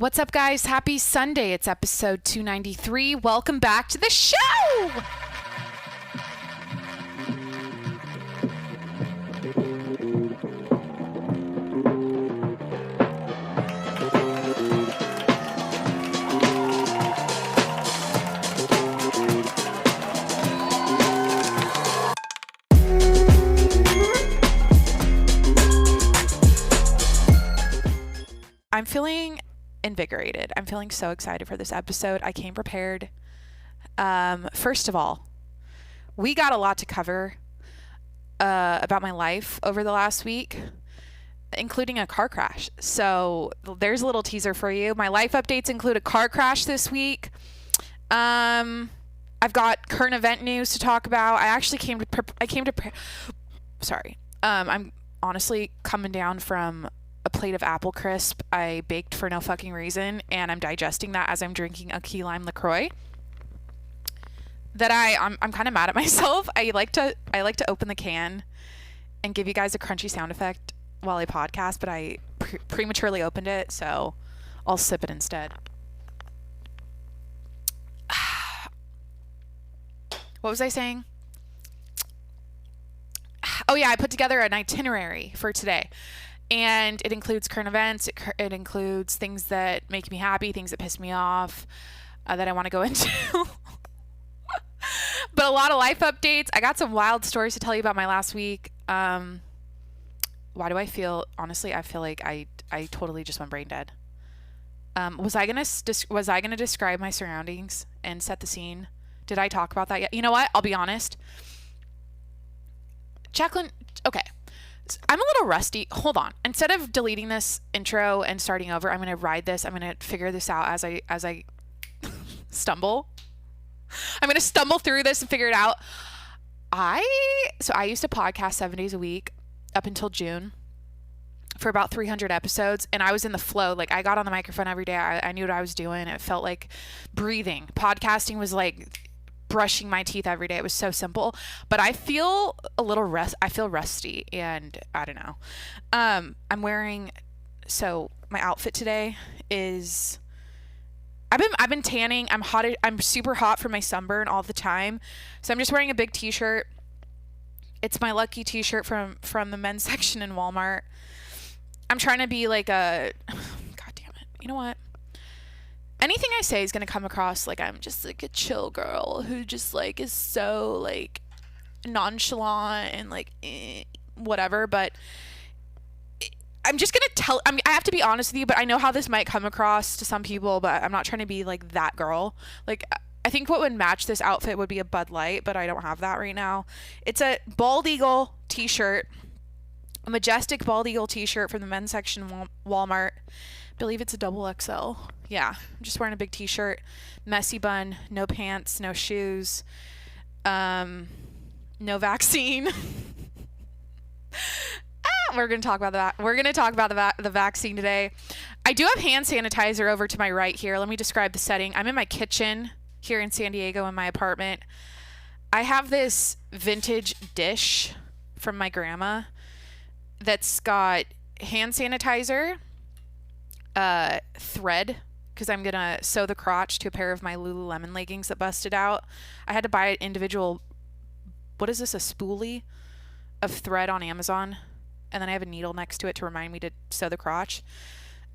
What's up, guys? Happy Sunday. It's episode 293. Welcome back to the show. I'm feeling invigorated. I'm feeling so excited for this episode. I came prepared. First of all, we got a lot to cover about my life over the last week, including a car crash. So there's a little teaser for you. My life updates include a car crash this week. I've got current event news to talk about. I'm honestly coming down from a plate of apple crisp I baked for no fucking reason, and I'm digesting that as I'm drinking a key lime LaCroix. I'm kind of mad at myself. I like to open the can and give you guys a crunchy sound effect while I podcast, but I prematurely opened it, so I'll sip it instead. What was I saying? Oh yeah, I put together an itinerary for today. And it includes current events. It includes things that make me happy, things that piss me off, that I want to go into. But a lot of life updates. I got some wild stories to tell you about my last week. Why do I feel? Honestly, I feel like I totally just went brain dead. Was I gonna describe my surroundings and set the scene? Did I talk about that yet? You know what? I'll be honest. Jacqueline. Okay. I'm a little rusty. Hold on. Instead of deleting this intro and starting over, I'm going to ride this. I'm going to figure this out as I stumble. I'm going to stumble through this and figure it out. I used to podcast 7 days a week up until June for about 300 episodes, and I was in the flow. Like, I got on the microphone every day. I knew what I was doing. It felt like breathing. Podcasting was like brushing my teeth every day. It was so simple, but I feel a little I feel rusty, and I don't know. I'm wearing, so my outfit today is, I've been tanning. I'm super hot from my sunburn all the time. So I'm just wearing a big t-shirt. It's my lucky t-shirt from the men's section in Walmart. I'm trying to be like God damn it. You know what? Anything I say is going to come across like I'm just like a chill girl who just like is so like nonchalant and like whatever, but I'm just going to I have to be honest with you, but I know how this might come across to some people, but I'm not trying to be like that girl. Like, I think what would match this outfit would be a Bud Light, but I don't have that right now. It's a Bald Eagle t-shirt, a majestic Bald Eagle t-shirt from the men's section Walmart. I believe it's a XXL. Yeah, I'm just wearing a big t-shirt, messy bun, no pants, no shoes, no vaccine. We're going to talk about that. We're going to talk about the vaccine today. I do have hand sanitizer over to my right here. Let me describe the setting. I'm in my kitchen here in San Diego in my apartment. I have this vintage dish from my grandma that's got hand sanitizer, thread, because I'm going to sew the crotch to a pair of my Lululemon leggings that busted out. I had to buy an individual, what is this, a spoolie of thread on Amazon. And then I have a needle next to it to remind me to sew the crotch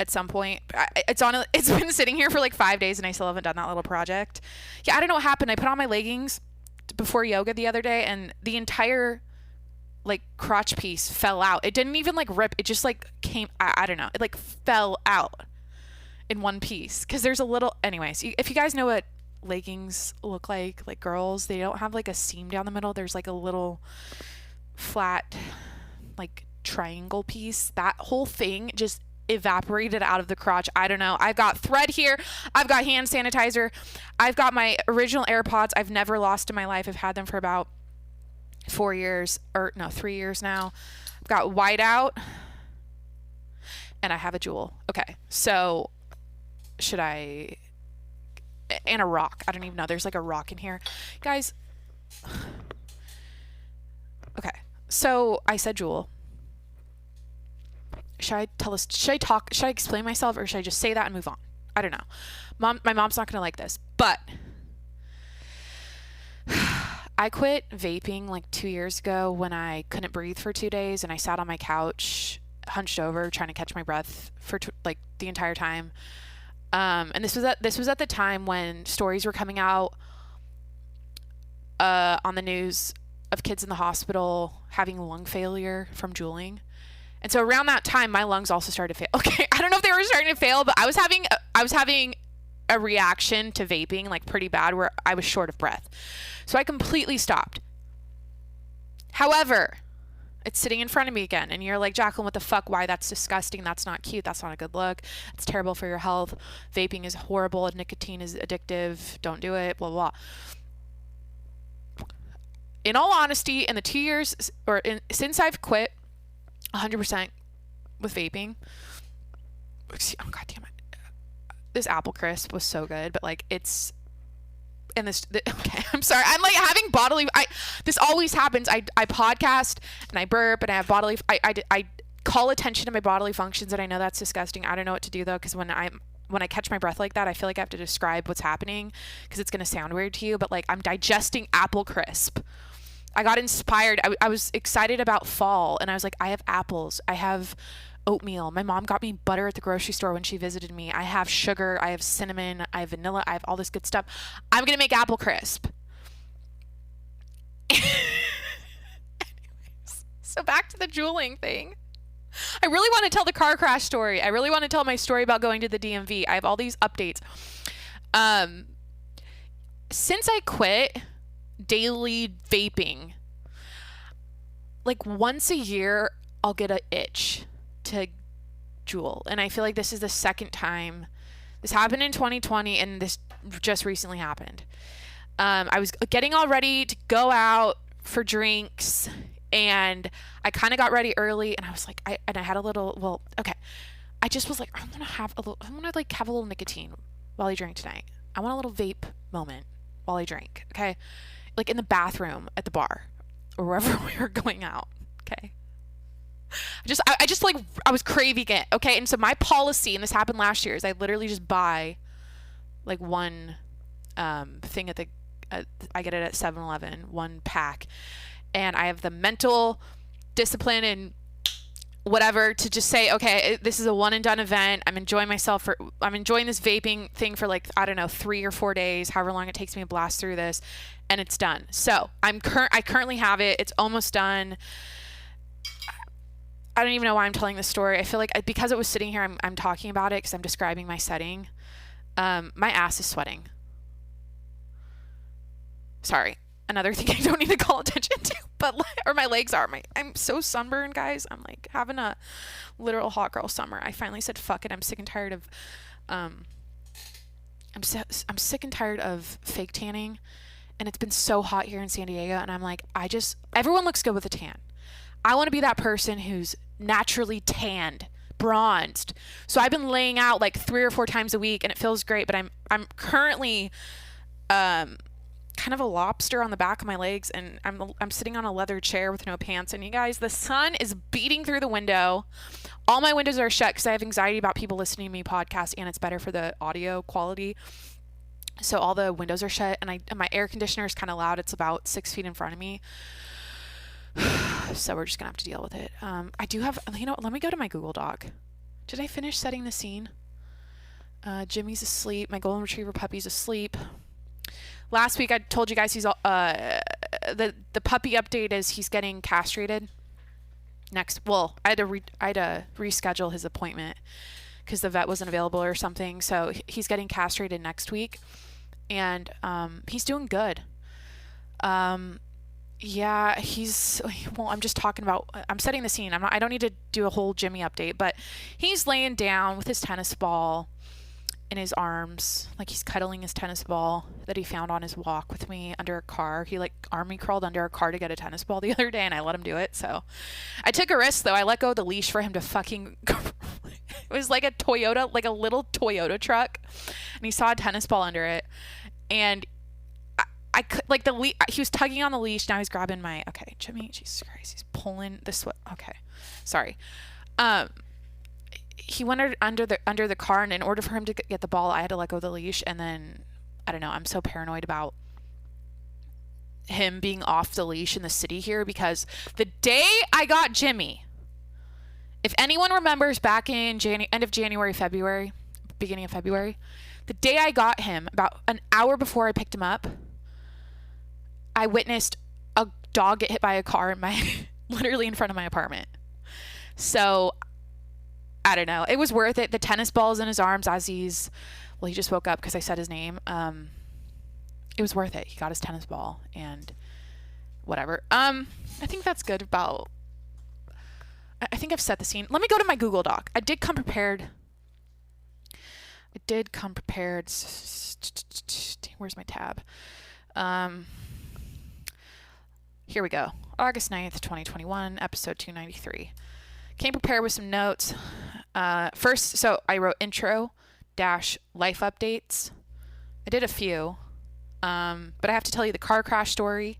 at some point. It's been sitting here for like 5 days and I still haven't done that little project. Yeah, I don't know what happened. I put on my leggings before yoga the other day and the entire like crotch piece fell out. It didn't even like rip. It just like came, I don't know. It like fell out in one piece. Cause there's a little, anyways, if you guys know what leggings look like girls, they don't have like a seam down the middle. There's like a little flat, like triangle piece. That whole thing just evaporated out of the crotch. I don't know. I've got thread here. I've got hand sanitizer. I've got my original AirPods I've never lost in my life. I've had them for about 3 years now. I've got whiteout and I have a Juul. Okay. So should I, and a rock. I don't even know. There's like a rock in here. Guys. Okay. So I said Juul. Should I explain myself or should I just say that and move on? I don't know. My mom's not going to like this, but I quit vaping like 2 years ago when I couldn't breathe for 2 days, and I sat on my couch hunched over trying to catch my breath for like the entire time. And this was at the time when stories were coming out on the news of kids in the hospital having lung failure from juuling. And so around that time, my lungs also started to fail. Okay, I don't know if they were starting to fail, but I was having a reaction to vaping like pretty bad where I was short of breath. So I completely stopped. However, it's sitting in front of me again, and you're like, Jacqueline, what the fuck? Why? That's disgusting. That's not cute. That's not a good look. It's terrible for your health. Vaping is horrible. Nicotine is addictive. Don't do it. Blah, blah, blah. In all honesty, in the 2 years since I've quit 100% with vaping, oh god damn it, this apple crisp was so good, but like it's. Okay, I'm sorry. I'm like having bodily. This always happens. I podcast and I burp and I have bodily. I call attention to my bodily functions, and I know that's disgusting. I don't know what to do though, because when I catch my breath like that, I feel like I have to describe what's happening because it's gonna sound weird to you. But like I'm digesting apple crisp. I got inspired. I was excited about fall, and I was like, I have apples. I have oatmeal. My mom got me butter at the grocery store when she visited me. I have sugar. I have cinnamon. I have vanilla. I have all this good stuff. I'm going to make apple crisp. Anyways, so back to the juuling thing. I really want to tell the car crash story. I really want to tell my story about going to the DMV. I have all these updates. Since I quit daily vaping, like once a year, I'll get an itch to juul, and I feel like this is the second time. This happened in 2020, and this just recently happened. I was getting all ready to go out for drinks, and I kind of got ready early, and I was like, I had a little. Well, okay, I just was like, I want to have a little nicotine while I drink tonight. I want a little vape moment while I drink. Okay, like in the bathroom at the bar or wherever we were going out. Okay. I was craving it. Okay. And so my policy, and this happened last year, is I literally just buy like one thing I get it at 7-Eleven, one pack. And I have the mental discipline and whatever to just say, okay, this is a one and done event. I'm enjoying myself I'm enjoying this vaping thing for like, I don't know, 3 or 4 days, however long it takes me to blast through this, and it's done. So I currently have it. It's almost done. I don't even know why I'm telling this story. I feel like because it was sitting here, I'm talking about it because I'm describing my setting. My ass is sweating. Sorry. Another thing I don't need to call attention to, or my legs are. I'm so sunburned, guys. I'm like having a literal hot girl summer. I finally said, fuck it. I'm sick and tired of, I'm sick and tired of fake tanning, and it's been so hot here in San Diego. And I'm like, everyone looks good with a tan. I want to be that person who's naturally tanned, bronzed. So I've been laying out like 3 or 4 times a week, and it feels great. But I'm currently kind of a lobster on the back of my legs, and I'm sitting on a leather chair with no pants. And you guys, the sun is beating through the window. All my windows are shut because I have anxiety about people listening to me podcast, and it's better for the audio quality. So all the windows are shut, and my air conditioner is kind of loud. It's about 6 feet in front of me. So we're just gonna have to deal with it. I do have, let me go to my Google Doc. Did I finish setting the scene? Jimmy's asleep. My golden retriever puppy's asleep. Last week I told you guys the puppy update is he's getting castrated next. Well, I had to reschedule his appointment because the vet wasn't available or something. So he's getting castrated next week, and he's doing good. Yeah, I'm just talking about, I'm setting the scene. I don't need to do a whole Jimmy update, but he's laying down with his tennis ball in his arms, like he's cuddling his tennis ball that he found on his walk with me under a car. He like army crawled under a car to get a tennis ball the other day, and I let him do it. So I took a risk though. I let go of the leash for him to fucking, it was like a Toyota, like a little Toyota truck, and he saw a tennis ball under it, and I could, like he was tugging on the leash. Now he's grabbing okay, Jimmy, Jesus Christ, he's pulling the sweat. Okay, sorry. he went under the car, and in order for him to get the ball, I had to let go of the leash. And then, I don't know, I'm so paranoid about him being off the leash in the city here, because the day I got Jimmy, if anyone remembers back in end of January, February, beginning of February, the day I got him, about an hour before I picked him up, I witnessed a dog get hit by a car in my literally in front of my apartment. So I don't know. It was worth it. The tennis ball's in his arms as he just woke up because I said his name. It was worth it. He got his tennis ball and whatever. I think that's good about... I think I've set the scene. Let me go to my Google Doc. I did come prepared. Where's my tab? Here we go. August 9th, 2021, episode 293. Came prepared with some notes. First, so I wrote intro dash life updates. I did a few. But I have to tell you the car crash story.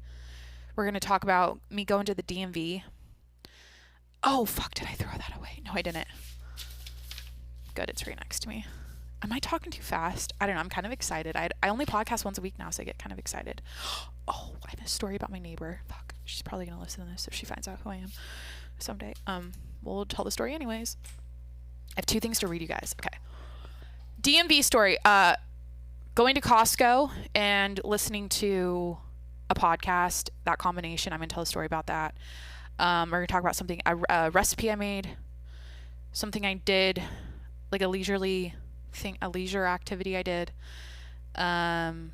We're going to talk about me going to the DMV. Oh, fuck, did I throw that away? No, I didn't. Good, it's right next to me. Am I talking too fast? I don't know, I'm kind of excited. I only podcast once a week now, so I get kind of excited. Oh, I have a story about my neighbor. Fuck, she's probably going to listen to this if she finds out who I am someday. We'll tell the story anyways. I have two things to read you guys. Okay. DMV story. Going to Costco and listening to a podcast, that combination, I'm going to tell a story about that. We're going to talk about something, a recipe I made, something I did, like a leisure activity I did. And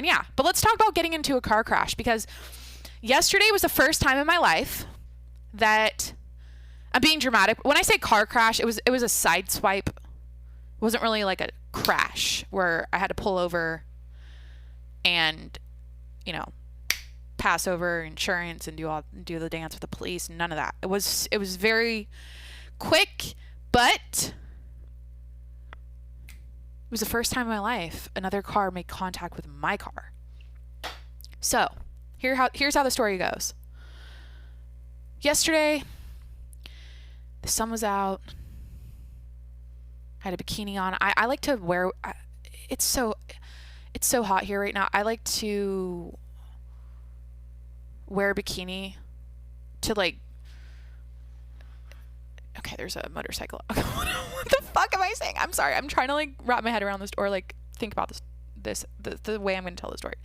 yeah, but let's talk about getting into a car crash, because yesterday was the first time in my life that I'm being dramatic. When I say car crash, it was a side swipe. It wasn't really like a crash where I had to pull over and, pass over insurance and do the dance with the police. None of that. It was very quick, but it was the first time in my life another car made contact with my car. So here's how the story goes. Yesterday, the sun was out. I had a bikini on. I like to wear. It's so hot here right now. I like to wear a bikini to Okay, there's a motorcycle. What the fuck am I saying? I'm sorry. I'm trying to wrap my head around this, or think about the way I'm going to tell the story.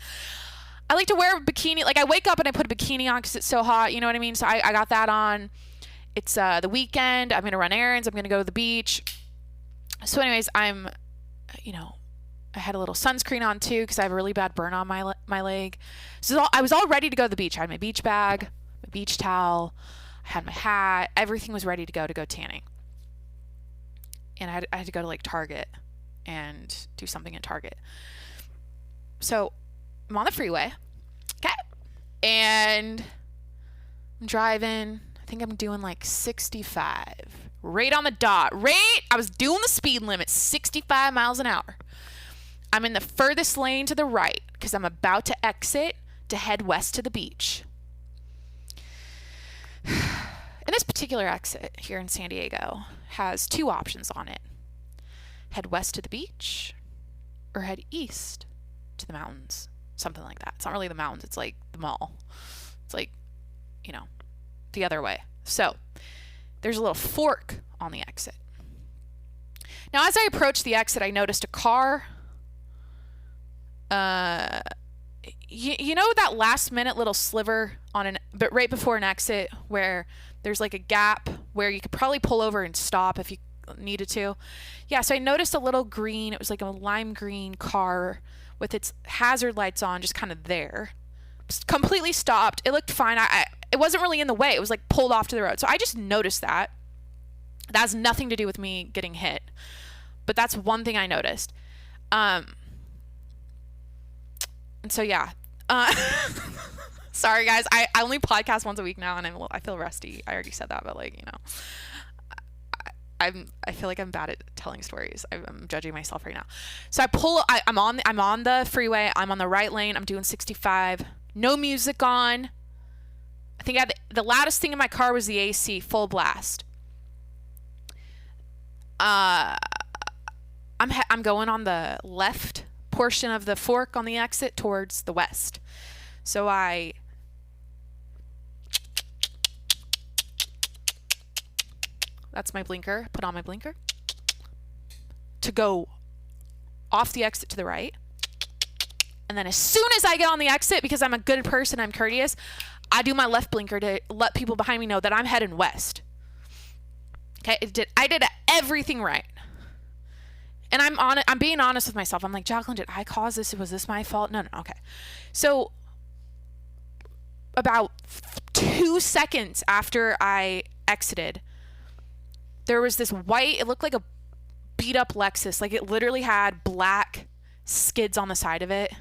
I like to wear a bikini. I wake up and I put a bikini on because it's so hot. You know what I mean? So I got that on. It's the weekend. I'm going to run errands. I'm going to go to the beach. So anyways, I had a little sunscreen on too because I have a really bad burn on my leg. So I was all ready to go to the beach. I had my beach bag, my beach towel, I had my hat. Everything was ready to go tanning. And I had to go to Target and do something at Target. So I'm on the freeway. Okay. And I'm driving. I think I'm doing 65. Right on the dot. I was doing the speed limit, 65 miles an hour. I'm in the furthest lane to the right because I'm about to exit to head west to the beach. And this particular exit here in San Diego has two options on it. Head west to the beach or head east to the mountains. Something like that. It's not really the mountains. It's the mall. It's the other way. So there's a little fork on the exit. Now, as I approached the exit, I noticed a car. You know that last minute little sliver but right before an exit where there's a gap where you could probably pull over and stop if you needed to. Yeah, so I noticed a little green, it was a lime green car with its hazard lights on, just kind of there. Just completely stopped. It looked fine. It wasn't really in the way. It was pulled off to the road. So I just noticed that. That has nothing to do with me getting hit. But that's one thing I noticed. And so, yeah. Sorry, guys. I only podcast once a week now, and I feel rusty. I already said that, but I feel like I'm bad at telling stories. I'm judging myself right now. So I'm on the freeway. I'm on the right lane. I'm doing 65. No music on. I think the loudest thing in my car was the AC, full blast. I'm going on the left portion of the fork on the exit towards the west. So that's my blinker. Put on my blinker to go off the exit to the right. And then as soon as I get on the exit, because I'm a good person, I'm courteous, I do my left blinker to let people behind me know that I'm heading west. Okay, I did everything right. And I'm being honest with myself. I'm like, Jacqueline, did I cause this? Was this my fault? No. Okay. So about 2 seconds after I exited, there was this white, it looked like a beat up Lexus. Like it literally had black skids on the side of it.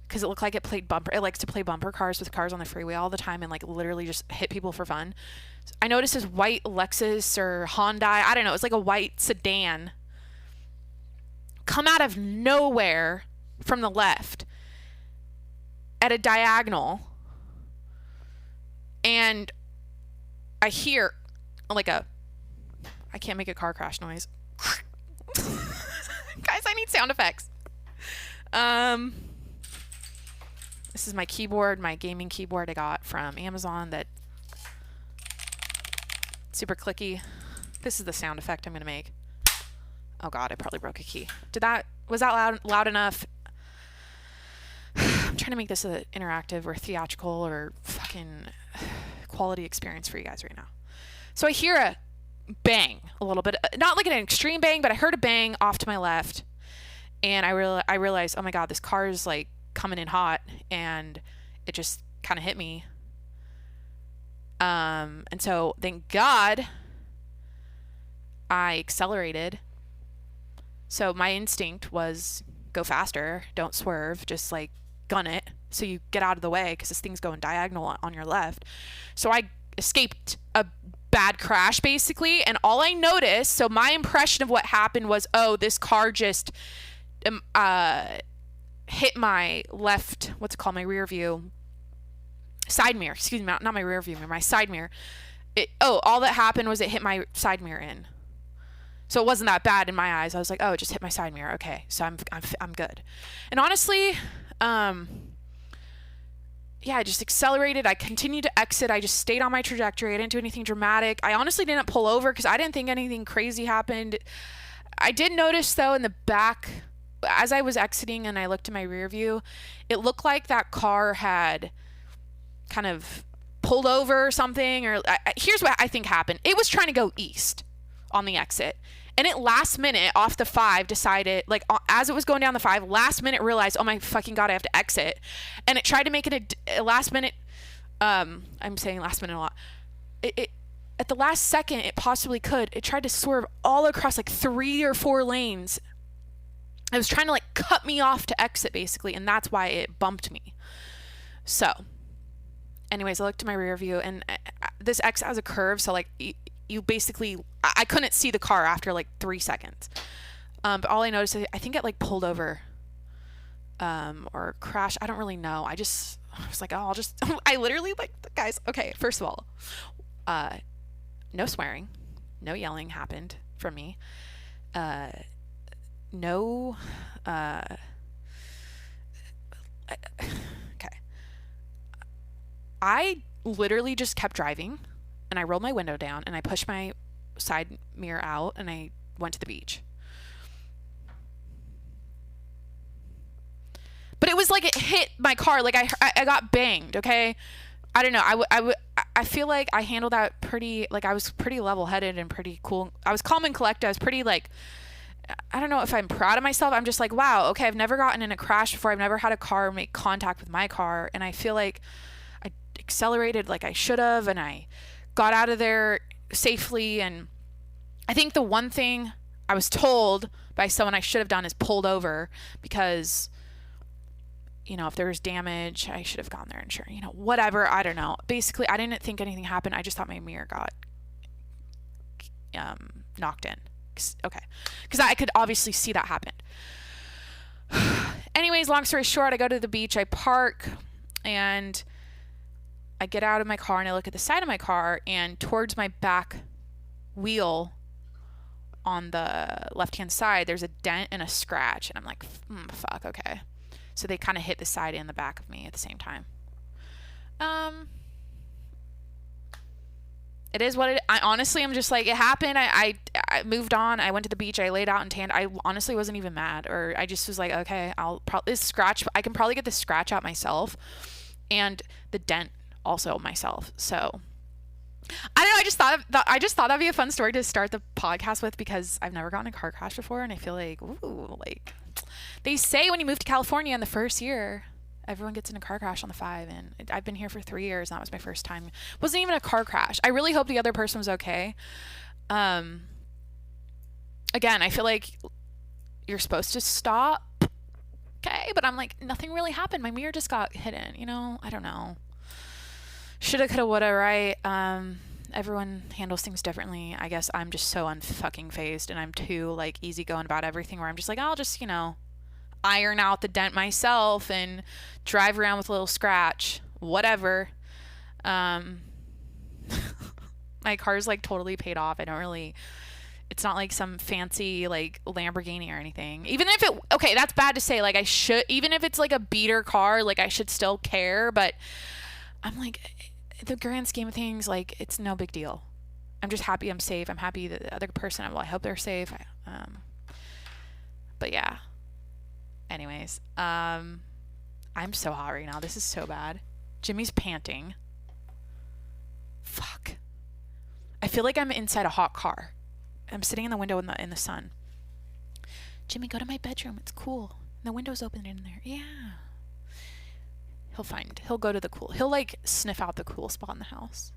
Because it looked like it likes to play bumper cars with cars on the freeway all the time and like literally just hit people for fun. I noticed this white Lexus or Hyundai, I don't know, it was like a white sedan, come out of nowhere from the left at a diagonal. And I hear like I can't make a car crash noise. Guys, I need sound effects. This is my keyboard, my gaming keyboard I got from Amazon that super clicky. This is the sound effect I'm going to make. Oh God, I probably broke a key. Was that loud enough? I'm trying to make this an interactive or theatrical or fucking quality experience for you guys right now. So I hear a bang a little bit, not like an extreme bang, but I heard a bang off to my left. And I realized, oh my God, this car is like coming in hot, and it just kind of hit me. And so thank God I accelerated. So my instinct was go faster, don't swerve, just like gun it so you get out of the way because this thing's going diagonal on your left. So I escaped a bad crash basically, and all I noticed, so my impression of what happened was, oh, this car just hit my left, what's it called, my rear view side mirror, excuse me, not my rear view mirror, my side mirror. All that happened was it hit my side mirror in. So it wasn't that bad in my eyes. I was like, oh, it just hit my side mirror. Okay, so I'm good. And honestly, yeah, I just accelerated. I continued to exit. I just stayed on my trajectory. I didn't do anything dramatic. I honestly didn't pull over because I didn't think anything crazy happened. I did notice though in the back, as I was exiting and I looked in my rear view, it looked like that car had kind of pulled over or something. Or here's what I think happened. It was trying to go east on the exit. And it last minute off the 5 decided, like as it was going down the 5, last minute realized, oh my fucking God, I have to exit. And it tried to make it a last minute, I'm saying last minute a lot. It at the last second, it possibly could. It tried to swerve all across like 3 or 4 lanes. It was trying to like cut me off to exit basically. And that's why it bumped me. So anyways, I looked to my rear view, and this exit has a curve. So like you basically, I couldn't see the car after like 3 seconds. But all I noticed is I think it like pulled over or crashed. I don't really know. I was like, oh, I literally like, guys, okay, first of all, no swearing, no yelling happened from me. No, okay. I literally just kept driving, and I rolled my window down, and I pushed my side mirror out, and I went to the beach. But it was like it hit my car, like I got banged, okay? I don't know. I feel like I handled that pretty, like I was pretty level-headed and pretty cool. I was calm and collected. I was pretty like, I don't know if I'm proud of myself. I'm just like, wow, okay, I've never gotten in a crash before. I've never had a car make contact with my car, and I feel like I accelerated like I should have, and I got out of there safely. And I think the one thing I was told by someone I should have done is pulled over, because you know, if there was damage, I should have gone there and sure, you know, whatever. I don't know. Basically, I didn't think anything happened. I just thought my mirror got knocked in. Okay. Because I could obviously see that happened. Anyways, long story short, I go to the beach, I park, and I get out of my car and I look at the side of my car, and towards my back wheel on the left-hand side, there's a dent and a scratch. And I'm like, fuck, okay. So they kind of hit the side and the back of me at the same time. It is what I honestly, I'm just like, it happened. I moved on. I went to the beach. I laid out and tanned. I honestly wasn't even mad, or I just was like, okay, I can probably get the scratch out myself and the dent also myself. So I don't know. I just thought that'd be a fun story to start the podcast with, because I've never gotten a car crash before. And I feel like, ooh, like they say when you move to California in the first year, everyone gets in a car crash on the 5, and I've been here for 3 years, and that was my first time. It wasn't even a car crash. I really hope the other person was okay. Again, I feel like you're supposed to stop. Okay, but I'm like, nothing really happened. My mirror just got hidden, you know? I don't know. Shoulda, coulda, woulda, right? Everyone handles things differently. I guess I'm just so unfucking phased, and I'm too, like, easygoing about everything, where I'm just like, I'll just, you know, iron out the dent myself and drive around with a little scratch, whatever. My car's like totally paid off. It's not like some fancy like Lamborghini or anything. Even if okay, that's bad to say, like even if it's like a beater car, like I should still care, but I'm like, the grand scheme of things, like it's no big deal. I'm just happy I'm safe. I'm happy that the other person, I hope they're safe. But yeah. Anyways, I'm so hot right now. This is so bad. Jimmy's panting. Fuck. I feel like I'm inside a hot car. I'm sitting in the window in the sun. Jimmy, go to my bedroom. It's cool. The window's open in there. Yeah. He'll go to the cool. He'll like sniff out the cool spot in the house.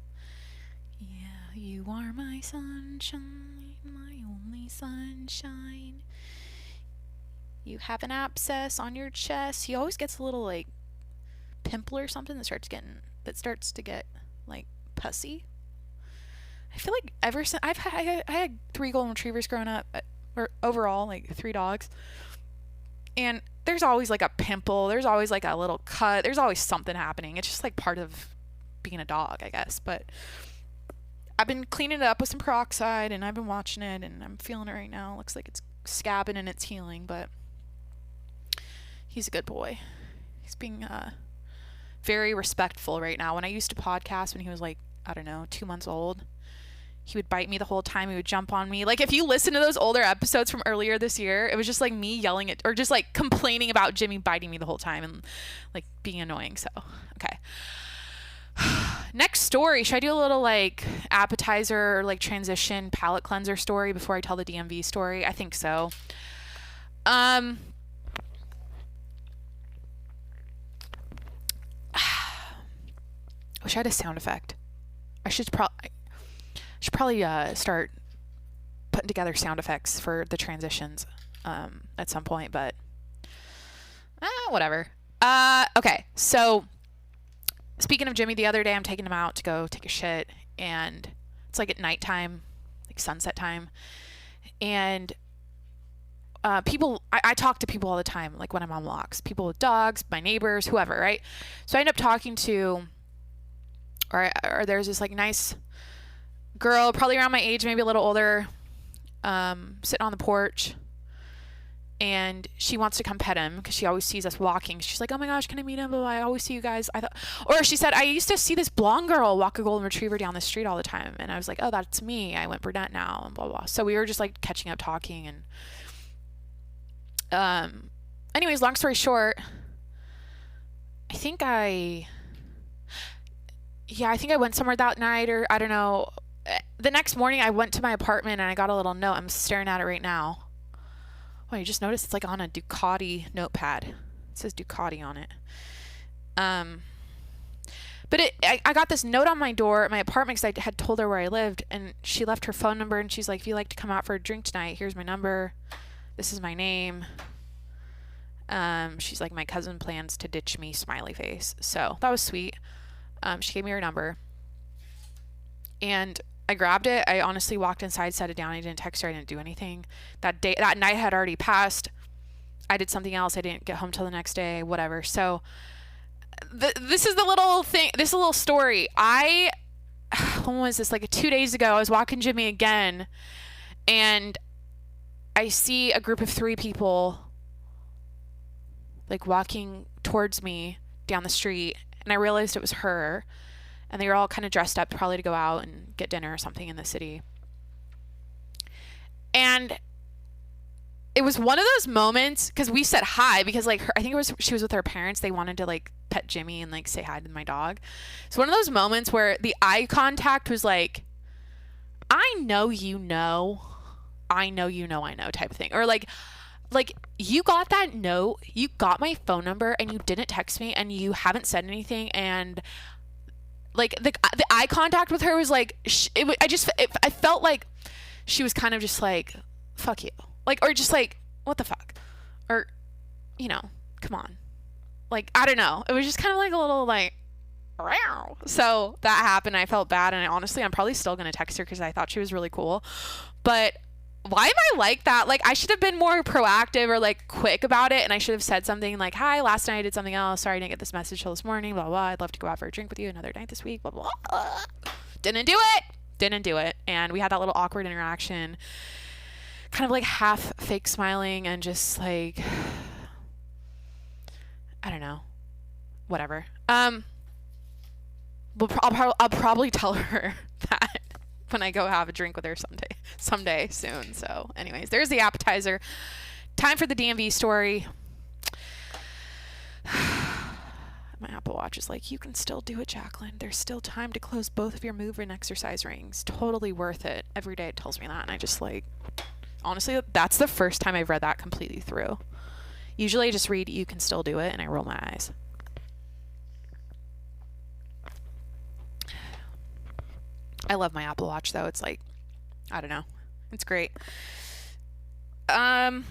Yeah, you are my sunshine, my only sunshine. You have an abscess on your chest. He always gets a little like pimple or something that starts to get like pussy. I feel like ever since I had 3 golden retrievers growing up, or overall like 3 dogs, and there's always like a pimple. There's always like a little cut. There's always something happening. It's just like part of being a dog, I guess. But I've been cleaning it up with some peroxide, and I've been watching it, and I'm feeling it right now. It looks like it's scabbing and it's healing, but he's a good boy. He's being very respectful right now. When I used to podcast when he was like, I don't know, 2 months old, he would bite me the whole time. He would jump on me. Like if you listen to those older episodes from earlier this year, it was just like me yelling or just like complaining about Jimmy biting me the whole time and like being annoying. So, okay. Next story. Should I do a little like appetizer or like transition palate cleanser story before I tell the DMV story? I think so. Wish I had a sound effect. I should probably start putting together sound effects for the transitions at some point, but whatever. Okay, so speaking of Jimmy, the other day I'm taking him out to go take a shit, and it's like at nighttime, like sunset time, and people, I talk to people all the time, like when I'm on walks, people with dogs, my neighbors, whoever, right? So I end up talking to, or there's this like nice girl, probably around my age, maybe a little older, sitting on the porch, and she wants to come pet him because she always sees us walking. She's like, oh my gosh, can I meet him? Blah, blah, I always see you guys. Or she said, I used to see this blonde girl walk a golden retriever down the street all the time, and I was like, oh, that's me. I went brunette now, and blah blah. So we were just like catching up, talking, and anyways, long story short, I think I went somewhere that night, or I don't know. The next morning I went to my apartment and I got a little note. I'm staring at it right now. Oh, you just noticed it's like on a Ducati notepad. It says Ducati on it. But I got this note on my door at my apartment because I had told her where I lived, and she left her phone number, and she's like, if you'd like to come out for a drink tonight, here's my number. This is my name. She's like, my cousin plans to ditch me, smiley face. So that was sweet. She gave me her number, and I grabbed it. I honestly walked inside, set it down. I didn't text her. I didn't do anything. That night had already passed. I did something else. I didn't get home till the next day, whatever. So this is the little thing. This is a little story. When was this? Like 2 days ago, I was walking Jimmy again, and I see a group of 3 people like walking towards me down the street, and I realized it was her, and they were all kind of dressed up probably to go out and get dinner or something in the city. And it was one of those moments, because we said hi, because like I think she was with her parents. They wanted to like pet Jimmy and like say hi to my dog. It's one of those moments where the eye contact was like, I know you know type of thing. Or like you got that note, you got my phone number, and you didn't text me, and you haven't said anything, and like the eye contact with her was like, I felt like she was kind of just like, fuck you. Like, or just like, what the fuck? Or, you know, come on. Like, I don't know. It was just kind of like a little like, Row. So that happened. I felt bad. And I'm probably still going to text her because I thought she was really cool. But why am I like that? Like, I should have been more proactive or like quick about it. And I should have said something like, hi, last night I did something else. Sorry I didn't get this message till this morning. Blah, blah. I'd love to go out for a drink with you another night this week. Blah, blah. Didn't do it. And we had that little awkward interaction. Kind of like half fake smiling and just like, I don't know, whatever. I'll probably tell her that when I go have a drink with her someday soon. So anyways, there's the appetizer. Time for the DMV story. My Apple Watch is like, you can still do it, Jacqueline. There's still time to close both of your move and exercise rings. Totally worth it. Every day it tells me that, and I just like, honestly, that's the first time I've read that completely through. Usually I just read, you can still do it, and I roll my eyes. I love my Apple Watch, though. It's like, I don't know. It's great. I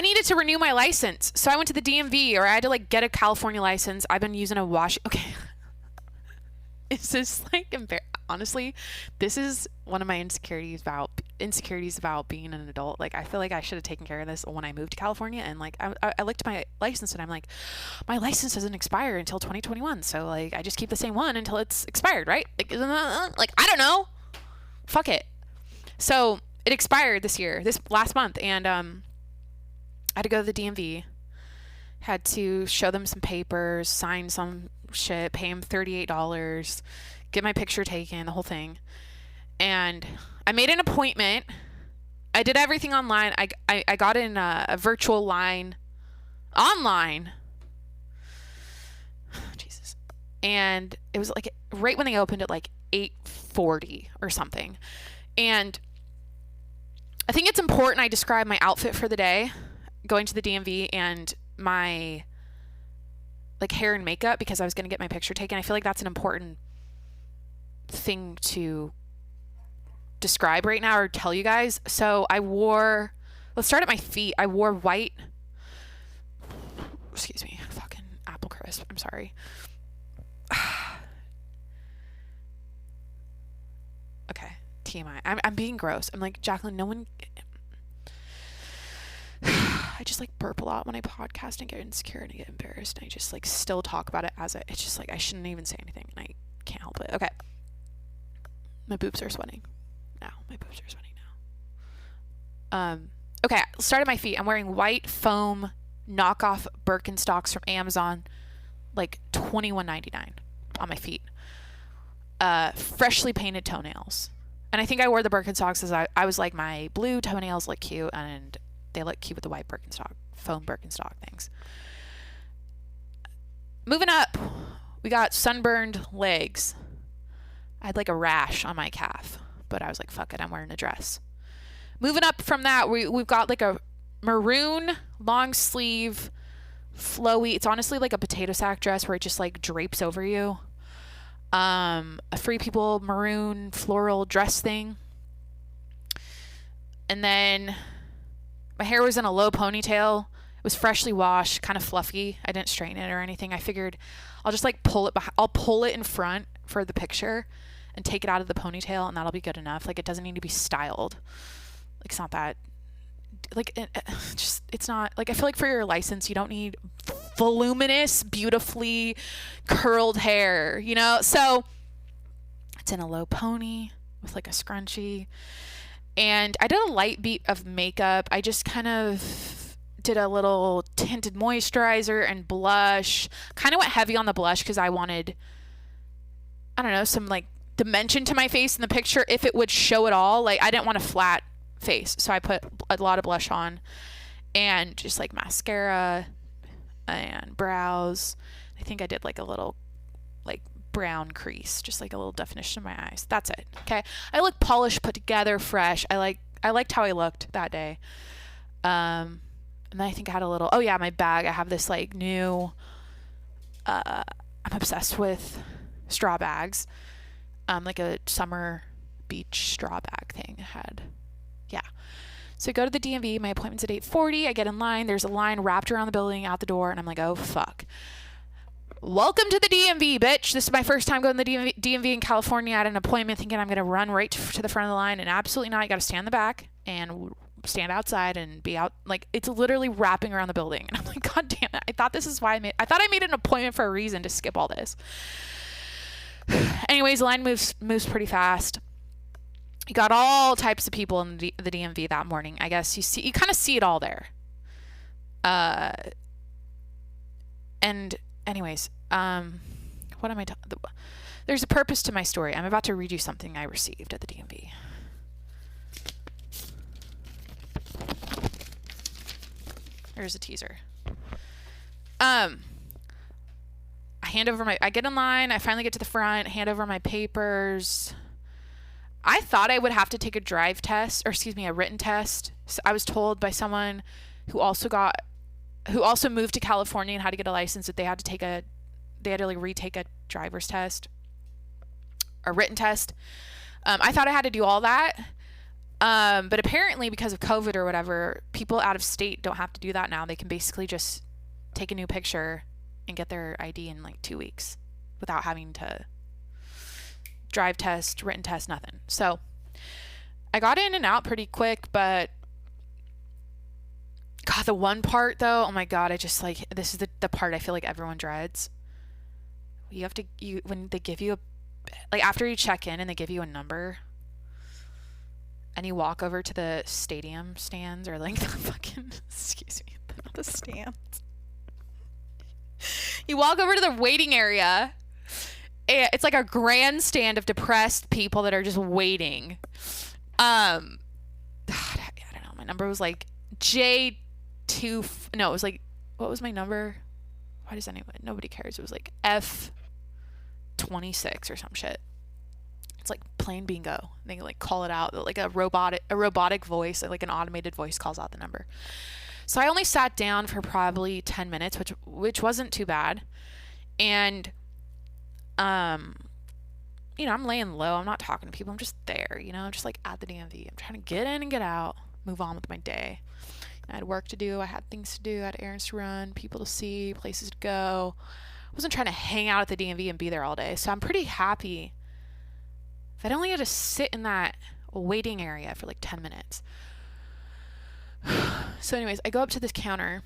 needed to renew my license, so I went to the DMV, or I had to like get a California license. I've been using a Okay. Is this like honestly, this is one of my insecurities about being an adult. Like, I feel like I should have taken care of this when I moved to California, and like I looked at my license and I'm like, my license doesn't expire until 2021, so like I just keep the same one until it's expired, right? Like I don't know, fuck it. So it expired this last month, and I had to go to the DMV, had to show them some papers, sign some shit, pay them $38, get my picture taken, the whole thing. And I made an appointment. I did everything online. I got in a virtual line online. Jesus. And it was like right when they opened at like 8:40 or something. And I think it's important I describe my outfit for the day going to the DMV and my like hair and makeup, because I was going to get my picture taken. I feel like that's an important thing to describe right now or tell you guys. So let's start at my feet. I wore white, excuse me, fucking apple crisp. I'm sorry. Okay. TMI. I'm being gross. I'm like, Jacqueline, no one, I just like burp a lot when I podcast and get insecure and I get embarrassed, and I just like still talk about it it's just like I shouldn't even say anything and I can't help it. Okay. My boobs are sweating now. Okay, let's start at my feet. I'm wearing white foam knockoff Birkenstocks from Amazon, like $21.99 on my feet. Freshly painted toenails. And I think I wore the Birkenstocks as I was like, my blue toenails look cute, and they look cute with the white foam Birkenstock things. Moving up, we got sunburned legs. I had like a rash on my calf, but I was like, fuck it, I'm wearing a dress. Moving up from that, we've got like a maroon long sleeve flowy, it's honestly like a potato sack dress where it just like drapes over you. A Free People maroon floral dress thing. And then my hair was in a low ponytail. It was freshly washed, kind of fluffy. I didn't straighten it or anything. I figured I'll just like I'll pull it in front for the picture and take it out of the ponytail, and that'll be good enough. Like, it doesn't need to be styled. Like, it's not that, like, it's not, like, I feel like for your license, you don't need voluminous, beautifully curled hair, you know? So it's in a low pony with like a scrunchie. And I did a light beat of makeup. I just kind of did a little tinted moisturizer and blush. Kind of went heavy on the blush because I wanted, I don't know, some like dimension to my face in the picture if it would show it all. Like I didn't want a flat face, so I put a lot of blush on and just like mascara and brows. I think I did like a little like brown crease, just like a little definition of my eyes. That's it. Okay. I look polished, put together, fresh. I liked how I looked that day. And then I think I had a little, oh yeah, my bag. I have this like new, I'm obsessed with straw bags. Like a summer beach straw bag thing I had. Yeah. So I go to the DMV. My appointment's at 8:40. I get in line. There's a line wrapped around the building out the door. And I'm like, oh, fuck. Welcome to the DMV, bitch. This is my first time going to the DMV in California. I had an appointment thinking I'm going to run right to the front of the line. And absolutely not. You got to stand in the back and stand outside and be out. Like, it's literally wrapping around the building. And I'm like, God damn it. I thought this is why I thought I made an appointment for a reason to skip all this. Anyways, the line moves pretty fast. You got all types of people in the DMV that morning. I guess you kind of see it all there. And anyways, what am I talking? There's a purpose to my story. I'm about to read you something I received at the DMV. There's a teaser. I get in line. I finally get to the front, hand over my papers. I thought I would have to take a a written test. So I was told by someone who also moved to California and had to get a license that they had to like retake a driver's test, a written test. I thought I had to do all that. But apparently because of COVID or whatever, people out of state don't have to do that now. They can basically just take a new picture and get their ID in like 2 weeks without having to drive test, written test, nothing. So I got in and out pretty quick, but God, the one part though, oh my God, I just like, this is the part I feel like everyone dreads. When they give you like after you check in and they give you a number and you walk over to the stadium stands or like the fucking, excuse me, not the stands. You walk over to the waiting area. It's like a grandstand of depressed people that are just waiting. God, I don't know. My number was like J2. No, it was like, what was my number? Why does nobody cares. It was like F26 or some shit. It's like playing bingo. They like call it out like a robotic voice, like an automated voice calls out the number. So I only sat down for probably 10 minutes, which wasn't too bad. And, I'm laying low. I'm not talking to people. I'm just there, just like at the DMV. I'm trying to get in and get out, move on with my day. I had work to do. I had things to do. I had errands to run, people to see, places to go. I wasn't trying to hang out at the DMV and be there all day. So I'm pretty happy that I only had to sit in that waiting area for like 10 minutes. So anyways, I go up to the counter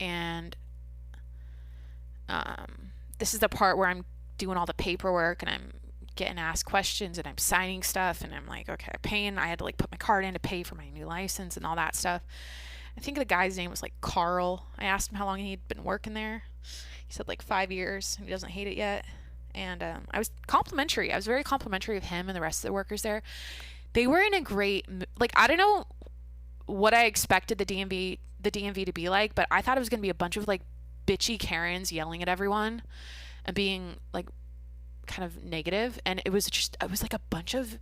and this is the part where I'm doing all the paperwork and I'm getting asked questions and I'm signing stuff and I'm like, okay, I had to like put my card in to pay for my new license and all that stuff. I think the guy's name was like Carl. I asked him how long he'd been working there. He said like 5 years and he doesn't hate it yet. And I was complimentary. I was very complimentary of him and the rest of the workers there. They were in a great, like, I don't know what I expected the DMV to be like, but I thought it was going to be a bunch of like bitchy Karens yelling at everyone and being like kind of negative. And it was like a bunch of,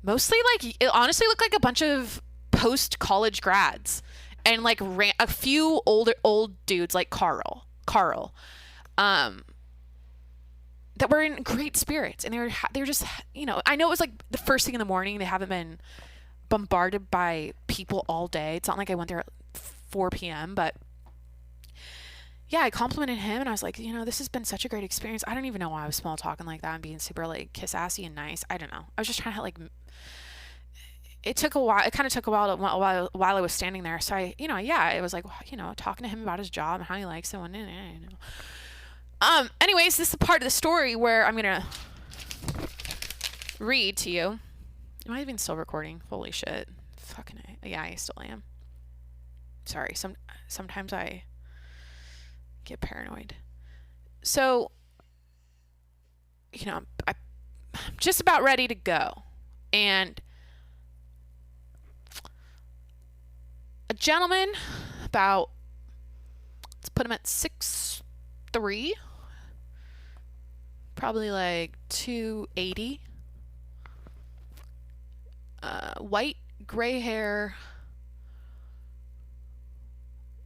mostly like, it honestly looked like a bunch of post-college grads and like a few old dudes like Carl, that were in great spirits, and they were just, I know it was like the first thing in the morning. They haven't been bombarded by people all day. It's not like I went there at 4 p.m., but yeah, I complimented him and I was like, this has been such a great experience. I don't even know why I was small talking like that and being super like kiss assy and nice. I don't know. I was just trying to like, it took a while. It kind of took a while while I was standing there. So I was like, talking to him about his job and how he likes it. Anyways, this is the part of the story where I'm going to read to you Am I even still recording? Holy shit. Fucking A. Yeah, I still am. Sorry. Sometimes I get paranoid. So, I'm just about ready to go. And a gentleman about, let's put him at 6'3", probably like 280, white, gray hair,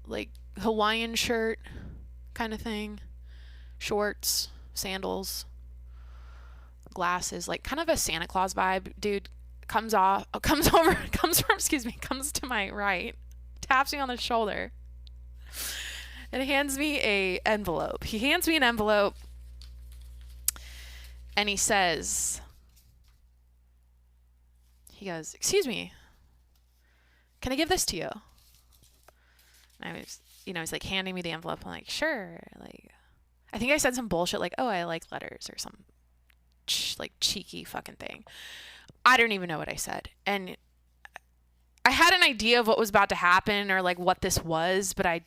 like Hawaiian shirt kind of thing, shorts, sandals, glasses, like kind of a Santa Claus vibe. Dude comes to my right, taps me on the shoulder, and hands me a envelope. He hands me an envelope, and he says, he goes, "Excuse me, can I give this to you?" And I was, he's like handing me the envelope. I'm like, sure. Like, I think I said some bullshit like, oh, I like letters or some like cheeky fucking thing. I don't even know what I said. And I had an idea of what was about to happen or like what this was, but I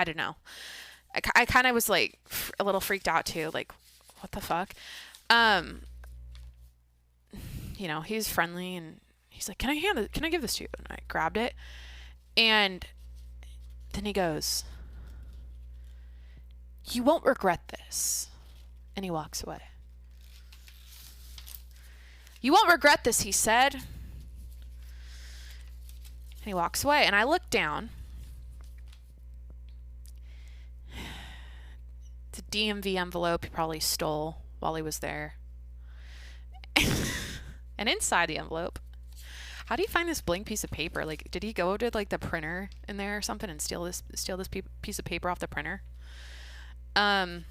don't know. I kind of was like a little freaked out too. Like, what the fuck? He was friendly and he's like, can I give this to you? And I grabbed it. And then he goes, "You won't regret this." And he walks away. "You won't regret this," he said. And he walks away. And I look down. It's a DMV envelope he probably stole while he was there. And inside the envelope, how do you find this blank piece of paper? Like, did he go to like the printer in there or something and steal this piece of paper off the printer? In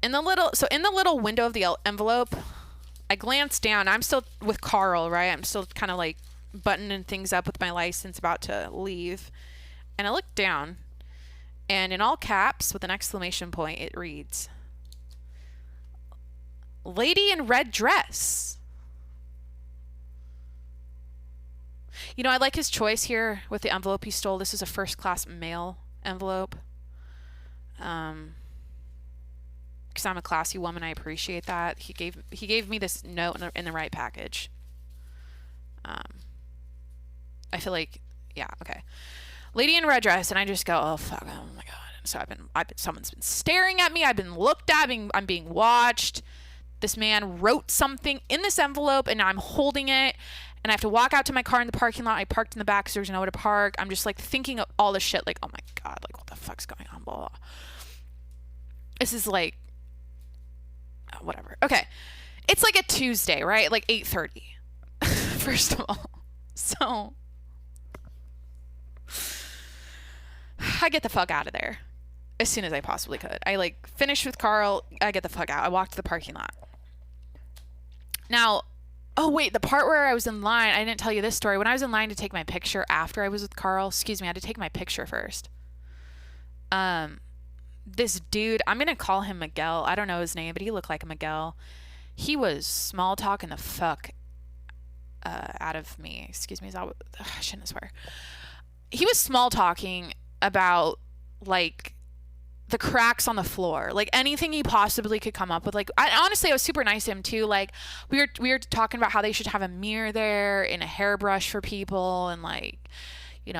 the little window of the envelope, I glanced down. I'm still with Carl, right? I'm still kind of like buttoning things up with my license, about to leave. And I looked down, and in all caps with an exclamation point, it reads, "Lady in red dress." I like his choice here with the envelope he stole. This is a first-class mail envelope. Because I'm a classy woman, I appreciate that. He gave me this note in the right package. I feel like, yeah, okay. Lady in red dress, and I just go, oh fuck, oh my god. And so someone's been staring at me. I've been looked at. I'm being watched. This man wrote something in this envelope, and now I'm holding it. And I have to walk out to my car in the parking lot. I parked in the back because there's nowhere to park. I'm just like thinking of all this shit. Like, oh my god, like what the fuck's going on? Blah, blah. This is like, whatever. Okay, it's like a Tuesday, right? Like 8:30. First of all, so I get the fuck out of there as soon as I possibly could. I like finished with Carl. I get the fuck out. I walked to the parking lot. Now, oh wait, the part where I was in line, I didn't tell you this story. When I was in line to take my picture after I was with Carl, I had to take my picture first. This dude, I'm gonna call him Miguel. I don't know his name, but he looked like a Miguel. He was small talking the fuck out of me. Excuse me, I shouldn't swear. He was small talking about like the cracks on the floor, like anything he possibly could come up with. Like, honestly, I was super nice to him too. Like, we were talking about how they should have a mirror there and a hairbrush for people, and like,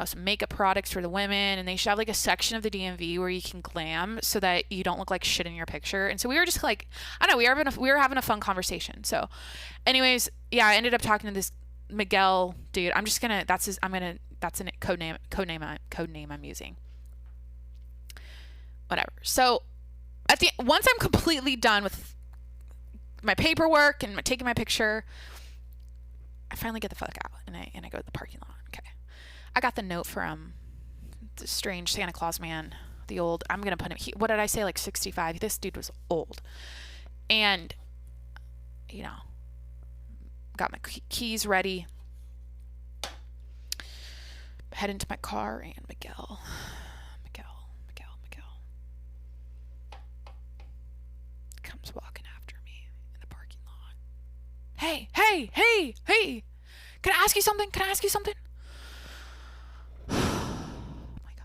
some makeup products for the women, and they should have like a section of the DMV where you can glam so that you don't look like shit in your picture. And so we were just like, I don't know, we were having a fun conversation. So, anyways, yeah, I ended up talking to this Miguel dude. That's a code name I'm using. Whatever. So once I'm completely done with my paperwork and taking my picture, I finally get the fuck out and I go to the parking lot. Okay. I got the note from the strange Santa Claus man, the old, I'm going to put him, what did I say? Like 65. This dude was old. And, got my keys ready. Head into my car, and Miguel comes walking after me in the parking lot. hey, hey, hey, hey, can I ask you something? Can I ask you something? Oh my God.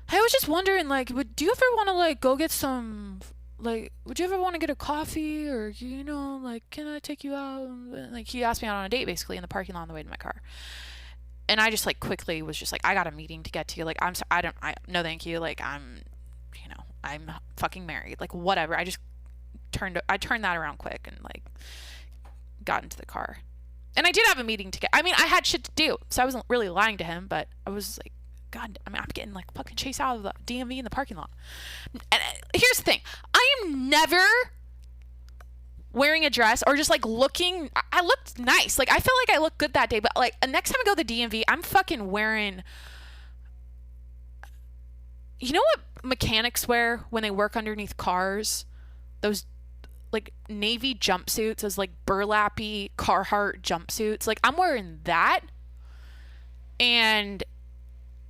I was just wondering, like, do you ever want to, like, go get some, like, would you ever want to get a coffee, or, you know, like, can I take you out? Like, he asked me out on a date, basically, in the parking lot on the way to my car. And I just, like, quickly was just like, I got a meeting to get to. Like, I'm sorry, no thank you. Like, I'm fucking married. Like, whatever. I turned that around quick and, like, got into the car. And I did have a meeting to get. I mean, I had shit to do, so I wasn't really lying to him, but I was like, God, I mean, I'm getting, like, fucking chased out of the DMV in the parking lot. And here's the thing. I am never wearing a dress or just, like, looking. I looked nice. Like, I felt like I looked good that day, but, like, next time I go to the DMV, I'm fucking wearing. You know what mechanics wear when they work underneath cars? Those, like, navy jumpsuits, those, like, burlappy Carhartt jumpsuits. Like, I'm wearing that and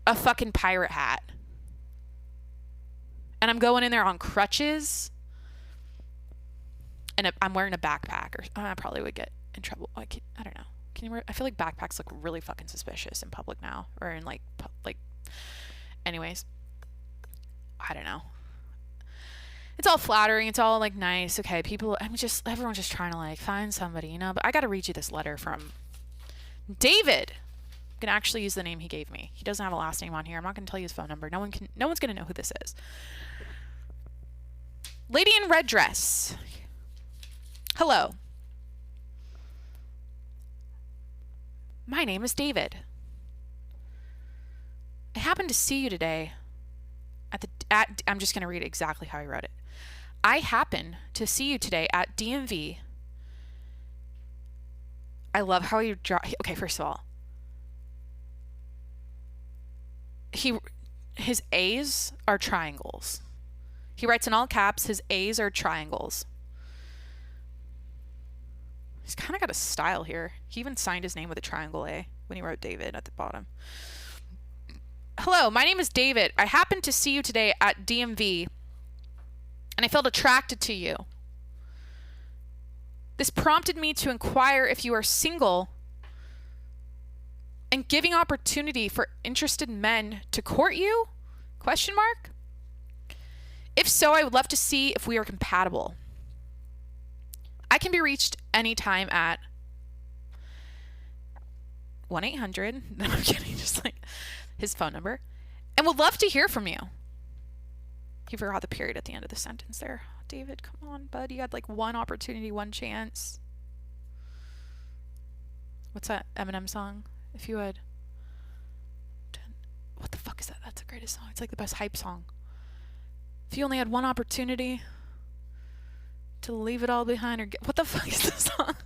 a fucking pirate hat. And I'm going in there on crutches. And I'm wearing a backpack, or I probably would get in trouble. I don't know. Can you wear? I feel like backpacks look really fucking suspicious in public now, or in like. Anyways, I don't know. It's all flattering. It's all, like, nice. Okay, people. Everyone's just trying to, like, find somebody, you know. But I got to read you this letter from David. I'm gonna actually use the name he gave me. He doesn't have a last name on here. I'm not gonna tell you his phone number. No one's gonna know who this is. Lady in red dress. Hello. My name is David. I happened to see you today I'm just going to read exactly how I wrote it. I happen to see you today at DMV. I love how you draw. Okay, first of all, his A's are triangles. He writes in all caps, his A's are triangles. He's kind of got a style here. He even signed his name with a triangle A when he wrote David at the bottom. Hello, my name is David. I happened to see you today at DMV, and I felt attracted to you. This prompted me to inquire if you are single and giving opportunity for interested men to court you? ? If so, I would love to see if we are compatible. I can be reached anytime at 1-800. No, I'm kidding. Just like his phone number. And would love to hear from you. He forgot the period at the end of the sentence there. David, come on, bud. You had like one opportunity, one chance. What's that Eminem song? If you had... What the fuck is that? That's the greatest song. It's like the best hype song. If you only had one opportunity to leave it all behind or get... What the fuck is this song?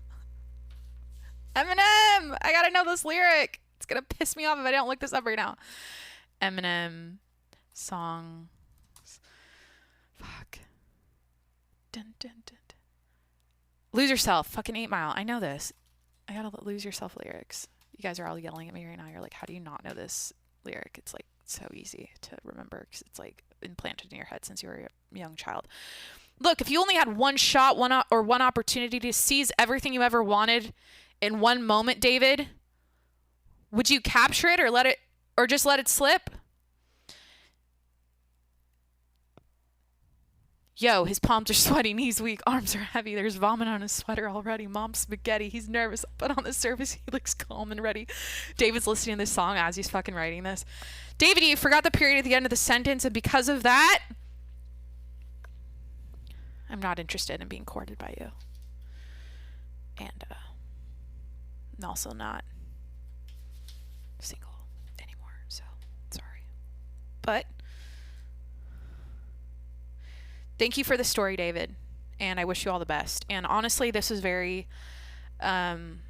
Eminem! I gotta know this lyric. It's gonna piss me off if I don't look this up right now. Eminem song. Fuck. Dun, dun, dun, dun. Lose Yourself. Fucking 8 Mile. I know this. I gotta Lose Yourself lyrics. You guys are all yelling at me right now. You're like, how do you not know this lyric? It's like so easy to remember because it's like implanted in your head since you were a young child. Look, if you only had one shot, one opportunity to seize everything you ever wanted in one moment, David, would you capture it or just let it slip? Yo, his palms are sweaty, knees weak, arms are heavy. There's vomit on his sweater already. Mom's spaghetti. He's nervous, but on the surface, he looks calm and ready. David's listening to this song as he's fucking writing this. David, you forgot the period at the end of the sentence, and because of that, I'm not interested in being courted by you. And I'm also not single anymore, so sorry. But thank you for the story, David, and I wish you all the best. And honestly, this is very I'm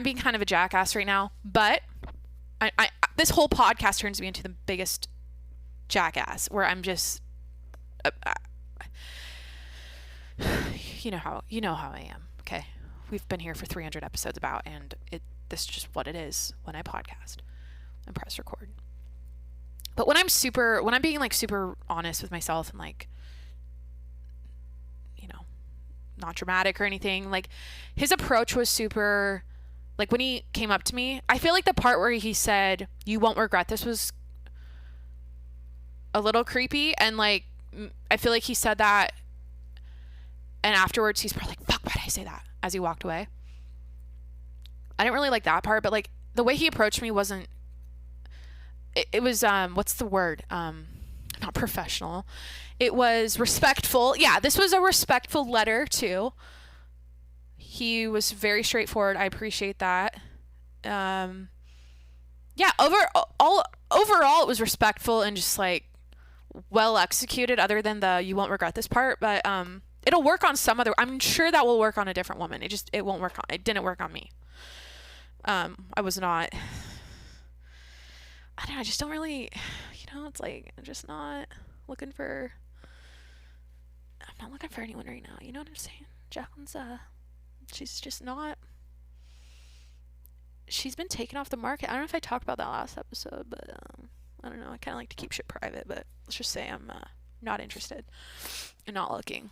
being kind of a jackass right now, but I this whole podcast turns me into the biggest jackass where I'm just you know how I am, okay? We've been here for 300 episodes and this is just what it is when I podcast and press record. But when I'm being like super honest with myself and like not dramatic or anything. Like, his approach was super, like, when he came up to me, I feel like the part where he said, "You won't regret this," was a little creepy. And, like, I feel like he said that, and afterwards he's probably like, "Fuck, why did I say that?" as he walked away. I didn't really like that part, but, like, the way he approached me wasn't, it was, what's the word? Not professional. It was respectful. Yeah, this was a respectful letter too. He was very straightforward. I appreciate that. Yeah, overall it was respectful and just, like, well executed, other than the "you won't regret this" part. But it'll work on some other, I'm sure that will work on a different woman. It won't work on, it didn't work on me. I was not, I don't know, I just don't really, it's like, I'm just not looking for, I'm not looking for anyone right now. You know what I'm saying? Jacqueline's, she's just not, she's been taken off the market. I don't know if I talked about that last episode, but, I don't know. I kind of like to keep shit private, but let's just say I'm, not interested and not looking.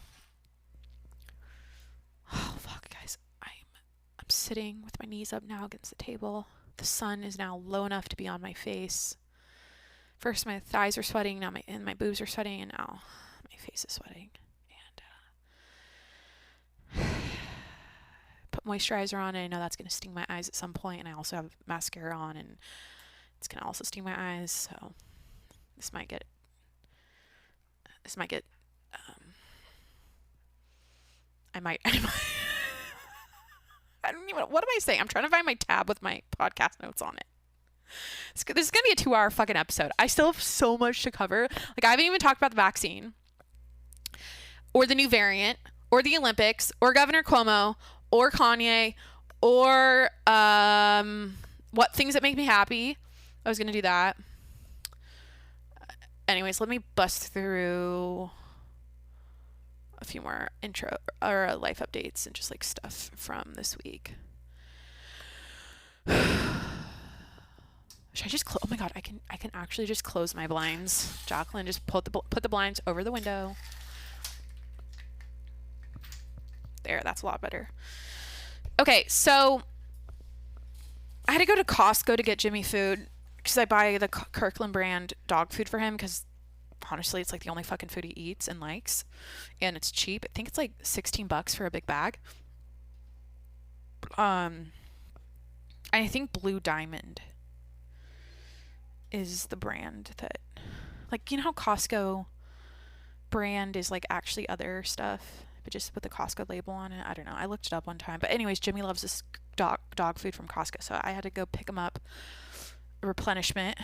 Oh, fuck, guys. I'm sitting with my knees up now against the table. The sun is now low enough to be on my face. First my thighs are sweating, now my boobs are sweating, and now my face is sweating. And put moisturizer on, and I know that's going to sting my eyes at some point, and I also have mascara on, and it's going to also sting my eyes, so this might get I might I don't even, what am I saying? I'm trying to find my tab with my podcast notes on it. This is going to be a 2-hour fucking episode. I still have so much to cover. Like, I haven't even talked about the vaccine, or the new variant, or the Olympics, or Governor Cuomo, or Kanye, or what things that make me happy. I was going to do that. Anyways, let me bust through a few more intro or life updates and just, like, stuff from this week. Should I just oh my god, I can actually just close my blinds. Jacqueline, just put the blinds over the window. There, that's a lot better. Okay, so I had to go to Costco to get Jimmy food because I buy the Kirkland brand dog food for him, because honestly, it's like the only fucking food he eats and likes, and it's cheap. I think it's like $16 for a big bag. I think Blue Diamond is the brand that, like, you know how Costco brand is, like, actually other stuff, but just with the Costco label on it. I don't know. I looked it up one time. But anyways, Jimmy loves this dog food from Costco, so I had to go pick him up a replenishment.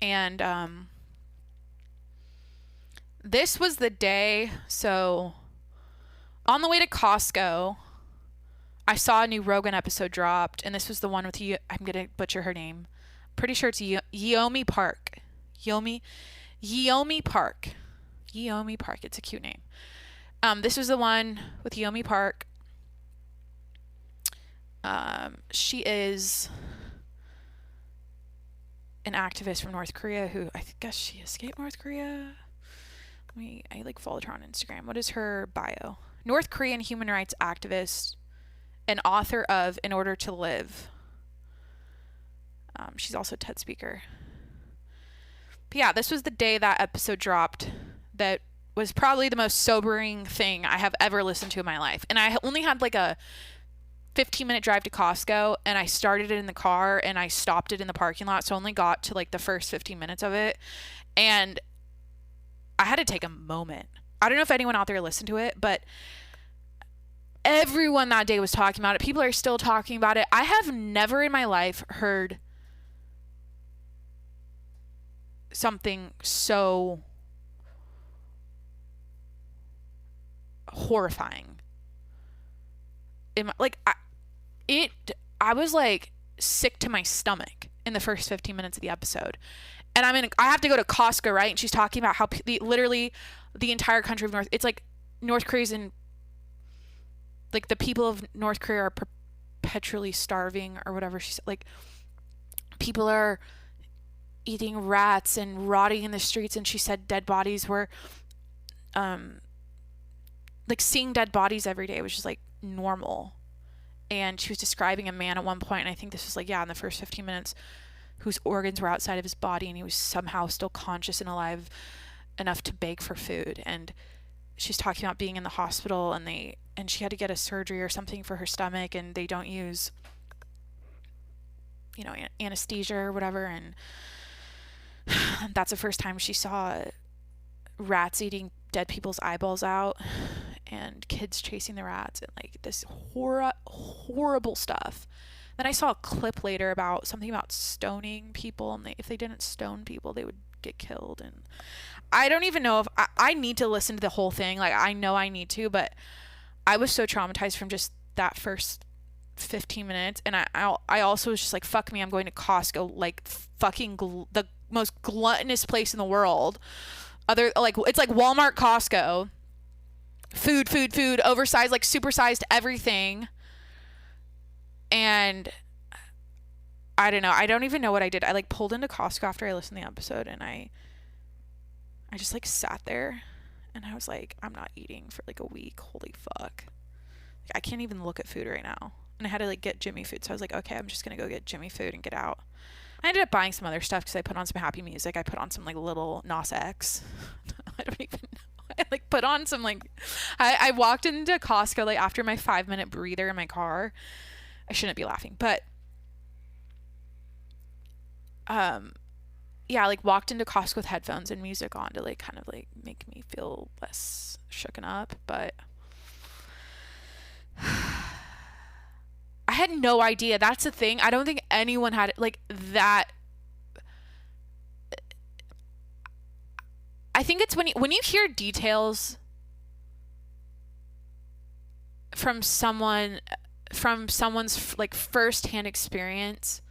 And this was the day. So on the way to Costco, I saw a new Rogan episode dropped, and this was the one with I'm gonna butcher her name. Pretty sure it's Yeonmi Park. Yeonmi Park. Yeonmi Park. It's a cute name. This was the one with Yeonmi Park. She is an activist from North Korea who, I guess she escaped North Korea. I like followed her on Instagram. What is her bio? North Korean human rights activist and author of In Order to Live. She's also a TED speaker. But yeah, this was the day that episode dropped. That was probably the most sobering thing I have ever listened to in my life. And I only had like a 15-minute drive to Costco, and I started it in the car and I stopped it in the parking lot. So I only got to like the first 15 minutes of it. And I had to take a moment. I don't know if anyone out there listened to it, but everyone that day was talking about it. People are still talking about it. I have never in my life heard something so horrifying. I was like sick to my stomach in the first 15 minutes of the episode. And I have to go to Costco, right? And she's talking about how literally the entire country of it's like North Korea's in, like, the people of North Korea are perpetually starving or whatever she said. Like, people are eating rats and rotting in the streets, and she said dead bodies were like seeing dead bodies every day was just like normal. And she was describing a man at one point, and I think this was like, yeah, in the first 15 minutes, whose organs were outside of his body, and he was somehow still conscious and alive enough to beg for food. And she's talking about being in the hospital, and she had to get a surgery or something for her stomach, and they don't use, you know, anesthesia or whatever. And that's the first time she saw rats eating dead people's eyeballs out, and kids chasing the rats, and like this horrible stuff. Then I saw a clip later about something about stoning people, and if they didn't stone people, they would get killed. And I don't even know if I need to listen to the whole thing. Like, I know I need to, but I was so traumatized from just that first 15 minutes. And I also was just like, fuck me, I'm going to Costco, like fucking the most gluttonous place in the world. It's like Walmart, Costco. Food, oversized, like supersized everything. And I don't know. I don't even know what I did. I like pulled into Costco after I listened to the episode, and I just like sat there, and I was like, I'm not eating for like a week. Holy fuck. Like, I can't even look at food right now. And I had to like get Jimmy food. So I was like, okay, I'm just going to go get Jimmy food and get out. I ended up buying some other stuff because I put on some happy music. I put on some like little Nas X. I don't even know. I like put on some like, I walked into Costco like after my 5-minute breather in my car. I shouldn't be laughing, but yeah, like walked into Costco with headphones and music on to like kind of like make me feel less shooken up. But I had no idea. That's the thing. I don't think anyone had like that. I think it's when you hear details from someone's like firsthand experience,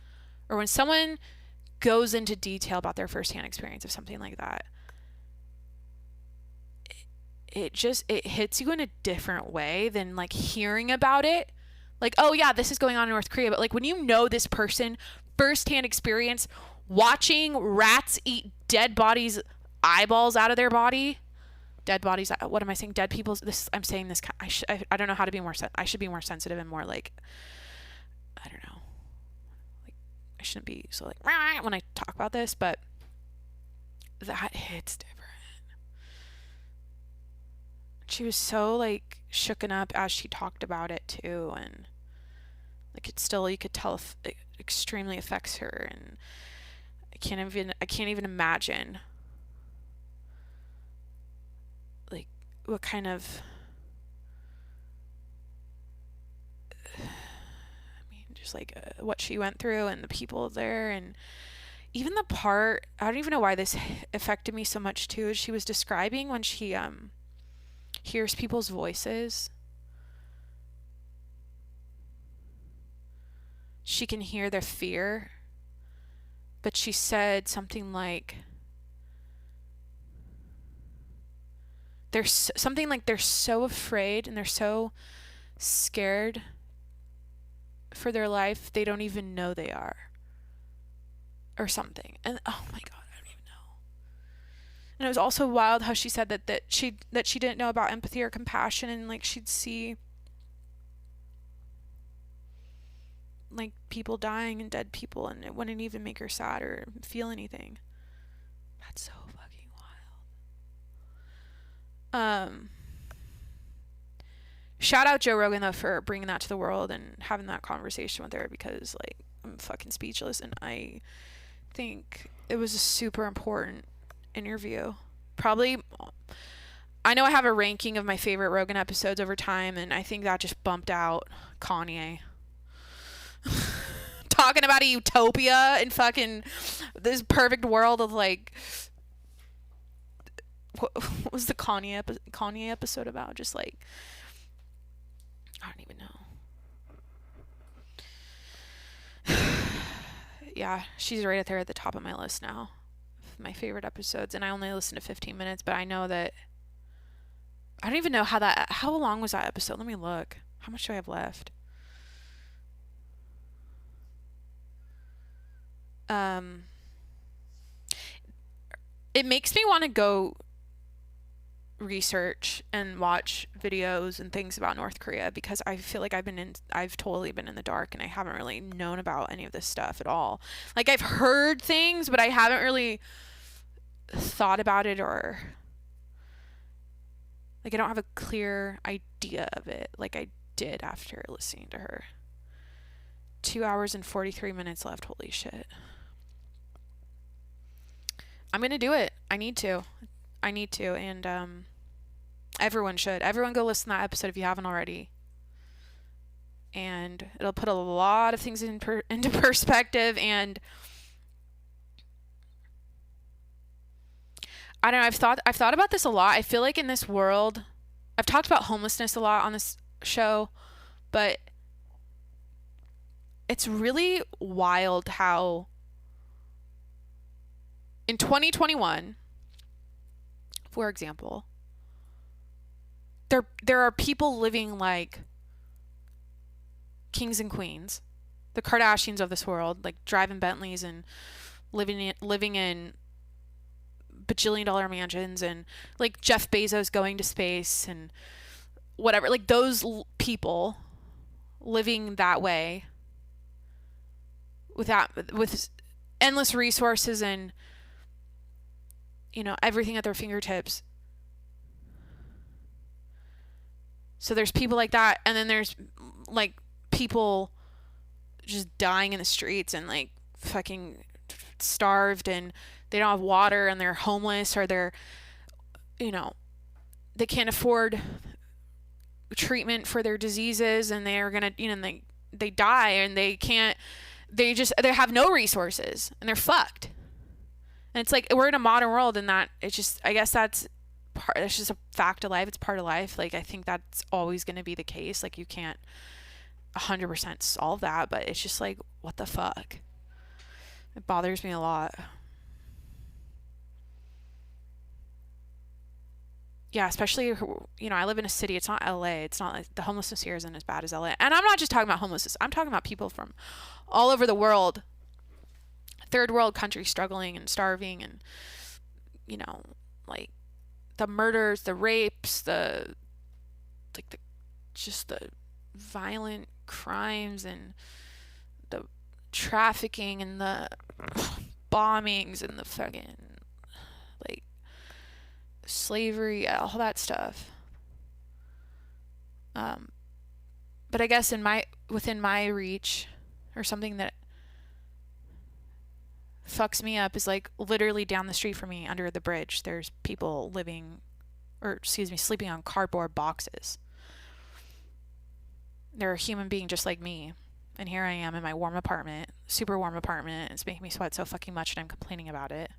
or when someone goes into detail about their firsthand experience of something like that, it hits you in a different way than like hearing about it. Like, oh yeah, this is going on in North Korea. But like when you know this person firsthand experience watching rats eat dead bodies, eyeballs out of their body, dead bodies. What am I saying? Dead people's. I'm saying this. I don't know how to be more. I should be more sensitive and more like, I don't know. Like I shouldn't be so like when I talk about this, but that hits different. She was so like shooken up as she talked about it too, and like it still, you could tell if it extremely affects her, and I can't even imagine like what kind of just like what she went through and the people there. And even the part, I don't even know why this affected me so much too, is she was describing when she hears people's voices. She can hear their fear, but she said something like there's something like they're so afraid and they're so scared for their life they don't even know they are, or something. And oh my god, I don't even know. And it was also wild how she said that she didn't know about empathy or compassion, and like she'd see like people dying and dead people, and it wouldn't even make her sad or feel anything. That's so fucking wild. Shout out Joe Rogan though for bringing that to the world and having that conversation with her, because like I'm fucking speechless, and I think it was a super important interview. Probably, I know I have a ranking of my favorite Rogan episodes over time, and I think that just bumped out Kanye. Talking about a utopia and fucking this perfect world of like, what was the Kanye episode about? Just like, I don't even know. Yeah, she's right there at the top of my list now, my favorite episodes, and I only listened to 15 minutes, but I know that I don't even know how long was that episode? Let me look. How much do I have left? It makes me want to go research and watch videos and things about North Korea, because I feel like I've totally been in the dark and I haven't really known about any of this stuff at all. Like, I've heard things, but I haven't really thought about it, or like I don't have a clear idea of it like I did after listening to her. 2 hours and 43 minutes left. Holy shit. I'm going to do it. I need to. And everyone should. Everyone go listen to that episode if you haven't already. And it'll put a lot of things into perspective. And I don't know, I've thought about this a lot. I feel like in this world, I've talked about homelessness a lot on this show, but it's really wild how in 2021, for example, there are people living like kings and queens, the Kardashians of this world, like driving Bentleys and living in bajillion-dollar mansions, and like Jeff Bezos going to space and whatever. Like those people living that way with endless resources and, you know, everything at their fingertips. So there's people like that, and then there's like people just dying in the streets and like fucking starved, and they don't have water, and they're homeless, or they're, you know, they can't afford treatment for their diseases, and they're gonna, you know, they die, and they have no resources, and they're fucked. And it's like, we're in a modern world, and that it's just, I guess that's just a fact of life. It's part of life. Like, I think that's always going to be the case. Like, you can't 100% solve that, but it's just like, what the fuck? It bothers me a lot. Yeah, especially, you know, I live in a city. It's not LA. It's not like the homelessness here isn't as bad as LA. And I'm not just talking about homelessness. I'm talking about people from all over the world, third world countries, struggling and starving, and, you know, like the murders, the rapes, just the violent crimes, and the trafficking, and the bombings, and the fucking like slavery, all that stuff. But I guess within my reach, or something that fucks me up, is like literally down the street from me, under the bridge, there's people sleeping on cardboard boxes. They're a human being just like me, and here I am in my warm apartment, super warm apartment. It's making me sweat so fucking much, and I'm complaining about it.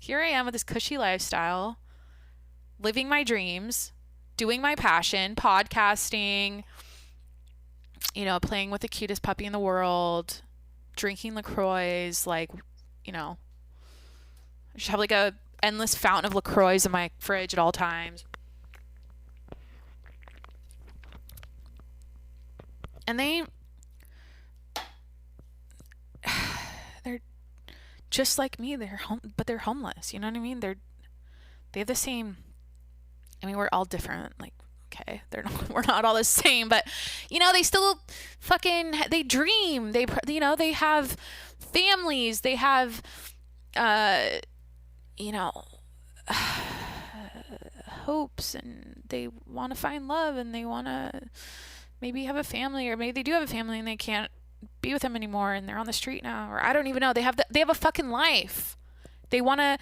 Here I am with this cushy lifestyle, living my dreams, doing my passion, podcasting, you know, playing with the cutest puppy in the world, drinking LaCroix, like, you know, I just have like a endless fountain of LaCroix in my fridge at all times. And they're just like me. But they're homeless. You know what I mean? They have the same. I mean, we're all different. Like, okay, we're not all the same, but, you know, they still they dream. You know, they have families. They have, you know, hopes, and they want to find love, and they want to maybe have a family, or maybe they do have a family and they can't be with them anymore, and they're on the street now, or I don't even know. They have a fucking life. They want to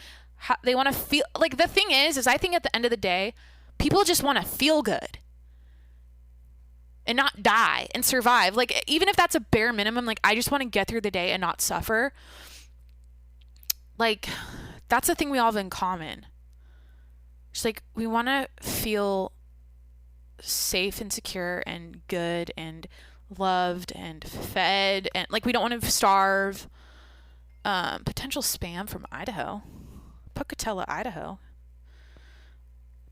feel like, the thing is I think at the end of the day, people just want to feel good and not die and survive. Like, even if that's a bare minimum, like, I just want to get through the day and not suffer. Like, that's the thing we all have in common. Just like, we want to feel safe and secure and good and loved and fed, and like, we don't want to starve. Potential spam from Idaho. Pocatello, Idaho,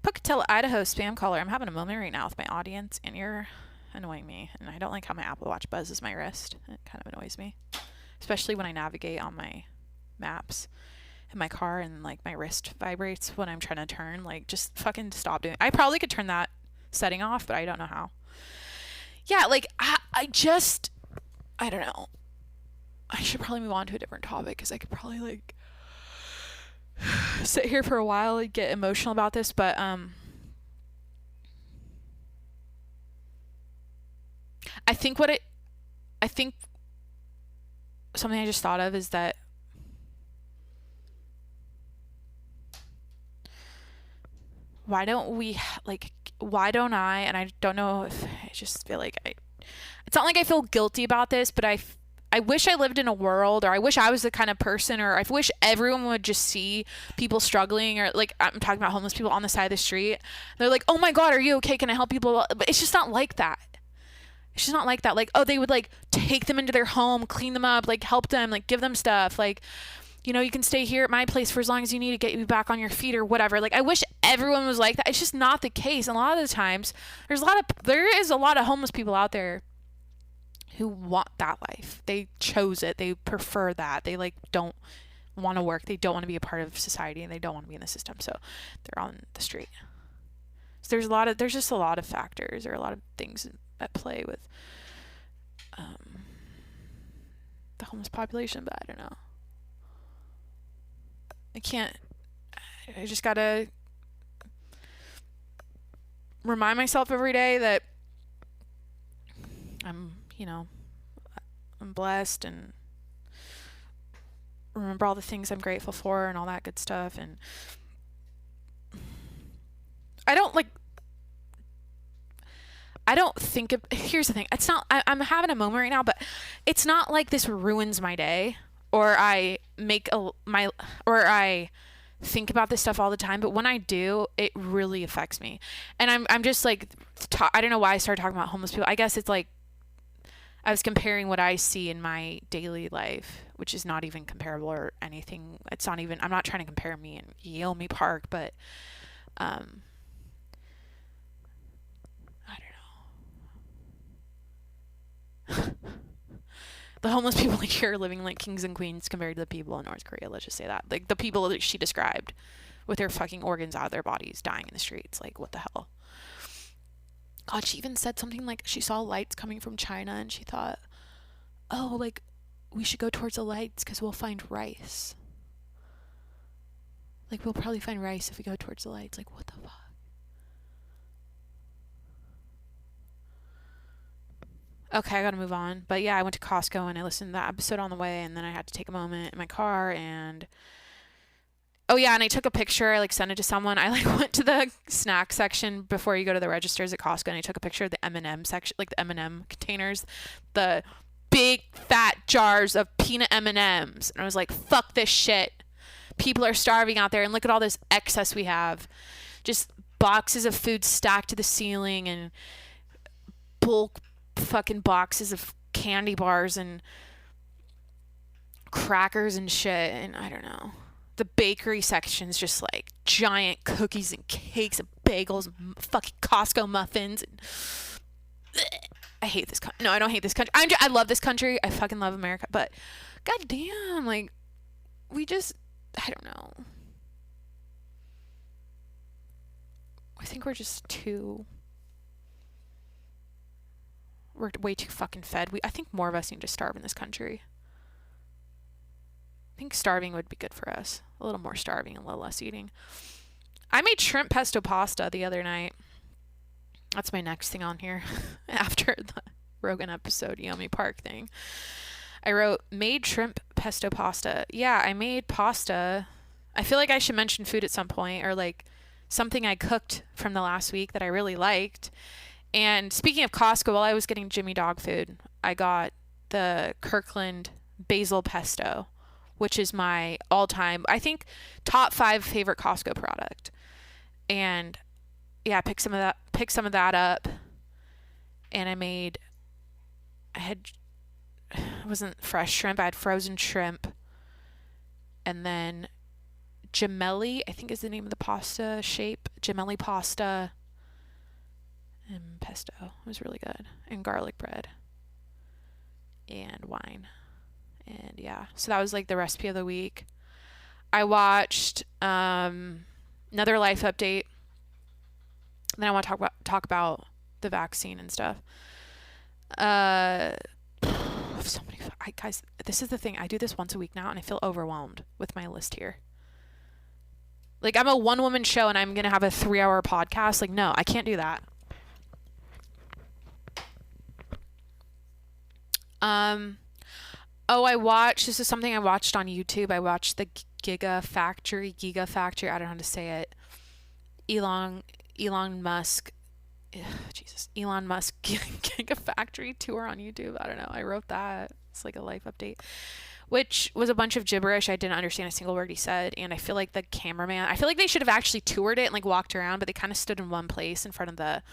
spam caller. I'm having a moment right now with my audience, and you're annoying me, and I don't like how my Apple Watch buzzes my wrist. It kind of annoys me, especially when I navigate on my maps. in my car and like my wrist vibrates when I'm trying to turn. Like, just fucking stop doing it. I probably could turn that setting off, but I don't know how. Yeah, like I don't know. I should probably move on to a different topic because I could probably like sit here for a while and get emotional about this, but I think something I just thought of is that why don't I, and I don't know if I just feel like it's not like I feel guilty about this, but I wish I lived in a world, or I wish I was the kind of person, or I wish everyone would just see people struggling, or like I'm talking about homeless people on the side of the street. They're like, oh my God, are you okay? Can I help you? But it's just not like that. It's just not like that. Like, oh, they would like take them into their home, clean them up, like help them, like give them stuff. Like, you know, you can stay here at my place for as long as you need to get you back on your feet or whatever. Like, I wish everyone was like that. It's just not the case. And a lot of the times there is a lot of homeless people out there who want that life. They chose it. They prefer that. They like don't want to work. They don't want to be a part of society, and they don't want to be in the system. So they're on the street. So there's just a lot of factors, or a lot of things at play with the homeless population, but I don't know. I just gotta remind myself every day that I'm blessed, and remember all the things I'm grateful for and all that good stuff. And here's the thing. It's not, I'm having a moment right now, but it's not like this ruins my day, or I think about this stuff all the time. But when I do, it really affects me. And I'm just like, I don't know why I started talking about homeless people. I guess it's like, I was comparing what I see in my daily life, which is not even comparable or anything. I'm not trying to compare me and Yeomi Park, but, I don't know. The homeless people here are living like kings and queens compared to the people in North Korea. Let's just say that. Like the people that she described with their fucking organs out of their bodies dying in the streets. Like, what the hell? God, she even said something like she saw lights coming from China and she thought, oh, like, we should go towards the lights because we'll find rice. Like, we'll probably find rice if we go towards the lights. Like, what the fuck? Okay, I gotta move on. But yeah, I went to Costco and I listened to that episode on the way, and then I had to take a moment in my car, and oh yeah, and I took a picture. I like sent it to someone. I like went to the snack section before you go to the registers at Costco, and I took a picture of the M&M section, like the M&M containers, the big fat jars of peanut M&Ms, and I was like, fuck this shit. People are starving out there, and look at all this excess we have. Just boxes of food stacked to the ceiling, and bulk fucking boxes of candy bars and crackers and shit, and I don't know. The bakery section's just like giant cookies and cakes and bagels and fucking Costco muffins. And I hate this country. No, I don't hate this country. I love this country. I fucking love America. But goddamn, like, I don't know. I think we're way too fucking fed. I think more of us need to starve in this country. I think starving would be good for us. A little more starving, a little less eating. I made shrimp pesto pasta the other night. That's my next thing on here after the Rogan episode, Yeomi Park thing. I wrote, made shrimp pesto pasta. Yeah, I made pasta. I feel like I should mention food at some point, or like something I cooked from the last week that I really liked. And speaking of Costco, while I was getting Jimmy dog food, I got the Kirkland basil pesto, which is my all-time, I think, top 5 favorite Costco product. And yeah, I picked some of that up, and it wasn't fresh shrimp, I had frozen shrimp, and then gemelli, I think is the name of the pasta shape, gemelli pasta, and pesto. It was really good. And garlic bread. And wine. And yeah. So that was like the recipe of the week. I watched another life update. Then I want to talk about the vaccine and stuff. So many guys, this is the thing. I do this once a week now, and I feel overwhelmed with my list here. Like, I'm a one-woman show, and I'm gonna have a 3-hour podcast. Like, no, I can't do that. This is something I watched on YouTube. I watched the Giga Factory. I don't know how to say it. Elon Musk. Elon Musk Gigafactory tour on YouTube. I don't know. I wrote that. It's like a life update, which was a bunch of gibberish. I didn't understand a single word he said. And I feel like the cameraman, I feel like they should have actually toured it and like walked around, but they kind of stood in one place in front of the,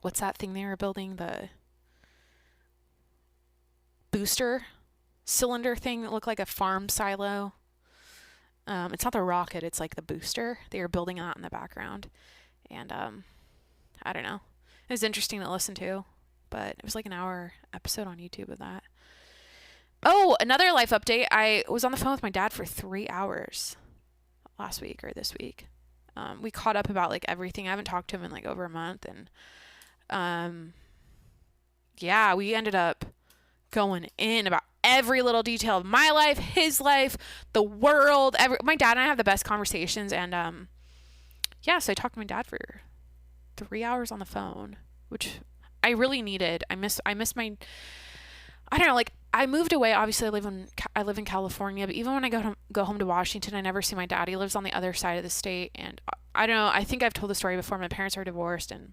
what's that thing they were building? The booster cylinder thing that looked like a farm silo. It's not the rocket, it's like the booster. They were building that in the background. And I don't know. It was interesting to listen to, but it was like an hour episode on YouTube of that. Oh, another life update. I was on the phone with my dad for 3 hours last week or this week. We caught up about like everything. I haven't talked to him in like over a month, and yeah, we ended up going in about every little detail of my life, his life, the world. My dad and I have the best conversations, and yeah, so I talked to my dad for 3 hours on the phone, which I really needed. I miss my, I don't know, like I moved away. Obviously, I live in California, but even when I go home to Washington, I never see my dad. He lives on the other side of the state, and I don't know. I think I've told the story before. My parents are divorced, and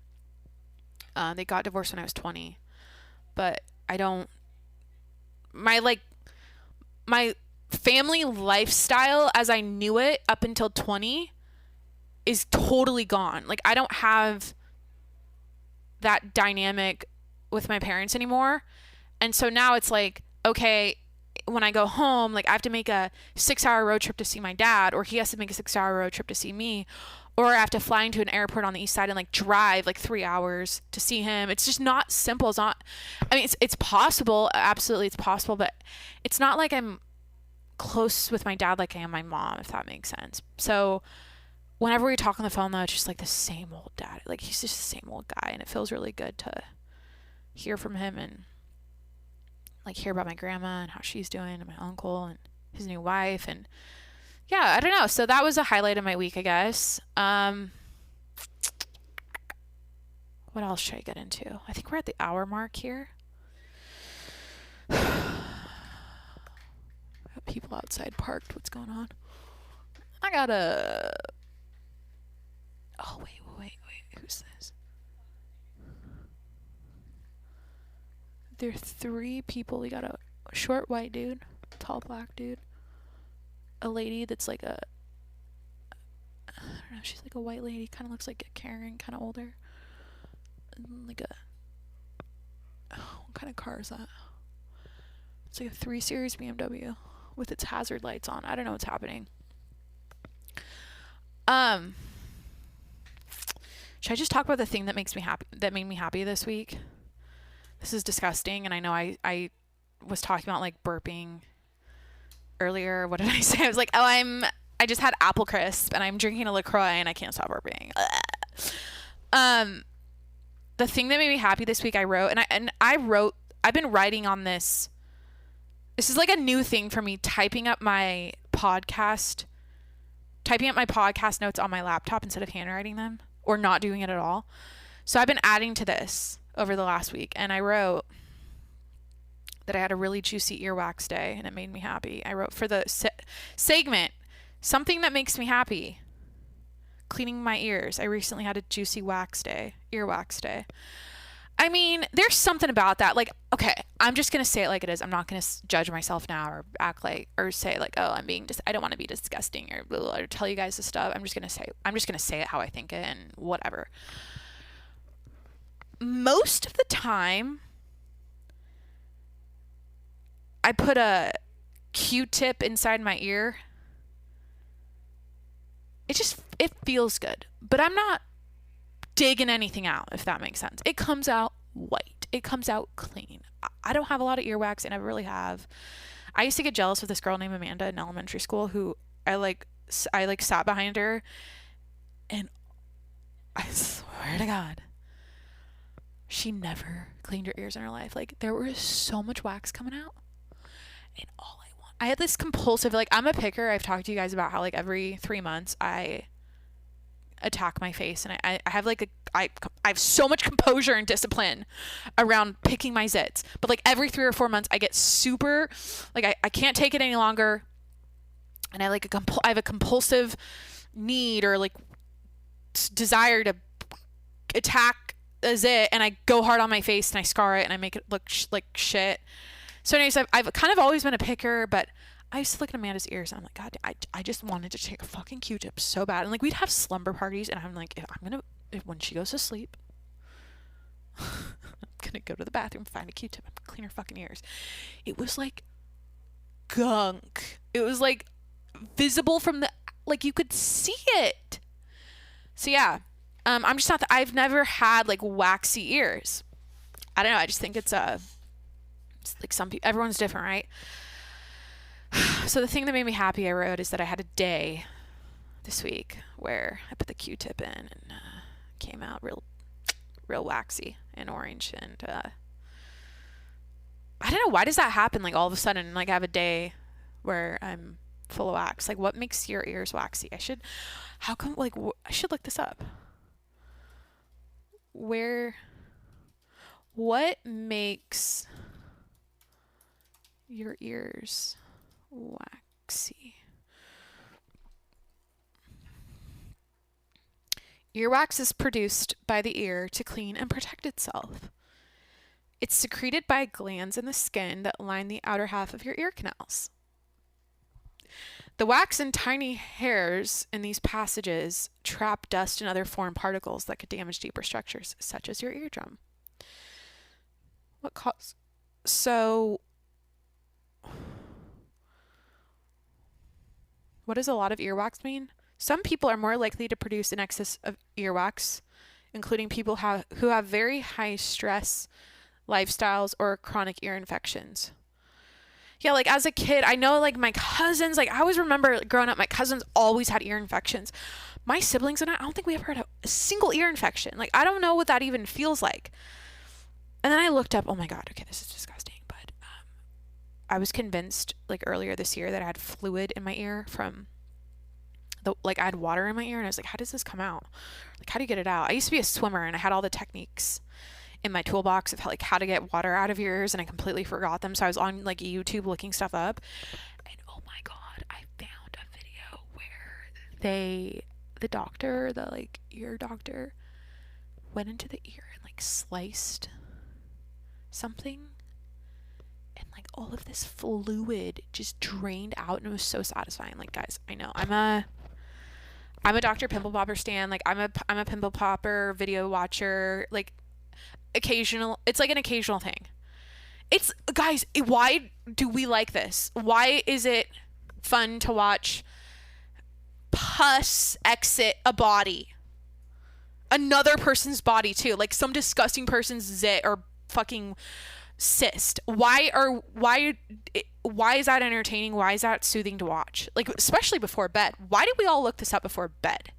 they got divorced when I was 20, but I don't. My family lifestyle as I knew it up until 20 is totally gone. Like, I don't have that dynamic with my parents anymore. And so now it's like, okay, when I go home, like I have to make a 6-hour road trip to see my dad, or he has to make a 6-hour road trip to see me, or I have to fly into an airport on the east side and like drive like 3 hours to see him. It's just not simple. It's not, I mean, it's possible. Absolutely. It's possible, but it's not like I'm close with my dad like I am my mom, if that makes sense. So whenever we talk on the phone though, it's just like the same old dad. Like he's just the same old guy, and it feels really good to hear from him and like hear about my grandma and how she's doing, and my uncle and his new wife, and yeah, I don't know. So that was a highlight of my week, I guess. What else should I get into? I think we're at the hour mark here. People outside parked. What's going on? I gotta. Oh, wait. Who's this? There are 3 people. We got a short white dude, tall black dude, a lady that's like a, I don't know, she's like a white lady, kind of looks like a Karen, kind of older, and like what kind of car is that? It's like a 3 Series BMW with its hazard lights on. I don't know what's happening. Should I just talk about the thing that makes me happy, that made me happy this week? This is disgusting, and I know I was talking about like burping earlier. What did I say? I was like, I just had apple crisp and I'm drinking a LaCroix and I can't stop burping. The thing that made me happy this week, I wrote, I've been writing on this. This is like a new thing for me, typing up my podcast notes on my laptop instead of handwriting them, or not doing it at all. So I've been adding to this over the last week, and I wrote that I had a really juicy earwax day and it made me happy. I wrote for the segment, something that makes me happy, cleaning my ears. I recently had a juicy earwax day. I mean, there's something about that. Like, okay, I'm just going to say it like it is. I'm not going to judge myself now or act like, or say like, oh, I don't want to be disgusting or, blah, blah, or tell you guys this stuff. I'm just going to say it how I think it and whatever. Most of the time, I put a Q-tip inside my ear. It feels good, but I'm not digging anything out, if that makes sense. It comes out white. It comes out clean. I don't have a lot of earwax, and I really have. I used to get jealous of this girl named Amanda in elementary school who I like sat behind her, and I swear to God, she never cleaned her ears in her life. Like, there was so much wax coming out, and I had this compulsive, like, I'm a picker. I've talked to you guys about how, like, every 3 months I attack my face, and I have like I have so much composure and discipline around picking my zits, but like every 3 or 4 months I get super, like, I can't take it any longer, and I have a compulsive need or like desire to attack a zit, and I go hard on my face and I scar it and I make it look like shit. So anyways, I've kind of always been a picker, but I used to look at Amanda's ears and I'm like, God, I just wanted to take a fucking Q-tip so bad. And like, we'd have slumber parties, and I'm like, when she goes to sleep, I'm gonna go to the bathroom, find a Q-tip, and clean her fucking ears. It was like gunk. It was like visible from like, you could see it. So yeah, I'm just not I've never had like waxy ears. I don't know. I just think it's like some people, everyone's different, right? So the thing that made me happy I wrote is that I had a day this week where I put the Q-tip in and came out real waxy and orange, and I don't know, why does that happen? Like, all of a sudden, like, I have a day where I'm full of wax. Like, what makes your ears waxy? I should look this up. What makes your ears waxy? Earwax is produced by the ear to clean and protect itself. It's secreted by glands in the skin that line the outer half of your ear canals. The wax and tiny hairs in these passages trap dust and other foreign particles that could damage deeper structures, such as your eardrum. What does a lot of earwax mean? Some people are more likely to produce an excess of earwax, including people who have very high stress lifestyles or chronic ear infections. Yeah, like, as a kid, I know, like, my cousins, like, I always remember growing up, my cousins always had ear infections. My siblings and I don't think we ever had a single ear infection. Like, I don't know what that even feels like. And then I looked up, oh my God, okay, this is disgusting, but I was convinced, like, earlier this year that I had fluid in my ear from I had water in my ear, and I was like, how does this come out? Like, how do you get it out? I used to be a swimmer, and I had all the techniques in my toolbox of how to get water out of your ears, and I completely forgot them. So I was on like YouTube looking stuff up, and oh my God, I found a video where the ear doctor went into the ear and like sliced something, and like all of this fluid just drained out, and it was so satisfying. Like, guys, I know I'm a Dr. Pimple Popper stan. Like, I'm a Pimple Popper video watcher. Like, it's like an occasional thing. It's, guys, why do we like this? Why is it fun to watch pus exit a body? Another person's body too. Like, some disgusting person's zit or fucking cyst. Why is that entertaining? Why is that soothing to watch? Like, especially before bed. Why did we all look this up before bed?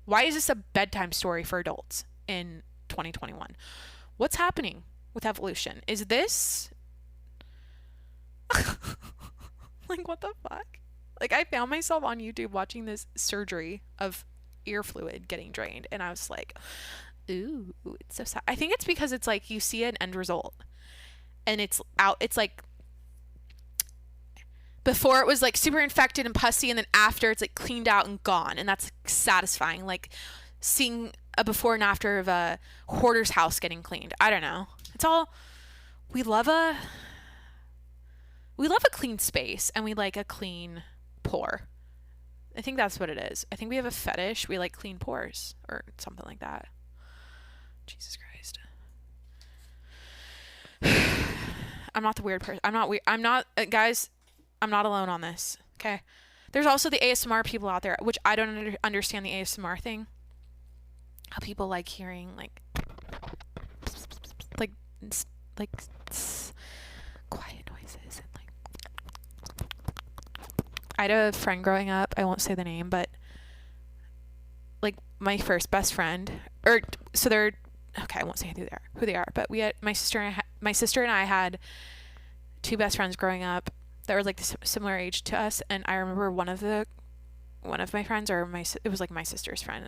Why is this a bedtime story for adults in 2021? What's happening with evolution? Is this like, what the fuck? Like, I found myself on YouTube watching this surgery of ear fluid getting drained, and I was like, ooh, it's so sad. I think it's because it's like you see an end result and it's out. It's like before it was like super infected and pussy, and then after it's like cleaned out and gone, and that's satisfying. Like seeing a before and after of a hoarder's house getting cleaned. I don't know. It's all, we love a clean space, and we like a clean pore. I think that's what it is. I think we have a fetish. We like clean pores or something like that. Jesus Christ. I'm not the weird person. I'm not weird. I'm not, guys, I'm not alone on this. Okay. There's also the ASMR people out there, which I don't understand the ASMR thing. How people like hearing like quiet noises and like I had a friend growing up. I won't say the name, but like my first best friend, or so they're okay. I won't say who they are, but we had my sister and I had two best friends growing up that were like similar age to us, and I remember one of my friends, or it was like my sister's friend,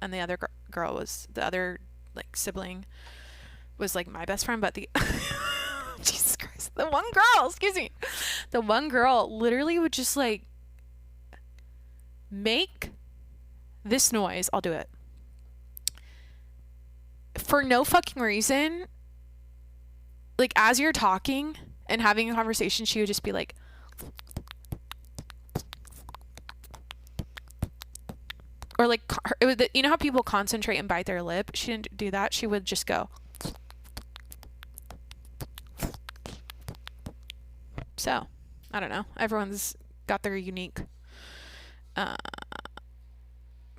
and the other girl was the other like sibling was like my best friend, but the Jesus Christ, the one girl literally would just like make this noise. I'll do it for no fucking reason. Like as you're talking and having a conversation, she would just be like, or like, you know how people concentrate and bite their lip? She didn't do that. She would just go. So, I don't know. Everyone's got their unique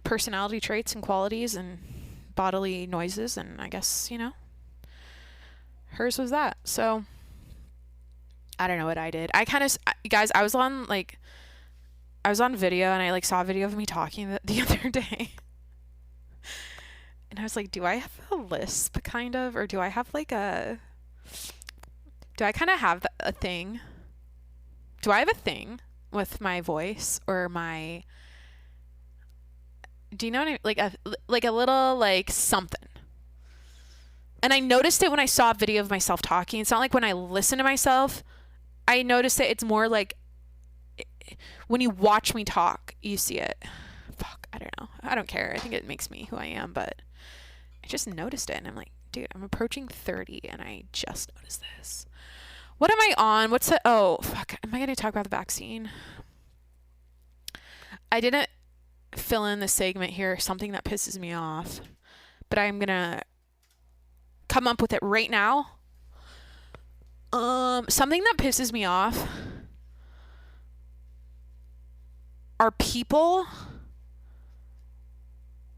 personality traits and qualities and bodily noises, and I guess, hers was that. So, I don't know what I did. Guys, I was on video, and I like saw a video of me talking the other day. And I was like, do I have a lisp kind of, or do I have like do I kind of have a thing? Do I have a thing with my voice or my, do you know what I mean? Like a little like something. And I noticed it when I saw a video of myself talking. It's not like when I listen to myself, I noticed it. It's more like when you watch me talk, you see it. Fuck, I don't know. I don't care. I think it makes me who I am, but I just noticed it, and I'm like, dude, I'm approaching 30, and I just noticed this. What am I on? Oh, fuck. Am I going to talk about the vaccine? I didn't fill in the segment here, something that pisses me off, but I'm going to come up with it right now. Something that pisses me off are people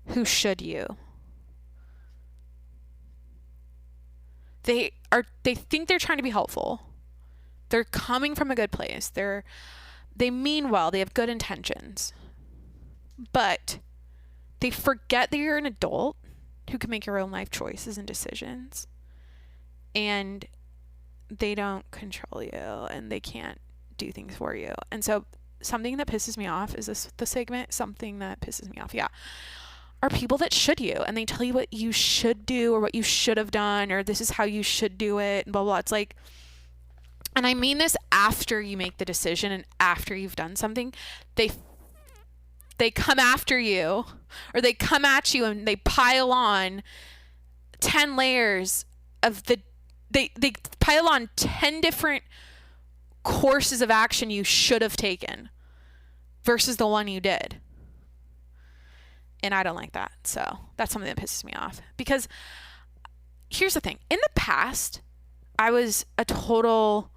who should you. They think they're trying to be helpful. They're coming from a good place. They mean well. They have good intentions. But they forget that you're an adult who can make your own life choices and decisions. And they don't control you, and they can't do things for you. And so something that pisses me off is the segment. Something that pisses me off, are people that should you, and they tell you what you should do or what you should have done, or this is how you should do it, and blah, blah. It's like, and I mean this after you make the decision and after you've done something, they come after you, or they come at you and they pile on 10 layers of they pile on 10 different courses of action you should have taken versus the one you did. And I don't like that. So that's something that pisses me off. Because here's the thing. In the past, I was a total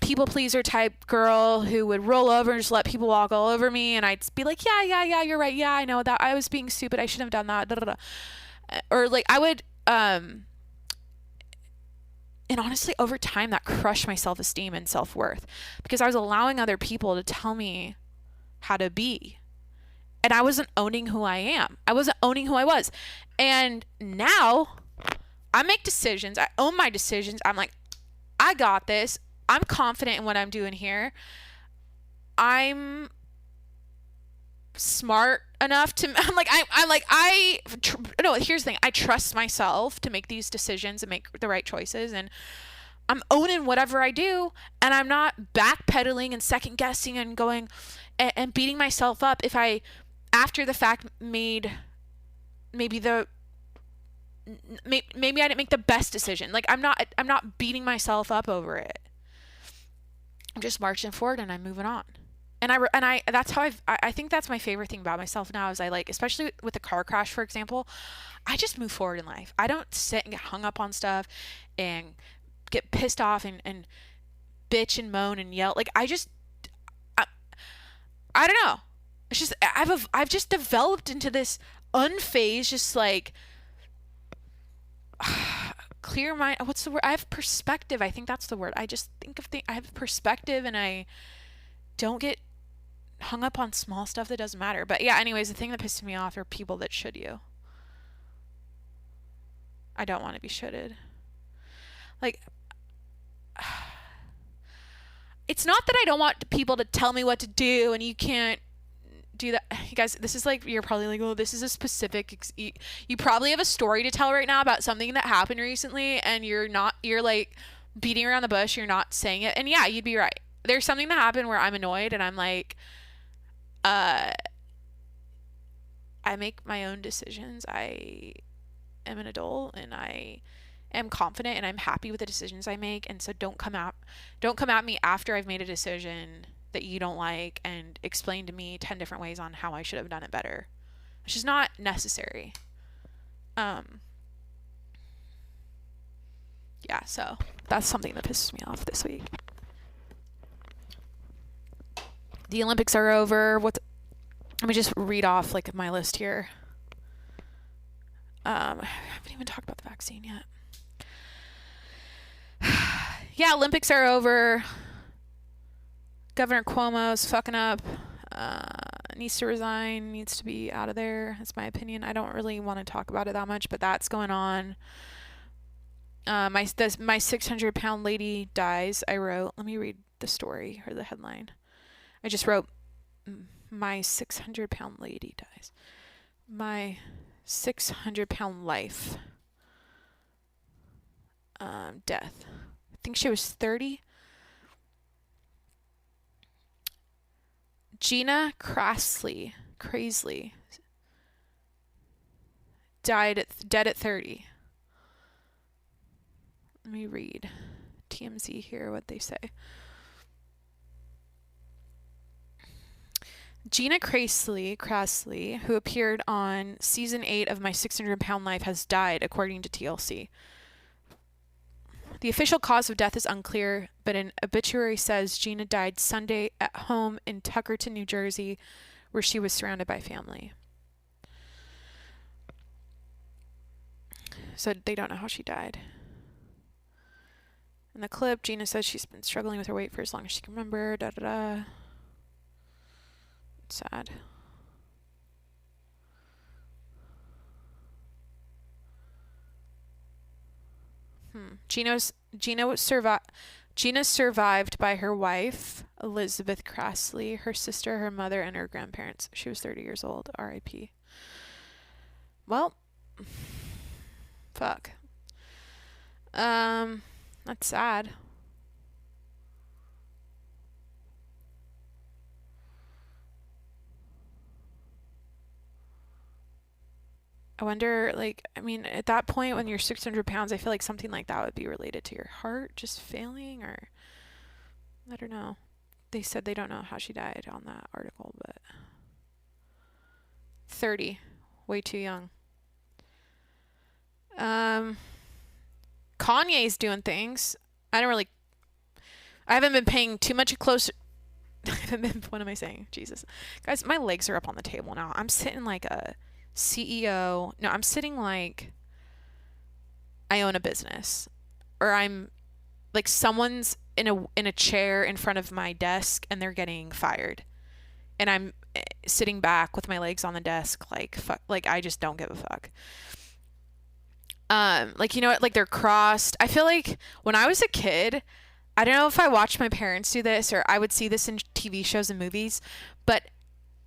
people pleaser type girl who would roll over and just let people walk all over me. And I'd be like, yeah, you're right. Yeah, I know that. I was being stupid. I shouldn't have done that. Da, da, da. Or like I would, and honestly, over time, that crushed my self-esteem and self-worth because I was allowing other people to tell me how to be. And I wasn't owning who I am. I wasn't owning who I was. And now I make decisions. I own my decisions. I'm like, I got this. I'm confident in what I'm doing here. I'm smart enough to, here's the thing. I trust myself to make these decisions and make the right choices. And I'm owning whatever I do. And I'm not backpedaling and second guessing and going and beating myself up if I, after the fact, maybe I didn't make the best decision. Like I'm not beating myself up over it. I'm just marching forward and I'm moving on. And I that's how I think that's my favorite thing about myself now is I like, especially with a car crash, for example, I just move forward in life. I don't sit and get hung up on stuff and get pissed off and bitch and moan and yell. Like I don't know. It's just, I've just developed into this unfazed, just like clear mind. What's the word? I have perspective. I think that's the word. I just think of things. I have perspective, and I don't get hung up on small stuff that doesn't matter. But yeah, anyways, the thing that pisses me off are people that should you. I don't want to be shoulded. Like, it's not that I don't want people to tell me what to do and you can't do that. You guys, this is like, you're probably like, oh, this is a specific, you probably have a story to tell right now about something that happened recently and you're like beating around the bush, you're not saying it. And yeah, you'd be right. There's something that happened where I'm annoyed and I'm like, I make my own decisions. I am an adult and I am confident and I'm happy with the decisions I make. And so don't come at me after I've made a decision that you don't like and explain to me 10 different ways on how I should have done it better. It's just not necessary. Yeah, so that's something that pisses me off this week. The Olympics are over. Let me just read off like my list here. I haven't even talked about the vaccine yet. Yeah, Olympics are over. Governor Cuomo's fucking up. Needs to resign. Needs to be out of there. That's my opinion. I don't really want to talk about it that much, but that's going on. My 600-pound lady dies. I wrote. Let me read the story or the headline. I just wrote, my 600-pound lady dies. My 600-pound life. Death. I think she was 30. Gina Crassley dead at 30. Let me read TMZ here, what they say. Gina Crassley, who appeared on season 8 of My 600-Pound Life, has died, according to TLC. The official cause of death is unclear, but an obituary says Gina died Sunday at home in Tuckerton, New Jersey, where she was surrounded by family. So they don't know how she died. In the clip, Gina says she's been struggling with her weight for as long as she can remember. Sad. Gina's survived by her wife, Elizabeth Crassley, her sister, her mother, and her grandparents. She was 30 years old. R.I.P. Well, fuck. That's sad. I wonder, like, I mean, at that point when you're 600 pounds, I feel like something like that would be related to your heart just failing, or I don't know. They said they don't know how she died on that article, but 30, way too young. Kanye's doing things. I haven't been paying too much closer. What am I saying? Jesus. Guys, my legs are up on the table now. I'm sitting like a CEO. No, I'm sitting like I own a business, or I'm like someone's in a chair in front of my desk and they're getting fired, and I'm sitting back with my legs on the desk like fuck, like I just don't give a fuck. Like, you know what, like they're crossed. I feel like when I was a kid, I don't know if I watched my parents do this or I would see this in TV shows and movies, but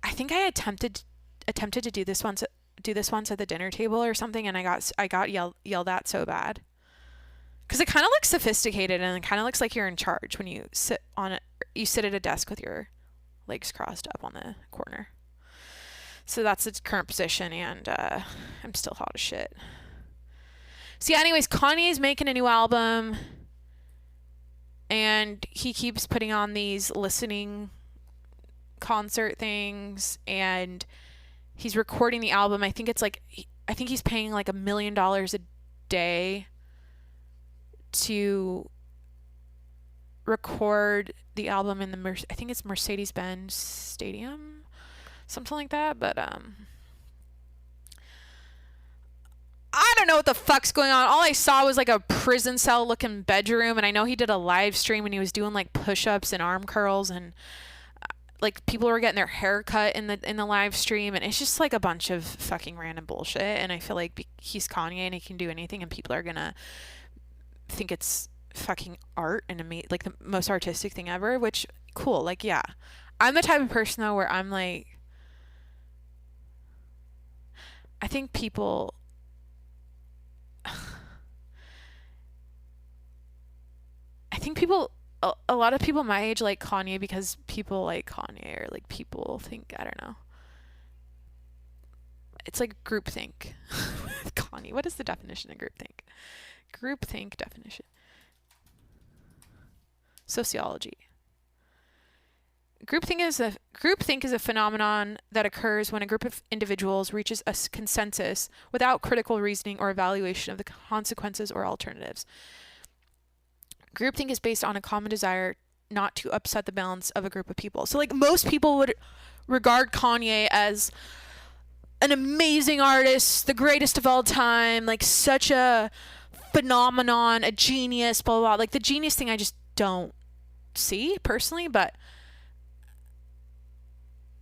I think I attempted to do this once at the dinner table or something, and I got yelled at so bad, because it kind of looks sophisticated and it kind of looks like you're in charge when you sit at a desk with your legs crossed up on the corner. So that's its current position, and I'm still hot as shit. So yeah, anyways, Kanye's making a new album, and he keeps putting on these listening concert things, and he's recording the album. I think he's paying like $1 million a day to record the album in I think it's Mercedes-Benz Stadium, something like that. But I don't know what the fuck's going on. All I saw was like a prison cell looking bedroom, and I know he did a live stream and he was doing like push-ups and arm curls, and like people were getting their hair cut in the live stream, and it's just like a bunch of fucking random bullshit. And I feel like he's Kanye and he can do anything, and people are gonna think it's fucking art and like the most artistic thing ever, which cool. Like, yeah, I'm the type of person though where I'm like, I think people a lot of people my age like Kanye because people like Kanye, or like people think, I don't know. It's like groupthink. Kanye, what is the definition of groupthink? Groupthink definition. Sociology. Groupthink is a phenomenon that occurs when a group of individuals reaches a consensus without critical reasoning or evaluation of the consequences or alternatives. Groupthink is based on a common desire not to upset the balance of a group of people. So like most people would regard Kanye as an amazing artist, the greatest of all time, like such a phenomenon, a genius, blah, blah, blah. Like the genius thing I just don't see personally, but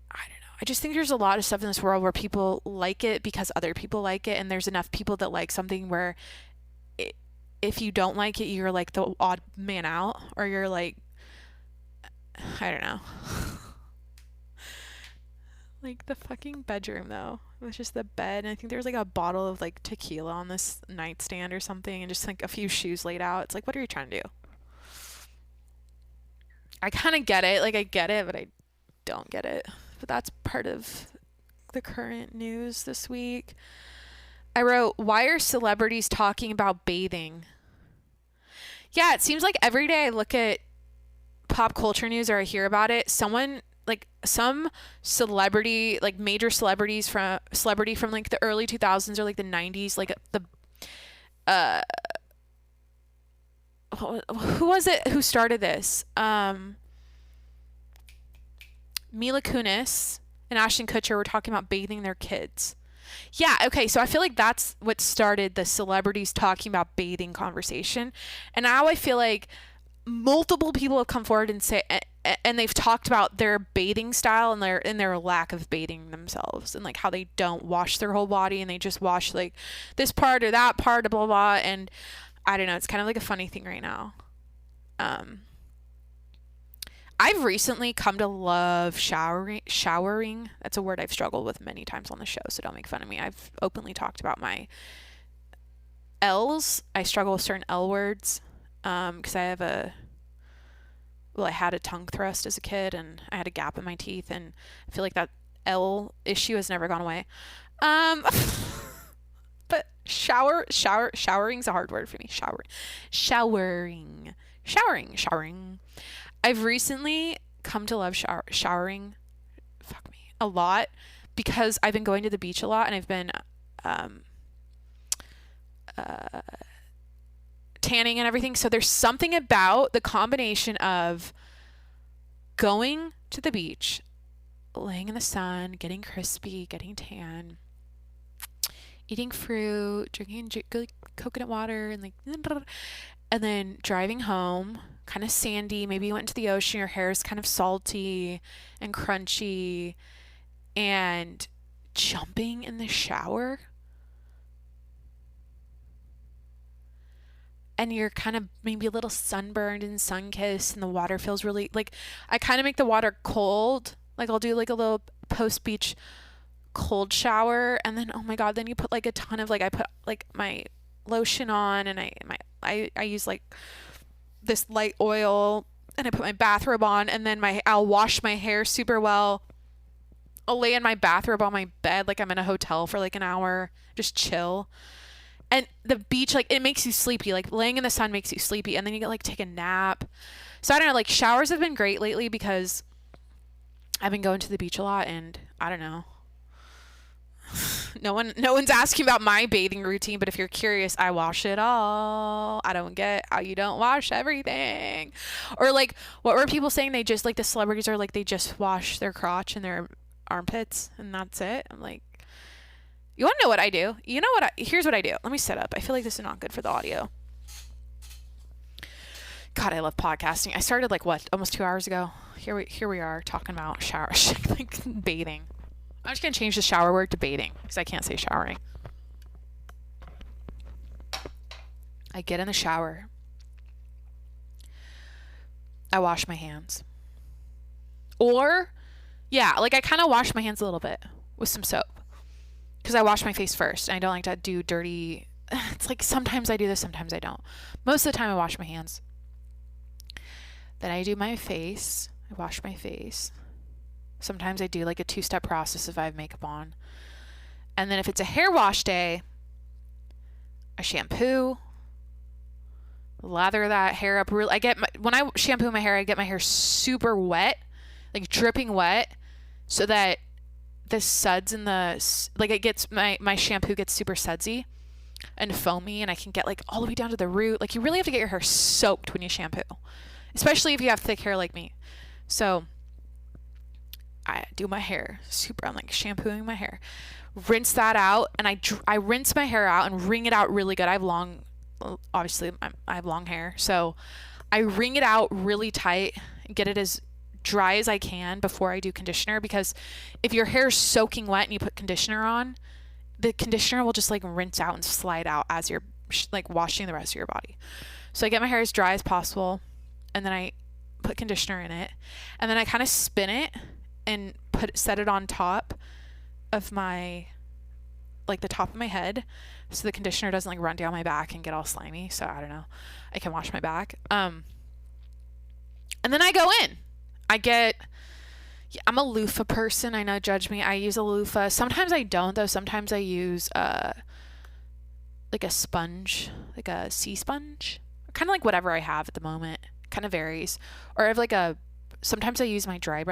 I don't know. I just think there's a lot of stuff in this world where people like it because other people like it, and there's enough people that like something where if you don't like it, you're like the odd man out, or you're like, I don't know. Like the fucking bedroom though. It was just the bed, and I think there was like a bottle of like tequila on this nightstand or something, and just like a few shoes laid out. It's like, what are you trying to do? I kind of get it. Like I get it, but I don't get it. But that's part of the current news this week. I wrote, why are celebrities talking about bathing? Yeah, it seems like every day I look at pop culture news or I hear about it, someone like some celebrity, like major celebrity from like the early 2000s or like the 90s, like the who was it who started this? Mila Kunis and Ashton Kutcher were talking about bathing their kids. Yeah, okay, so I feel like that's what started the celebrities talking about bathing conversation. And now I feel like multiple people have come forward and they've talked about their bathing style and their lack of bathing themselves, and like how they don't wash their whole body and they just wash like this part or that part, blah, blah, blah. And I don't know, it's kind of like a funny thing right now. I've recently come to love showering. That's a word I've struggled with many times on the show, so don't make fun of me. I've openly talked about my L's. I struggle with certain L words because I had a tongue thrust as a kid, and I had a gap in my teeth, and I feel like that L issue has never gone away. But showering's a hard word for me. Showering. I've recently come to love showering a lot because I've been going to the beach a lot, and I've been tanning and everything. So there's something about the combination of going to the beach, laying in the sun, getting crispy, getting tan, eating fruit, drinking coconut water, and like, and then driving home, kind of sandy, maybe you went into the ocean, your hair is kind of salty and crunchy, and jumping in the shower, and you're kind of maybe a little sunburned and sun-kissed, and the water feels really, like, I kind of make the water cold, like I'll do like a little post-beach cold shower, and then, oh my god, then you put like a ton of, like, I put like my lotion on, and I use like this light oil, and I put my bathrobe on, and then I'll wash my hair super well. I'll lay in my bathrobe on my bed like I'm in a hotel for like an hour, just chill. And the beach, like, it makes you sleepy. Like, laying in the sun makes you sleepy, and then you get like take a nap. So I don't know, like, showers have been great lately because I've been going to the beach a lot, and I don't know. No one's asking about my bathing routine, but if you're curious, I wash it all. I don't get how you don't wash everything. Or like, what were people saying? They just, like, the celebrities are like, they just wash their crotch and their armpits and that's it. I'm like, you want to know what I do? You know what? Here's what I do. Let me set up. I feel like this is not good for the audio. God, I love podcasting. I started like what, almost 2 hours ago. Here we are talking about shower, like bathing. I'm just gonna change the shower word to bathing because I can't say showering. I get in the shower. I wash my hands. Or, yeah, like I kind of wash my hands a little bit with some soap because I wash my face first. And I don't like to do dirty. It's like sometimes I do this, sometimes I don't. Most of the time I wash my hands. Then I do my face. I wash my face. Sometimes I do like a 2-step process if I have makeup on. And then if it's a hair wash day, I shampoo, lather that hair up. When I shampoo my hair, I get my hair super wet, like dripping wet, so that the suds and my shampoo gets super sudsy and foamy, and I can get like all the way down to the root. Like you really have to get your hair soaked when you shampoo, especially if you have thick hair like me. So I do my hair super. I'm like shampooing my hair, rinse that out, and I rinse my hair out and wring it out really good. I have long hair, so I wring it out really tight and get it as dry as I can before I do conditioner, because if your hair is soaking wet and you put conditioner on, the conditioner will just like rinse out and slide out as you're like washing the rest of your body. So I get my hair as dry as possible, and then I put conditioner in it, and then I kind of spin it and set it on top of my, like the top of my head, so the conditioner doesn't like run down my back and get all slimy. So I don't know, I can wash my back. And then I go in. I'm a loofah person. I know, judge me. I use a loofah. Sometimes I don't though. Sometimes I use like a sponge, like a sea sponge, kind of like whatever I have at the moment. Kind of varies. Or I have like sometimes I use my dry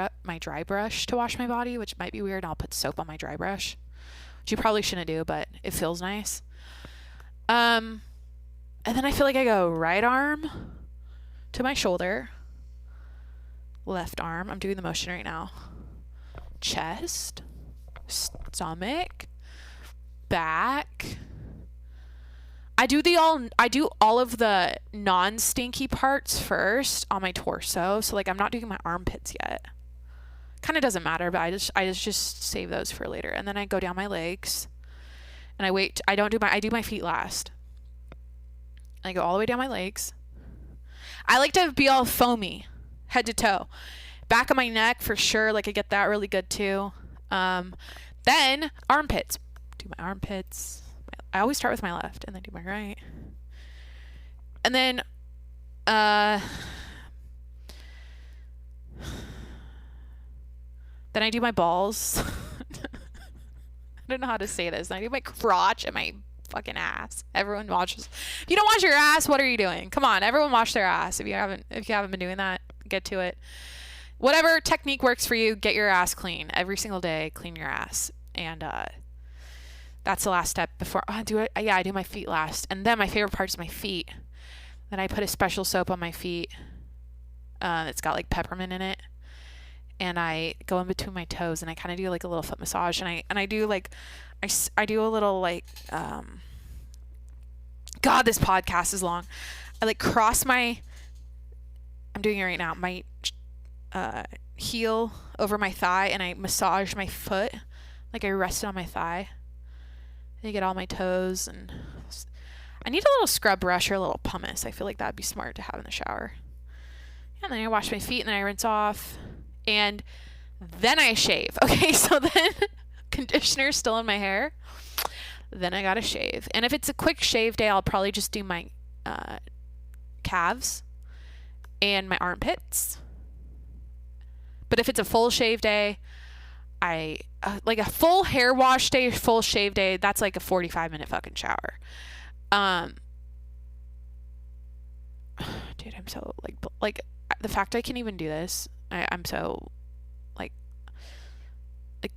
brush to wash my body, which might be weird. I'll put soap on my dry brush, which you probably shouldn't do, but it feels nice. And then I feel like I go right arm to my shoulder, left arm. I'm doing the motion right now. Chest, stomach, back. I do all of the non-stinky parts first on my torso. So like I'm not doing my armpits yet. Kind of doesn't matter, but I just save those for later. And then I go down my legs, and I wait. I do my feet last. I go all the way down my legs. I like to be all foamy, head to toe. Back of my neck for sure. Like I get that really good too. Then armpits. Do my armpits. I always start with my left and then do my right. And then then I do my balls. I don't know how to say this. I do my crotch and my fucking ass. Everyone watches. If you don't wash your ass, what are you doing? Come on, everyone wash their ass. If you haven't been doing that, get to it. Whatever technique works for you, get your ass clean every single day. Clean your ass, and that's the last step before I do it. Yeah, I do my feet last, and then my favorite part is my feet. Then I put a special soap on my feet. It's got like peppermint in it, and I go in between my toes, and I kind of do like a little foot massage, and I do like I do a little like God, this podcast is long. I like cross I'm doing it right now. My heel over my thigh, and I massage my foot, like I rest it on my thigh. And I get all my toes, and I need a little scrub brush or a little pumice. I feel like that'd be smart to have in the shower. And then I wash my feet, and then I rinse off, and then I shave. Okay, so then conditioner's still in my hair. Then I gotta shave. And if it's a quick shave day, I'll probably just do my calves and my armpits. But if it's a full shave day, like a full hair wash day, full shave day, that's like a 45-minute fucking shower. Dude, I'm so like the fact I can even do this, I'm so like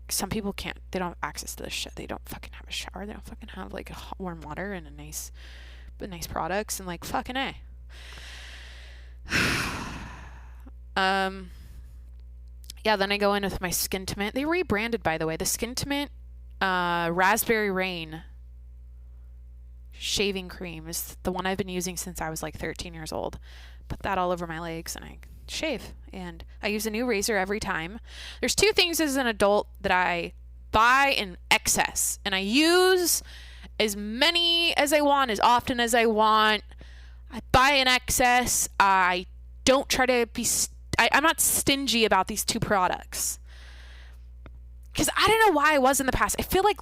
some people can't, they don't have access to this shit. They don't fucking have a shower. They don't fucking have like hot warm water and nice products, and like fucking A. Yeah, then I go in with my Skintimate. They rebranded, by the way. The Skintimate Raspberry Rain shaving cream is the one I've been using since I was like 13 years old. Put that all over my legs and I shave. And I use a new razor every time. There's two things as an adult that I buy in excess, and I use as many as I want, as often as I want. I buy in excess. I don't try to be, I'm not stingy about these two products. Because I don't know why I was in the past. I feel like,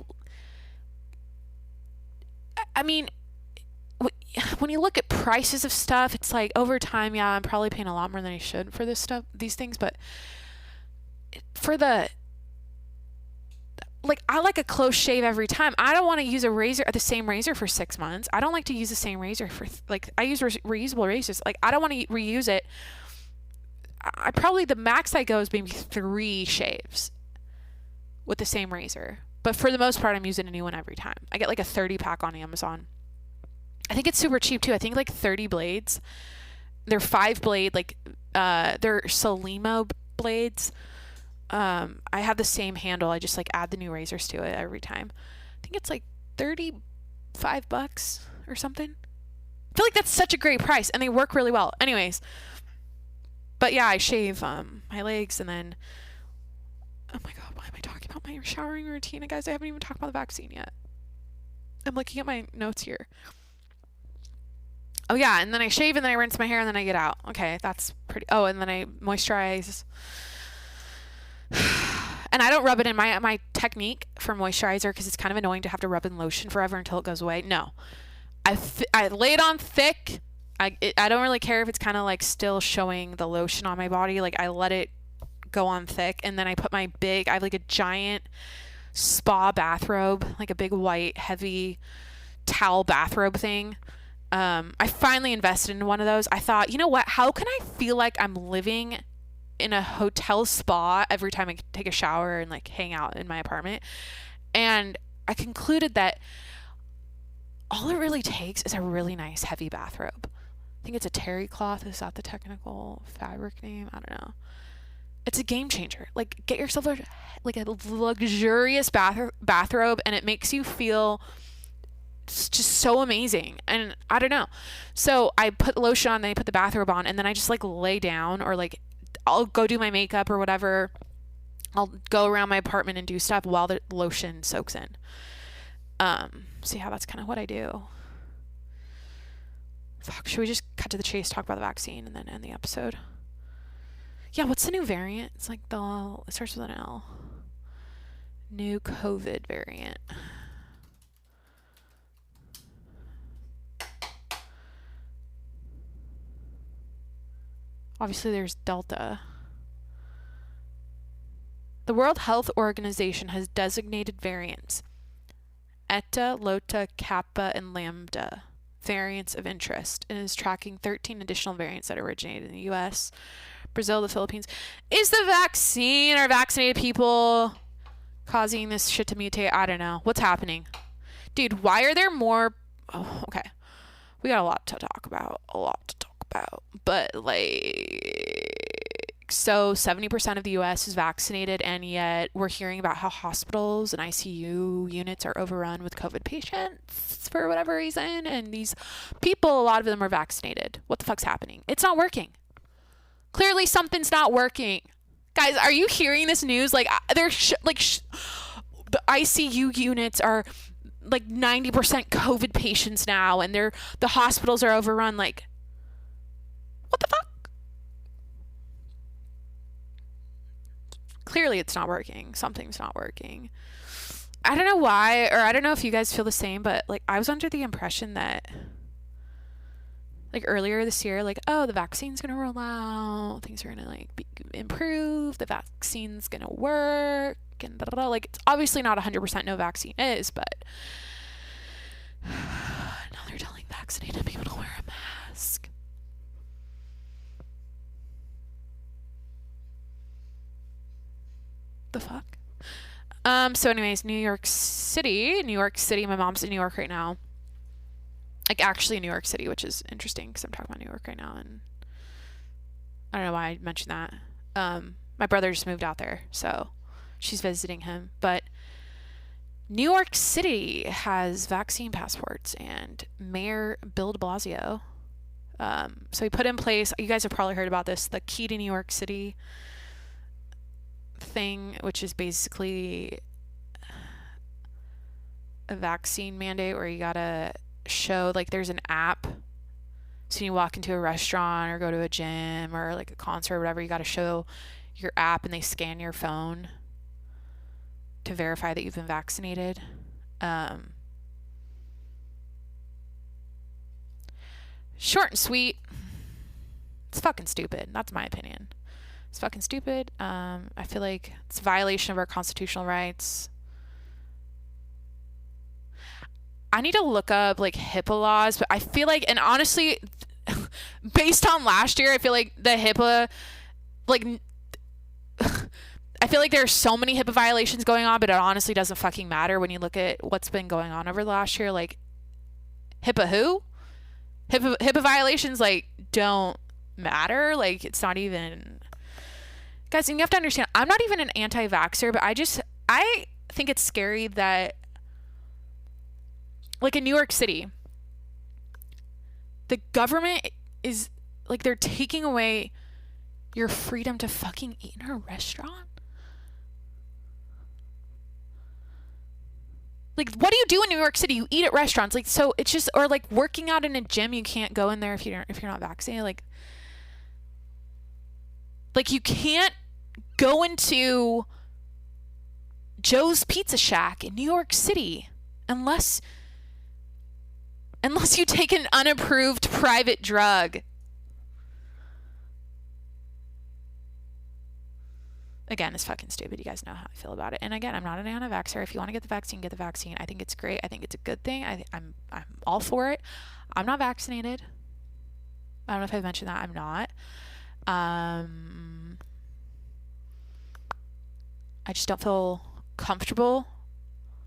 I mean, when you look at prices of stuff, it's like over time, yeah, I'm probably paying a lot more than I should for this stuff, these things. But for the, like, I like a close shave every time. I don't want to use the same razor for 6 months. I don't like to use the same razor for, like, I use reusable razors. Like, I don't want to reuse it. I probably, the max I go is maybe 3 shaves with the same razor. But for the most part, I'm using a new one every time. I get like a 30 pack on Amazon. I think it's super cheap too. I think like 30 blades. They're 5 blade, like, they're Solimo blades. I have the same handle. I just like add the new razors to it every time. I think it's like $35 or something. I feel like that's such a great price and they work really well. Anyways, but yeah, I shave my legs and then, oh my God, why am I talking about my showering routine? And guys, I haven't even talked about the vaccine yet. I'm looking at my notes here. Oh yeah, and then I shave and then I rinse my hair and then I get out. Okay, that's pretty, oh, and then I moisturize. And I don't rub it in. My technique for moisturizer, because it's kind of annoying to have to rub in lotion forever until it goes away. No, I lay it on thick. I don't really care if it's kind of like still showing the lotion on my body. Like, I let it go on thick, and then I put I have like a giant spa bathrobe, like a big white heavy towel bathrobe thing. I finally invested in one of those. I thought, you know what? How can I feel like I'm living in a hotel spa every time I take a shower and like hang out in my apartment? And I concluded that all it really takes is a really nice heavy bathrobe. I think it's a terry cloth. Is that the technical fabric name? I don't know. It's a game changer. Like, get yourself a luxurious bathrobe and it makes you feel just so amazing. And I don't know. So I put lotion on, then I put the bathrobe on, and then I just like lay down, or like I'll go do my makeup or whatever. I'll go around my apartment and do stuff while the lotion soaks in. So yeah, that's kind of what I do. Fuck, should we just cut to the chase, talk about the vaccine, and then end the episode? Yeah, what's the new variant? It's like it starts with an L. New COVID variant. Obviously, there's Delta. The World Health Organization has designated variants Eta, Lota, Kappa, and Lambda variants of interest, and is tracking 13 additional variants that originated in the U.S., Brazil, the Philippines. Is the vaccine or vaccinated people causing this shit to mutate? I don't know. What's happening? Dude, why are there more? Oh, okay. We got a lot to talk about. But like, so 70% of the US is vaccinated, and yet we're hearing about how hospitals and ICU units are overrun with COVID patients for whatever reason. And these people, a lot of them are vaccinated. What the fuck's happening? It's not working. Clearly something's not working. Guys, are you hearing this news? Like, the ICU units are like 90% COVID patients now, and the hospitals are overrun. Like, what the fuck? Clearly it's not working. Something's not working. I don't know why, or I don't know if you guys feel the same, but like, I was under the impression that like earlier this year, like, oh, the vaccine's gonna roll out, things are gonna like improve, the vaccine's gonna work, and blah, blah, blah. Like, it's obviously not 100% no vaccine is, but now they're telling vaccinated people to wear a mask. The fuck? So anyways, New York City, my mom's in New York right now. Like, actually in New York City, which is interesting because I'm talking about New York right now, and I don't know why I mentioned that. My brother just moved out there, so she's visiting him. But New York City has vaccine passports, and Mayor Bill de Blasio. So he put in place, you guys have probably heard about this, the Key to New York City thing, which is basically a vaccine mandate where you gotta show, like, there's an app. So when you walk into a restaurant or go to a gym or like a concert or whatever, you gotta show your app and they scan your phone to verify that you've been vaccinated. Short and sweet. It's fucking stupid. That's my opinion. It's fucking stupid. I feel like it's a violation of our constitutional rights. I need to look up like HIPAA laws, but I feel like, and honestly, based on last year, I feel like the HIPAA, like, I feel like there are so many HIPAA violations going on, but it honestly doesn't fucking matter when you look at what's been going on over the last year. Like, HIPAA who? HIPAA violations, like, don't matter. Like, it's not even... Guys, and you have to understand, I'm not even an anti-vaxxer, but I think it's scary that, like, in New York City, the government is, like, they're taking away your freedom to fucking eat in a restaurant. Like, what do you do in New York City? You eat at restaurants. Like, so it's just, or like working out in a gym, you can't go in there if you're not vaccinated. Like you can't go into Joe's Pizza Shack in New York City unless you take an unapproved private drug. Again, it's fucking stupid. You guys know how I feel about it. And again, I'm not an anti-vaxxer. If you want to get the vaccine, get the vaccine. I think it's great. I think it's a good thing. I'm all for it. I'm not vaccinated. I don't know if I've mentioned that. I'm not. I just don't feel comfortable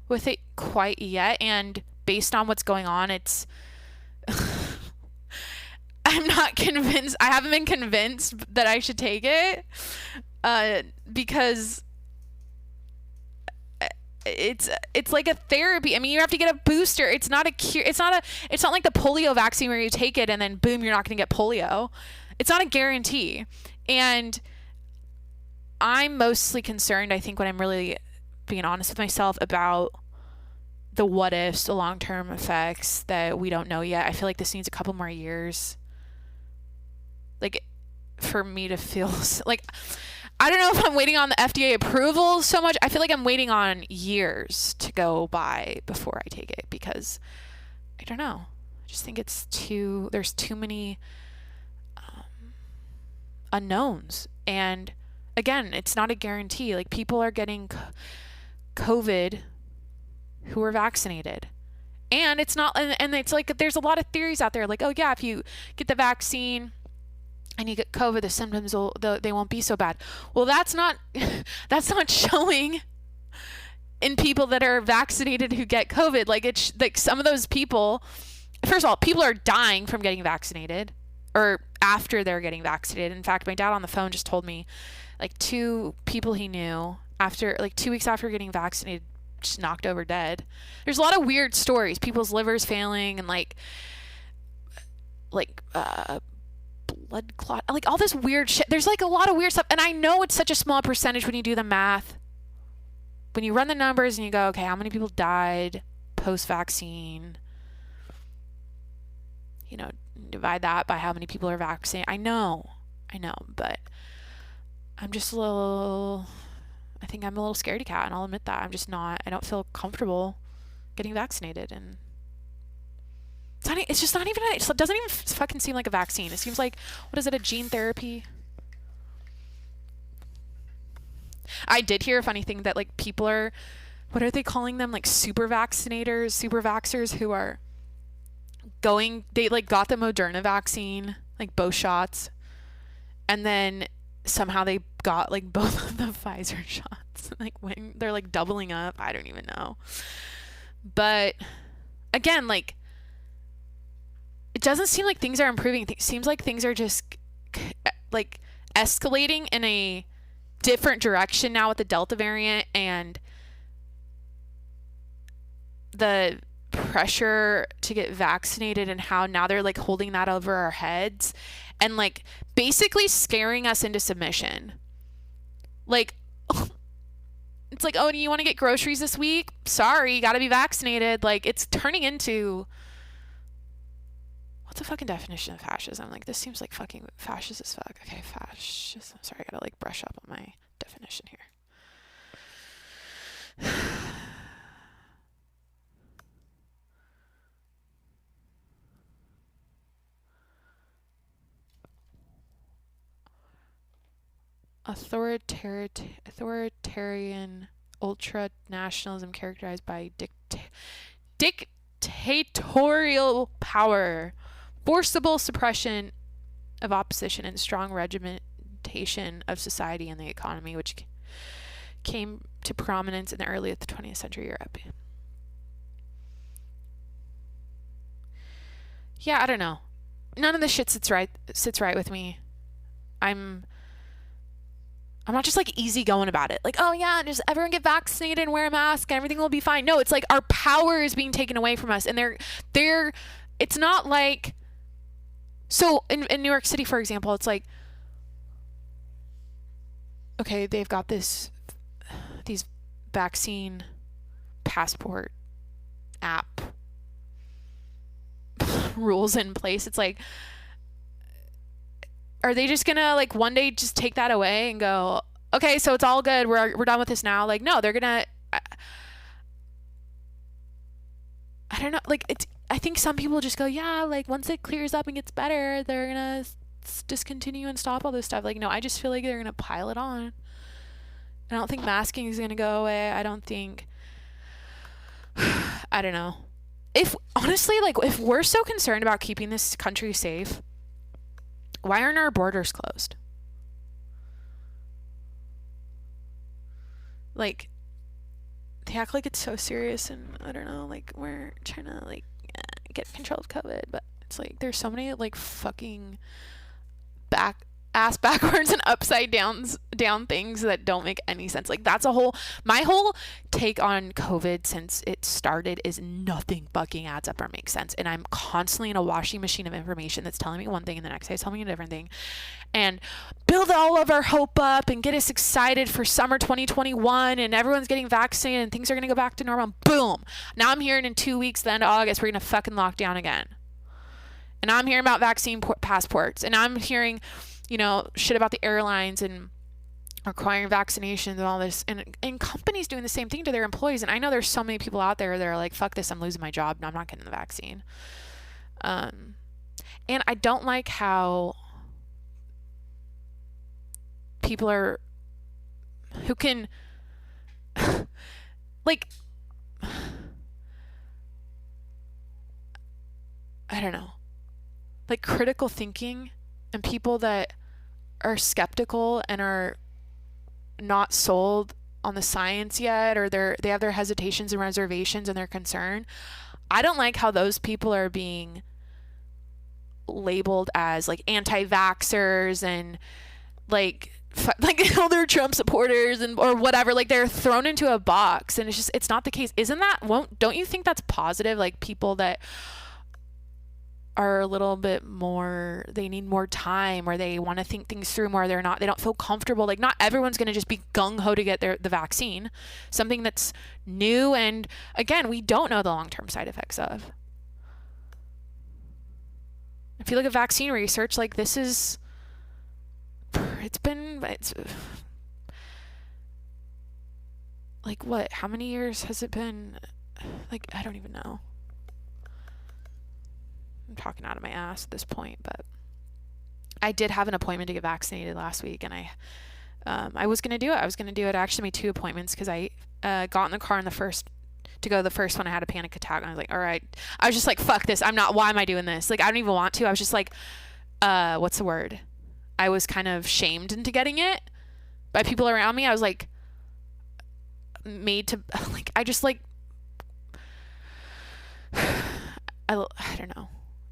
with it quite yet. And based on what's going on, it's... I'm not convinced. I haven't been convinced that I should take it. Because it's like a therapy. I mean, you have to get a booster. It's not a cure. It's not like the polio vaccine where you take it and then boom, you're not going to get polio. It's not a guarantee. And I'm mostly concerned, I think, when I'm really being honest with myself, about the what ifs, the long-term effects that we don't know yet. I feel like this needs a couple more years. Like, for me to feel like, I don't know if I'm waiting on the FDA approval so much. I feel like I'm waiting on years to go by before I take it, because I don't know. I just think there's too many unknowns. And again, it's not a guarantee. Like, people are getting COVID who are vaccinated. And it's not, and it's like, there's a lot of theories out there. Like, oh yeah, if you get the vaccine and you get COVID, the symptoms they won't be so bad. Well, that's not showing in people that are vaccinated who get COVID. Like, it's like some of those people, first of all, people are dying from getting vaccinated or after they're getting vaccinated. In fact, my dad on the phone just told me, like, 2 people he knew after, like, 2 weeks after getting vaccinated, just knocked over dead. There's a lot of weird stories, people's livers failing and like blood clot, like all this weird shit. There's like a lot of weird stuff, and I know it's such a small percentage when you do the math, when you run the numbers and you go, okay, how many people died post-vaccine, you know, divide that by how many people are vaccinated. I know, but I'm just I think I'm a little scaredy cat, and I'll admit that. I don't feel comfortable getting vaccinated, and it's just not even, it doesn't even fucking seem like a vaccine. It seems like, what is it, a gene therapy? I did hear a funny thing that, like, people are, what are they calling them? Like, super vaxxers who are they like got the Moderna vaccine, like both shots, and then somehow they got like both of the Pfizer shots. Like, when they're like doubling up, I don't even know. But again, like, it doesn't seem like things are improving. It seems like things are just like escalating in a different direction now with the Delta variant. And the pressure to get vaccinated and how now they're like holding that over our heads and like basically scaring us into submission. Like, it's like, oh, do you want to get groceries this week? Sorry, you gotta be vaccinated. Like, it's turning into, what's the fucking definition of fascism? Like, this seems like fucking fascist as fuck. Okay, fascism. Sorry, I gotta like brush up on my definition here. Authoritarian ultra-nationalism characterized by dictatorial power, forcible suppression of opposition, and strong regimentation of society and the economy, which came to prominence in the early 20th century Europe. Yeah, I don't know. None of this shit sits right with me. I'm not just like easy going about it. Like, oh yeah, just everyone get vaccinated and wear a mask and everything will be fine. No, it's like our power is being taken away from us. And it's not like, so in New York City, for example, it's like, okay, they've got these vaccine passport app rules in place. It's like, are they just gonna like one day just take that away and go, okay, so it's all good, we're done with this now? Like, no, they're gonna, I don't know, like, I think some people just go, yeah, like once it clears up and gets better, they're gonna discontinue and stop all this stuff. Like, no, I just feel like they're gonna pile it on. I don't think masking is gonna go away. I don't think, I don't know. If honestly, like, if we're so concerned about keeping this country safe, why aren't our borders closed? Like, they act like it's so serious, and I don't know, like, we're trying to like get control of COVID, but it's like there's so many like fucking ass backwards and upside down things that don't make any sense. Like, that's my whole take on COVID since it started is nothing fucking adds up or makes sense. And I'm constantly in a washing machine of information that's telling me one thing and the next day it's telling me a different thing, and build all of our hope up and get us excited for summer 2021 and everyone's getting vaccinated and things are going to go back to normal. Boom. Now I'm hearing in 2 weeks, the end of August, we're going to fucking lock down again. And I'm hearing about vaccine passports, and I'm hearing, you know, shit about the airlines and requiring vaccinations and all this, and companies doing the same thing to their employees. And I know there's so many people out there that are like, fuck this, I'm losing my job, no, I'm not getting the vaccine. And I don't like how people are, who can, like, I don't know, like critical thinking and people that are skeptical and are not sold on the science yet, or they have their hesitations and reservations and their concern. I don't like how those people are being labeled as like anti-vaxxers and like all they're Trump supporters and or whatever. Like, they're thrown into a box, and it's not the case. Don't you think that's positive? Like, people that are a little bit more, they need more time, or they want to think things through more, they don't feel comfortable. Like, not everyone's going to just be gung-ho to get the vaccine, something that's new, and again, we don't know the long-term side effects of. If you look at vaccine research, like, it's like, what, how many years has it been? Like, I don't even know. I'm talking out of my ass at this point, but I did have an appointment to get vaccinated last week, and I was going to do it. I actually made 2 appointments because I got in the car the first one. I had a panic attack, and I was like, all right. I was just like, fuck this. Why am I doing this? Like, I don't even want to. I was just like, what's the word? I was kind of shamed into getting it by people around me. I was like, made to, like, I just like, I don't know.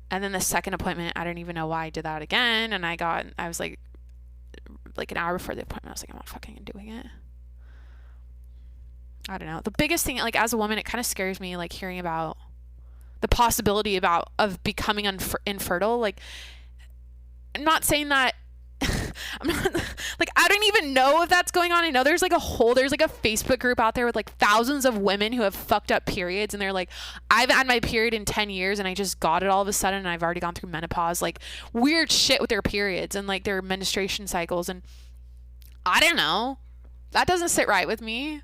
And then the second appointment, I don't even know why I did that again. And I was like an hour before the appointment, I was like, I'm not fucking doing it. I don't know. The biggest thing, like, as a woman, it kind of scares me, like, hearing about the possibility of becoming infertile. Like, I'm not saying that I'm not, like, I don't even know if that's going on. I know there's like a Facebook group out there with like thousands of women who have fucked up periods, and they're like, I've had my period in 10 years and I just got it all of a sudden and I've already gone through menopause. Like, weird shit with their periods and like their menstruation cycles. And I don't know. That doesn't sit right with me.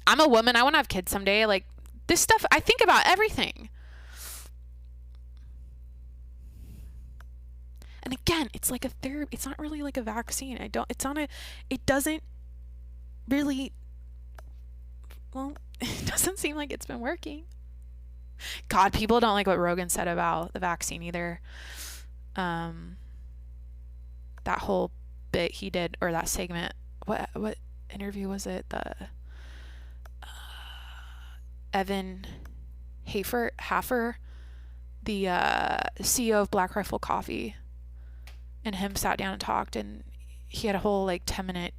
I'm a woman. I want to have kids someday. Like, this stuff, I think about everything. And again, it's like a therapy. It's not really like a vaccine. It doesn't really, well, it doesn't seem like it's been working. God, people don't like what Rogan said about the vaccine either. That whole bit he did, or that segment, what interview was it? The Evan Hafer, the CEO of Black Rifle Coffee, and him sat down and talked, and he had a whole like 10-minute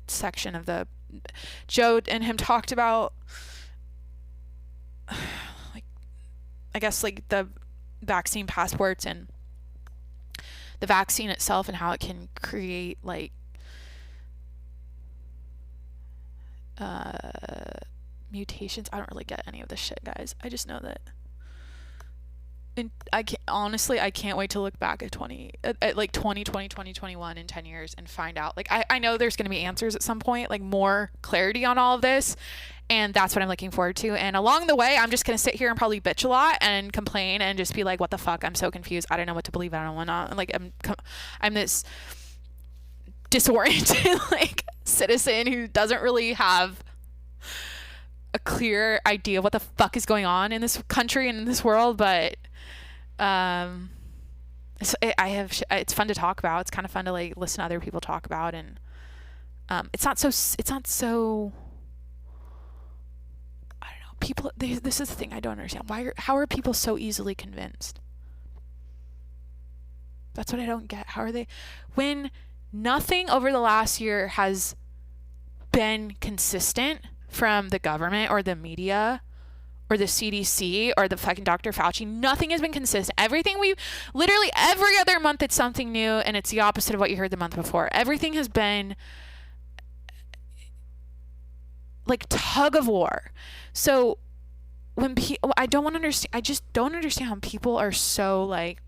section of the Joe and him talked about like, I guess, like the vaccine passports and the vaccine itself and how it can create like mutations. I don't really get any of this shit, guys. I just know that. And I can't wait to look back at 2020, 2021 in 10 years and find out. Like, I know there's going to be answers at some point, like more clarity on all of this. And that's what I'm looking forward to. And along the way, I'm just going to sit here and probably bitch a lot and complain and just be like, what the fuck? I'm so confused. I don't know what to believe. I don't want to, like, I'm this disoriented, like, citizen who doesn't really have a clear idea of what the fuck is going on in this country and in this world. But it's fun to talk about. It's kind of fun to like listen to other people talk about, and it's not so I don't know, people, this is the thing I don't understand. How are people so easily convinced? That's what I don't get. How are they, when nothing over the last year has been consistent from the government or the media or the CDC or the fucking Dr. Fauci, nothing has been consistent. Literally every other month it's something new, and it's the opposite of what you heard the month before. Everything has been like tug of war. So when I just don't understand how people are so like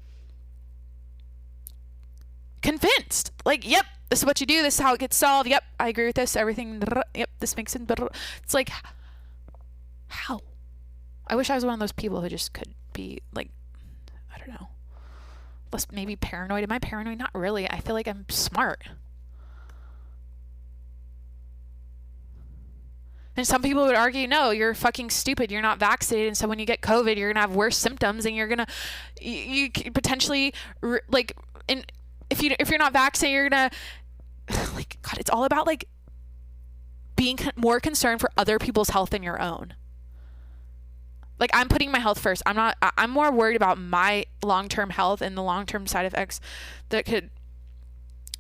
convinced. Like, yep, this is what you do. This is how it gets solved. Yep, I agree with this. Everything. Yep, this makes sense. It's like, how? I wish I was one of those people who just could be like, I don't know, less maybe paranoid. Am I paranoid? Not really. I feel like I'm smart. And some people would argue, no, you're fucking stupid. You're not vaccinated. And so when you get COVID, you're going to have worse symptoms, and you're going to, you potentially, like, if you're not vaccinated, you're going to, like, God, it's all about like being more concerned for other people's health than your own. Like, I'm putting my health first. I'm more worried about my long-term health and the long-term side effects that could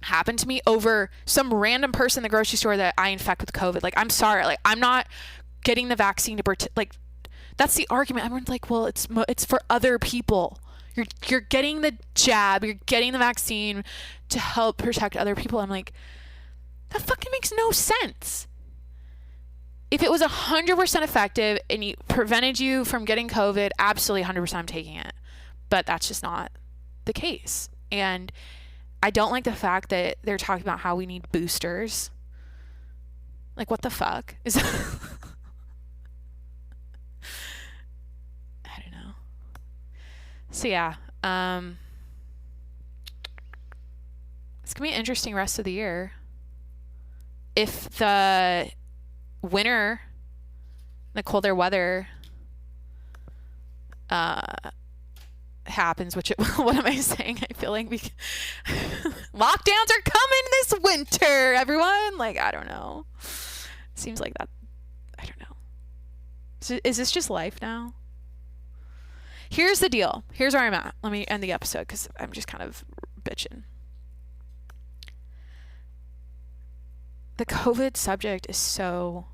happen to me over some random person in the grocery store that I infect with COVID. Like, I'm sorry. Like, I'm not getting the vaccine to like, that's the argument. Everyone's like, well, it's for other people. You're getting the jab, you're getting the vaccine to help protect other people. I'm like, that fucking makes no sense. If it was 100% effective and it prevented you from getting COVID, absolutely 100% I'm taking it. But that's just not the case. And I don't like the fact that they're talking about how we need boosters. Like, what the fuck? I don't know. So yeah, it's gonna be an interesting rest of the year. If the winter, the colder weather happens, which what am I saying? I feel like lockdowns are coming this winter, everyone. Like, I don't know. Seems like that. I don't know. So is this just life now? Here's the deal. Here's where I'm at. Let me end the episode because I'm just kind of bitching. The COVID subject is so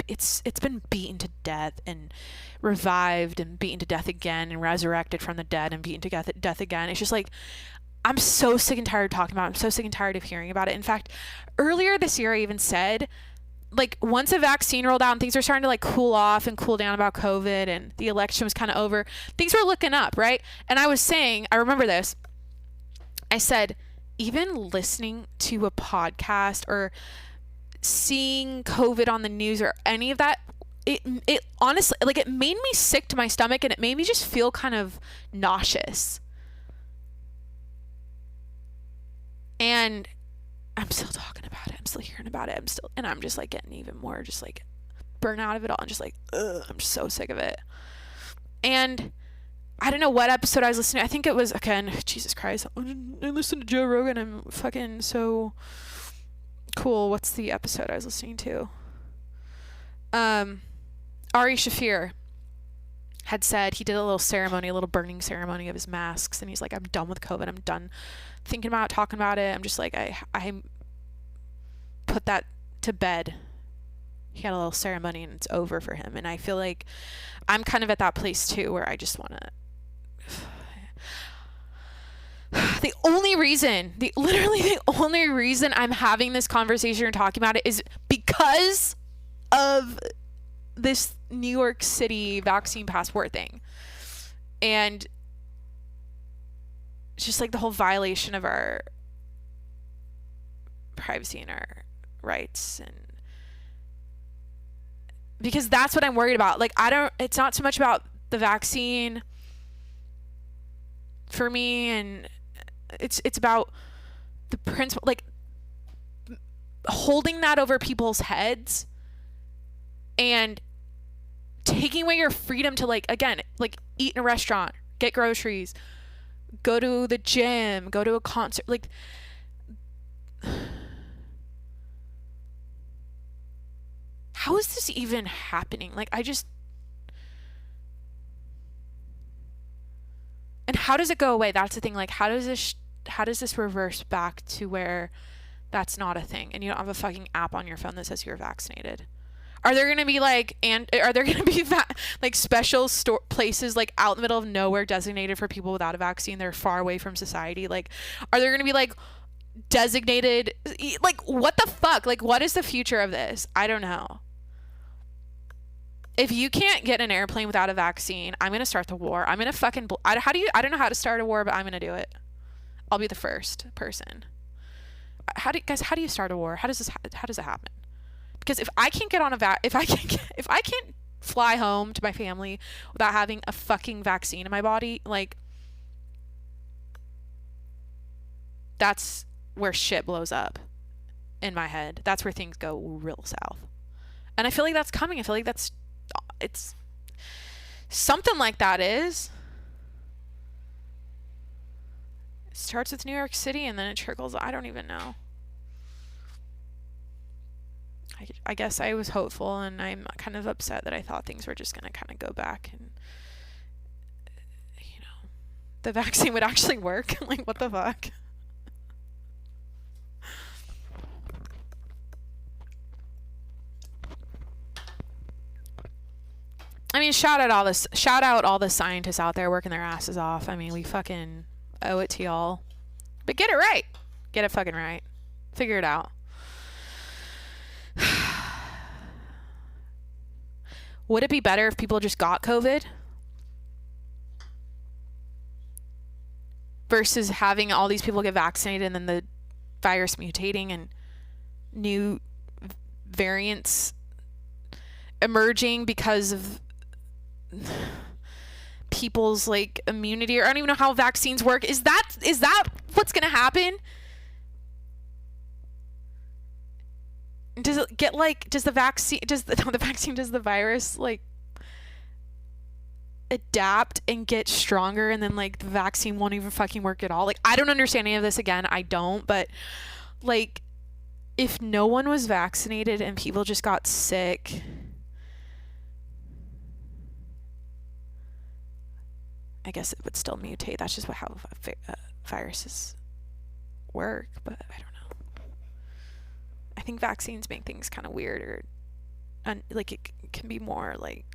it's been beaten to death and revived and beaten to death again and resurrected from the dead and beaten to death again. It's just like, I'm so sick and tired of talking about it. I'm so sick and tired of hearing about it. In fact, earlier this year I even said, like, once a vaccine rolled out and things were starting to like cool off and cool down about COVID and the election was kind of over, things were looking up, right? And I was saying, I remember this, I said, even listening to a podcast or seeing COVID on the news or any of that, it honestly, like, it made me sick to my stomach and it made me just feel kind of nauseous. And I'm still talking about it. I'm still hearing about it. And I'm just like getting even more just like burnt out of it all. And just like, I'm just so sick of it. And I don't know what episode I was listening to. I think it was, again, Jesus Christ, I listened to Joe Rogan. I'm fucking so cool. What's the episode I was listening to? Ari Shaffir had said he did a little ceremony, a little burning ceremony of his masks. And he's like, I'm done with COVID. I'm done thinking about it, talking about it. I'm just like, I put that to bed. He had a little ceremony and it's over for him. And I feel like I'm kind of at that place too, where I just want to, literally the only reason I'm having this conversation and talking about it is because of this New York City vaccine passport thing. And it's just like the whole violation of our privacy and our rights. And because that's what I'm worried about. Like, it's not so much about the vaccine for me, and it's about the principle, like holding that over people's heads and taking away your freedom to, like, again, like, eat in a restaurant, get groceries, go to the gym, go to a concert. Like, how is this even happening? Like, and how does it go away? That's the thing. Like, how does this reverse back to where that's not a thing and you don't have a fucking app on your phone that says you're vaccinated? Are there going to be like special places like out in the middle of nowhere designated for people without a vaccine? They're far away from society. Like, are there going to be like designated, like, what the fuck? Like, what is the future of this? I don't know. If you can't get an airplane without a vaccine, I'm going to start the war. I'm going to fucking, I don't know how to start a war, but I'm going to do it. I'll be the first person. How do you start a war? How does it happen? Because if I can't get on if I can't fly home to my family without having a fucking vaccine in my body, like, that's where shit blows up in my head. That's where things go real south. And I feel like that's coming. I feel like it's something like that is. It starts with New York City and then it trickles. I don't even know. I guess I was hopeful, and I'm kind of upset that I thought things were just going to kind of go back and, you know, the vaccine would actually work. Like, what the fuck? I mean, shout out all the scientists out there working their asses off. I mean, we fucking owe it to y'all. But get it right. Get it fucking right. Figure it out. Would it be better if people just got COVID versus having all these people get vaccinated and then the virus mutating and new variants emerging because of people's, like, immunity? Or I don't even know how vaccines work. Is that what's going to happen? Does it get, like, does the virus, like, adapt and get stronger, and then, like, the vaccine won't even fucking work at all? Like, I don't understand any of this. Again, I don't. But, like, if no one was vaccinated and people just got sick, I guess it would still mutate. That's just how viruses work. But I don't know. I think vaccines make things kind of weird, or like it can be more like,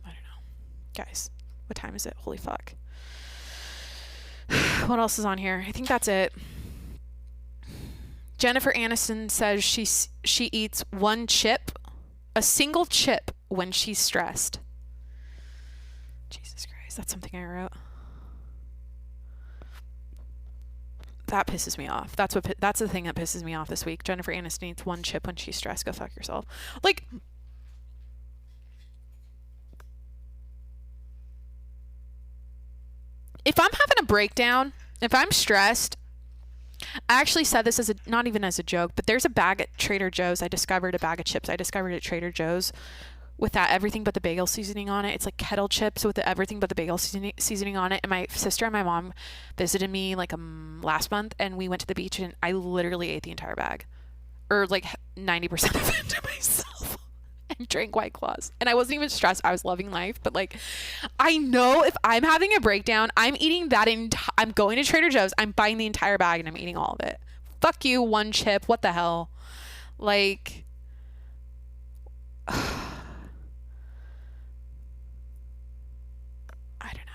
I don't know. Guys, what time is it? Holy fuck. What else is on here? I think that's it. Jennifer Aniston says she eats one chip, a single chip, when she's stressed. Jesus Christ, that's something I wrote. That pisses me off. That's the thing that pisses me off this week. Jennifer Aniston eats one chip when she's stressed. Go fuck yourself. Like, if I'm having a breakdown, if I'm stressed, I actually said this as not even as a joke, but there's a bag at Trader Joe's. I discovered a bag of chips I discovered at Trader Joe's with that everything but the bagel seasoning on it. It's like kettle chips with the everything but the bagel seasoning on it. And my sister and my mom visited me like last month, and we went to the beach, and I literally ate the entire bag, or like 90% of it to myself, and drank White Claws. And I wasn't even stressed. I was loving life. But like, I know if I'm having a breakdown, I'm eating that I'm going to Trader Joe's, I'm buying the entire bag, and I'm eating all of it. Fuck you, one chip. What the hell? Like, I don't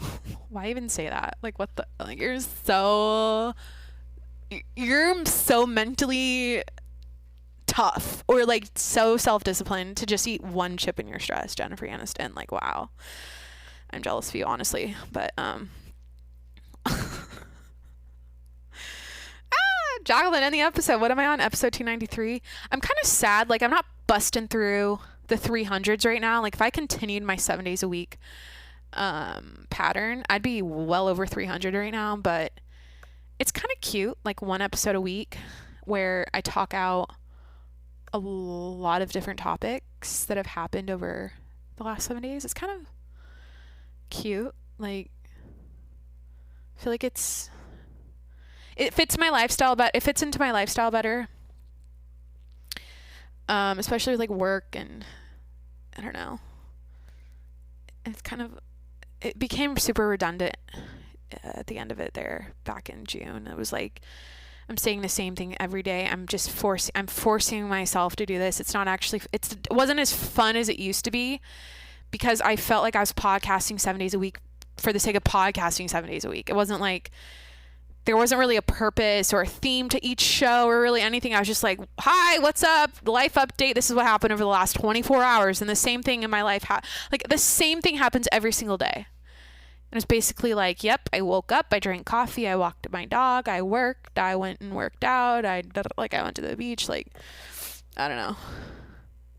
know. Why even say that? Like, what the, like, you're so mentally tough, or like so self-disciplined to just eat one chip in your stress, Jennifer Aniston. Like, wow, I'm jealous of you, honestly. But Jacqueline, in the episode, what am I on? Episode 293. I'm kind of sad. Like, I'm not busting through the 300s right now. Like, if I continued my 7 days a week pattern, I'd be well over 300 right now. But it's kind of cute, like one episode a week where I talk out a lot of different topics that have happened over the last 7 days. It's kind of cute. Like, I feel like it fits my lifestyle, but it fits into my lifestyle better. Especially with like work, and I don't know. It became super redundant at the end of it there back in June. It was like, I'm saying the same thing every day. I'm forcing myself to do this. It wasn't as fun as it used to be, because I felt like I was podcasting 7 days a week for the sake of podcasting 7 days a week. It wasn't like, there wasn't really a purpose or a theme to each show or really anything. I was just like, hi, what's up? Life update. This is what happened over the last 24 hours. And the same thing in my life. Like, the same thing happens every single day. And it's basically like, yep, I woke up, I drank coffee, I walked my dog, I worked, I went and worked out, I went to the beach. Like, I don't know.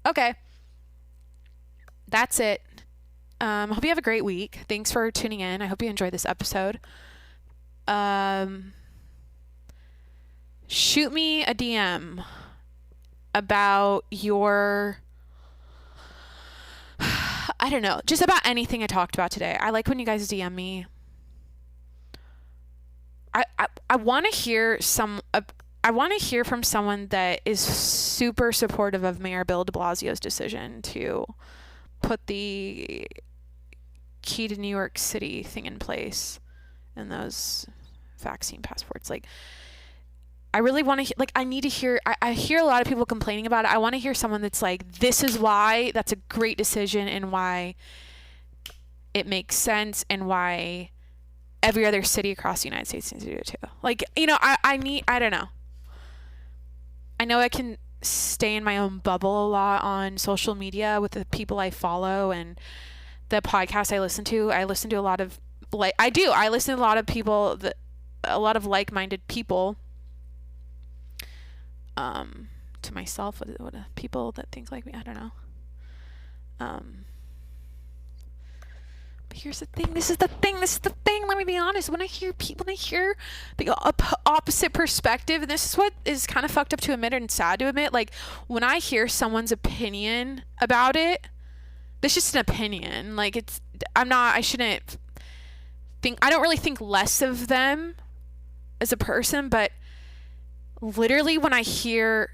Okay. That's it. Hope you have a great week. Thanks for tuning in. I hope you enjoyed this episode. Shoot me a DM about your, I don't know, just about anything I talked about today. I like when you guys DM me. I want to hear from someone that is super supportive of Mayor Bill de Blasio's decision to put the key to New York City thing in place and those vaccine passports. Like, I really want to I need to hear, I hear a lot of people complaining about it. I want to hear someone that's like, this is why that's a great decision, and why it makes sense, and why every other city across the United States needs to do it too. Like, you know, I don't know. I know I can stay in my own bubble a lot on social media with the people I follow and the podcasts I listen to. I listen to a lot of, I listen to a lot of people, a lot of like-minded people. To myself, what people that think like me, I don't know. But here's the thing. This is the thing. Let me be honest. When I hear the opposite perspective, and this is what is kind of fucked up to admit and sad to admit, like, when I hear someone's opinion about it, this is just an opinion. Like, I don't really think less of them as a person, but literally when I hear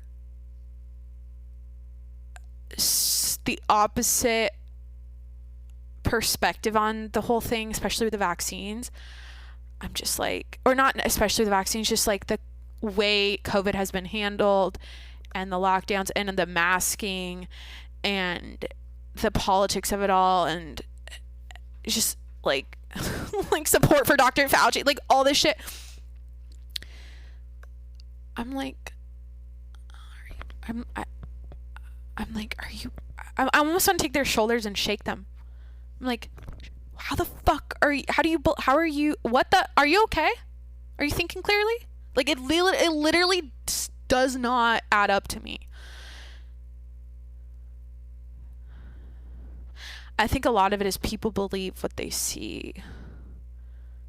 the opposite perspective on the whole thing, especially with the vaccines, I'm just like, or not especially the vaccines, just like the way COVID has been handled, and the lockdowns and the masking and the politics of it all, and just like like support for Dr. Fauci, like all this shit. I'm like, I'm like, are you? I almost want to take their shoulders and shake them. I'm like, how the fuck are you? How are you? What the? Are you okay? Are you thinking clearly? Like it literally does not add up to me. I think a lot of it is people believe what they see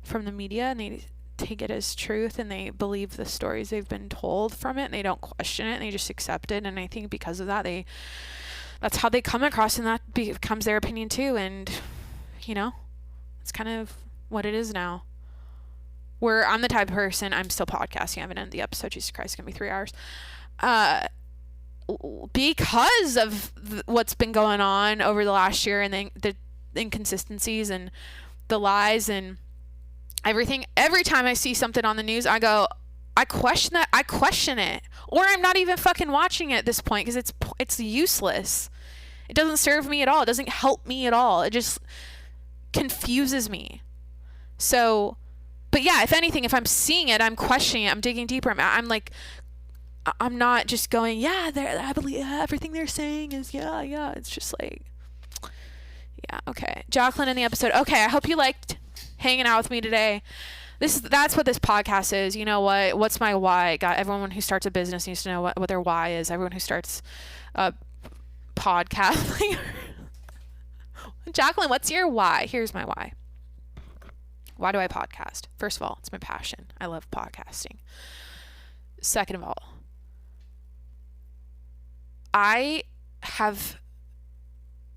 from the media, and they take it as truth, and they believe the stories they've been told from it, and they don't question it, and they just accept it. And I think because of that, that's how they come across, and that becomes their opinion too. And you know, it's kind of what it is now. Where I'm the type of person, I'm still podcasting. I haven't ended the episode. Jesus Christ, it's gonna be 3 hours. Because of what's been going on over the last year, and the inconsistencies and the lies and everything. Every time I see something on the news, I question that. I question it, or I'm not even fucking watching it at this point because it's useless. It doesn't serve me at all. It doesn't help me at all. It just confuses me. So, but yeah, if anything, if I'm seeing it, I'm questioning it. I'm digging deeper. I'm like, I'm not just going, yeah, I believe everything they're saying is, yeah. It's just like, yeah, okay. Jacqueline in the episode. Okay, I hope you liked hanging out with me today. That's what this podcast is. You know what? What's my why? Everyone who starts a business needs to know what their why is. Everyone who starts a podcast. Jacqueline, what's your why? Here's my why. Why do I podcast? First of all, it's my passion. I love podcasting. Second of all, I've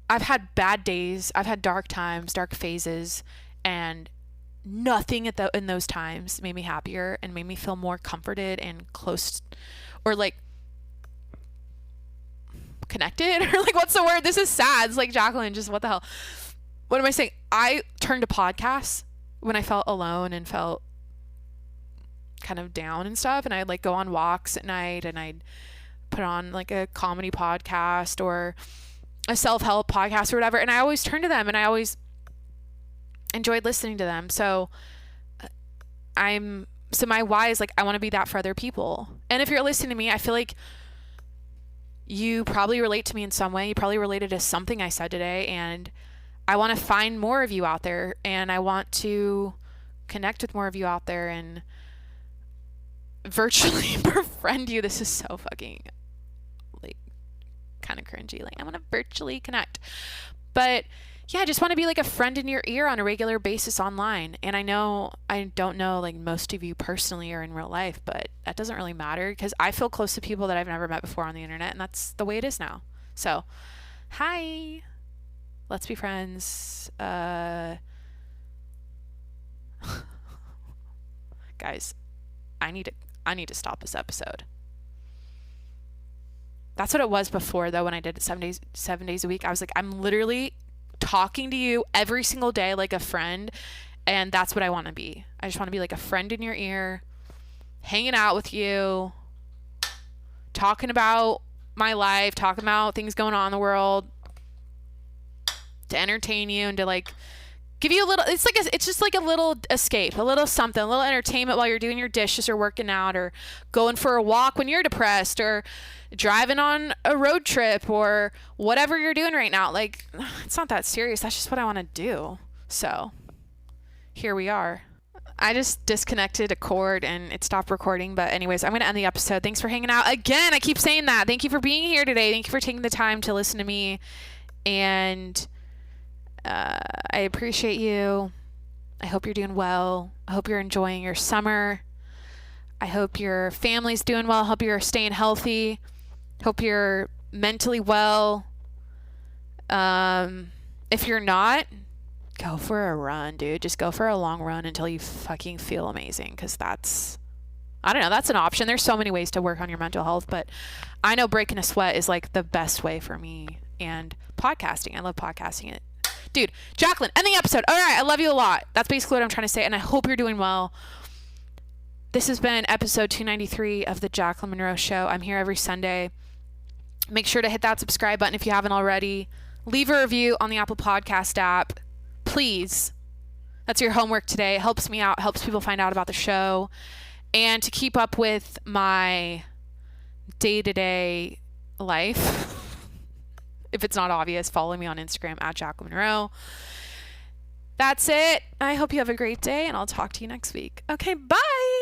had bad days. I've had dark times, dark phases, and nothing in those times made me happier and made me feel more comforted and close, or like connected, or like, what's the word? This is sad. It's like, Jacqueline, just what the hell? What am I saying? I turned to podcasts when I felt alone and felt kind of down and stuff, and I'd like go on walks at night, and I'd put on like a comedy podcast or a self-help podcast or whatever, and I always turned to them, and I always enjoyed listening to them. So my why is like, I want to be that for other people. And if you're listening to me, I feel like you probably relate to me in some way. You probably related to something I said today, and I want to find more of you out there, and I want to connect with more of you out there and virtually befriend you. This is so fucking like kind of cringy. Like, I want to virtually connect, but yeah, I just want to be like a friend in your ear on a regular basis online. And I don't know like most of you personally or in real life, but that doesn't really matter because I feel close to people that I've never met before on the internet, and that's the way it is now. So, hi, let's be friends. Guys, I need to stop this episode. That's what it was before, though, when I did it 7 days a week. I was like, I'm literally talking to you every single day like a friend, and that's what I want to be. I just want to be like a friend in your ear, hanging out with you, talking about my life, talking about things going on in the world, to entertain you and to like give you a little, it's just like a little escape, a little something, a little entertainment while you're doing your dishes or working out or going for a walk when you're depressed or driving on a road trip or whatever you're doing right now. Like, it's not that serious. That's just what I want to do. So here we are. I just disconnected a cord and it stopped recording. But anyways, I'm going to end the episode. Thanks for hanging out. Again, I keep saying that. Thank you for being here today. Thank you for taking the time to listen to me. And I appreciate you. I hope you're doing well. I hope you're enjoying your summer. I hope your family's doing well. I hope you're staying healthy. Hope you're mentally well. If you're not, go for a run, dude. Just go for a long run until you fucking feel amazing. Because that's an option. There's so many ways to work on your mental health, but I know breaking a sweat is like the best way for me. And podcasting, I love podcasting it. Dude, Jacqueline, end the episode. All right, I love you a lot. That's basically what I'm trying to say, and I hope you're doing well. This has been episode 293 of the Jacqueline Monroe Show. I'm here every Sunday. Make sure to hit that subscribe button if you haven't already. Leave a review on the Apple Podcast app. Please. That's your homework today. It helps me out, helps people find out about the show. And to keep up with my day-to-day life, if it's not obvious, follow me on Instagram at Jacqueline Monroe. That's it. I hope you have a great day, and I'll talk to you next week. Okay, bye.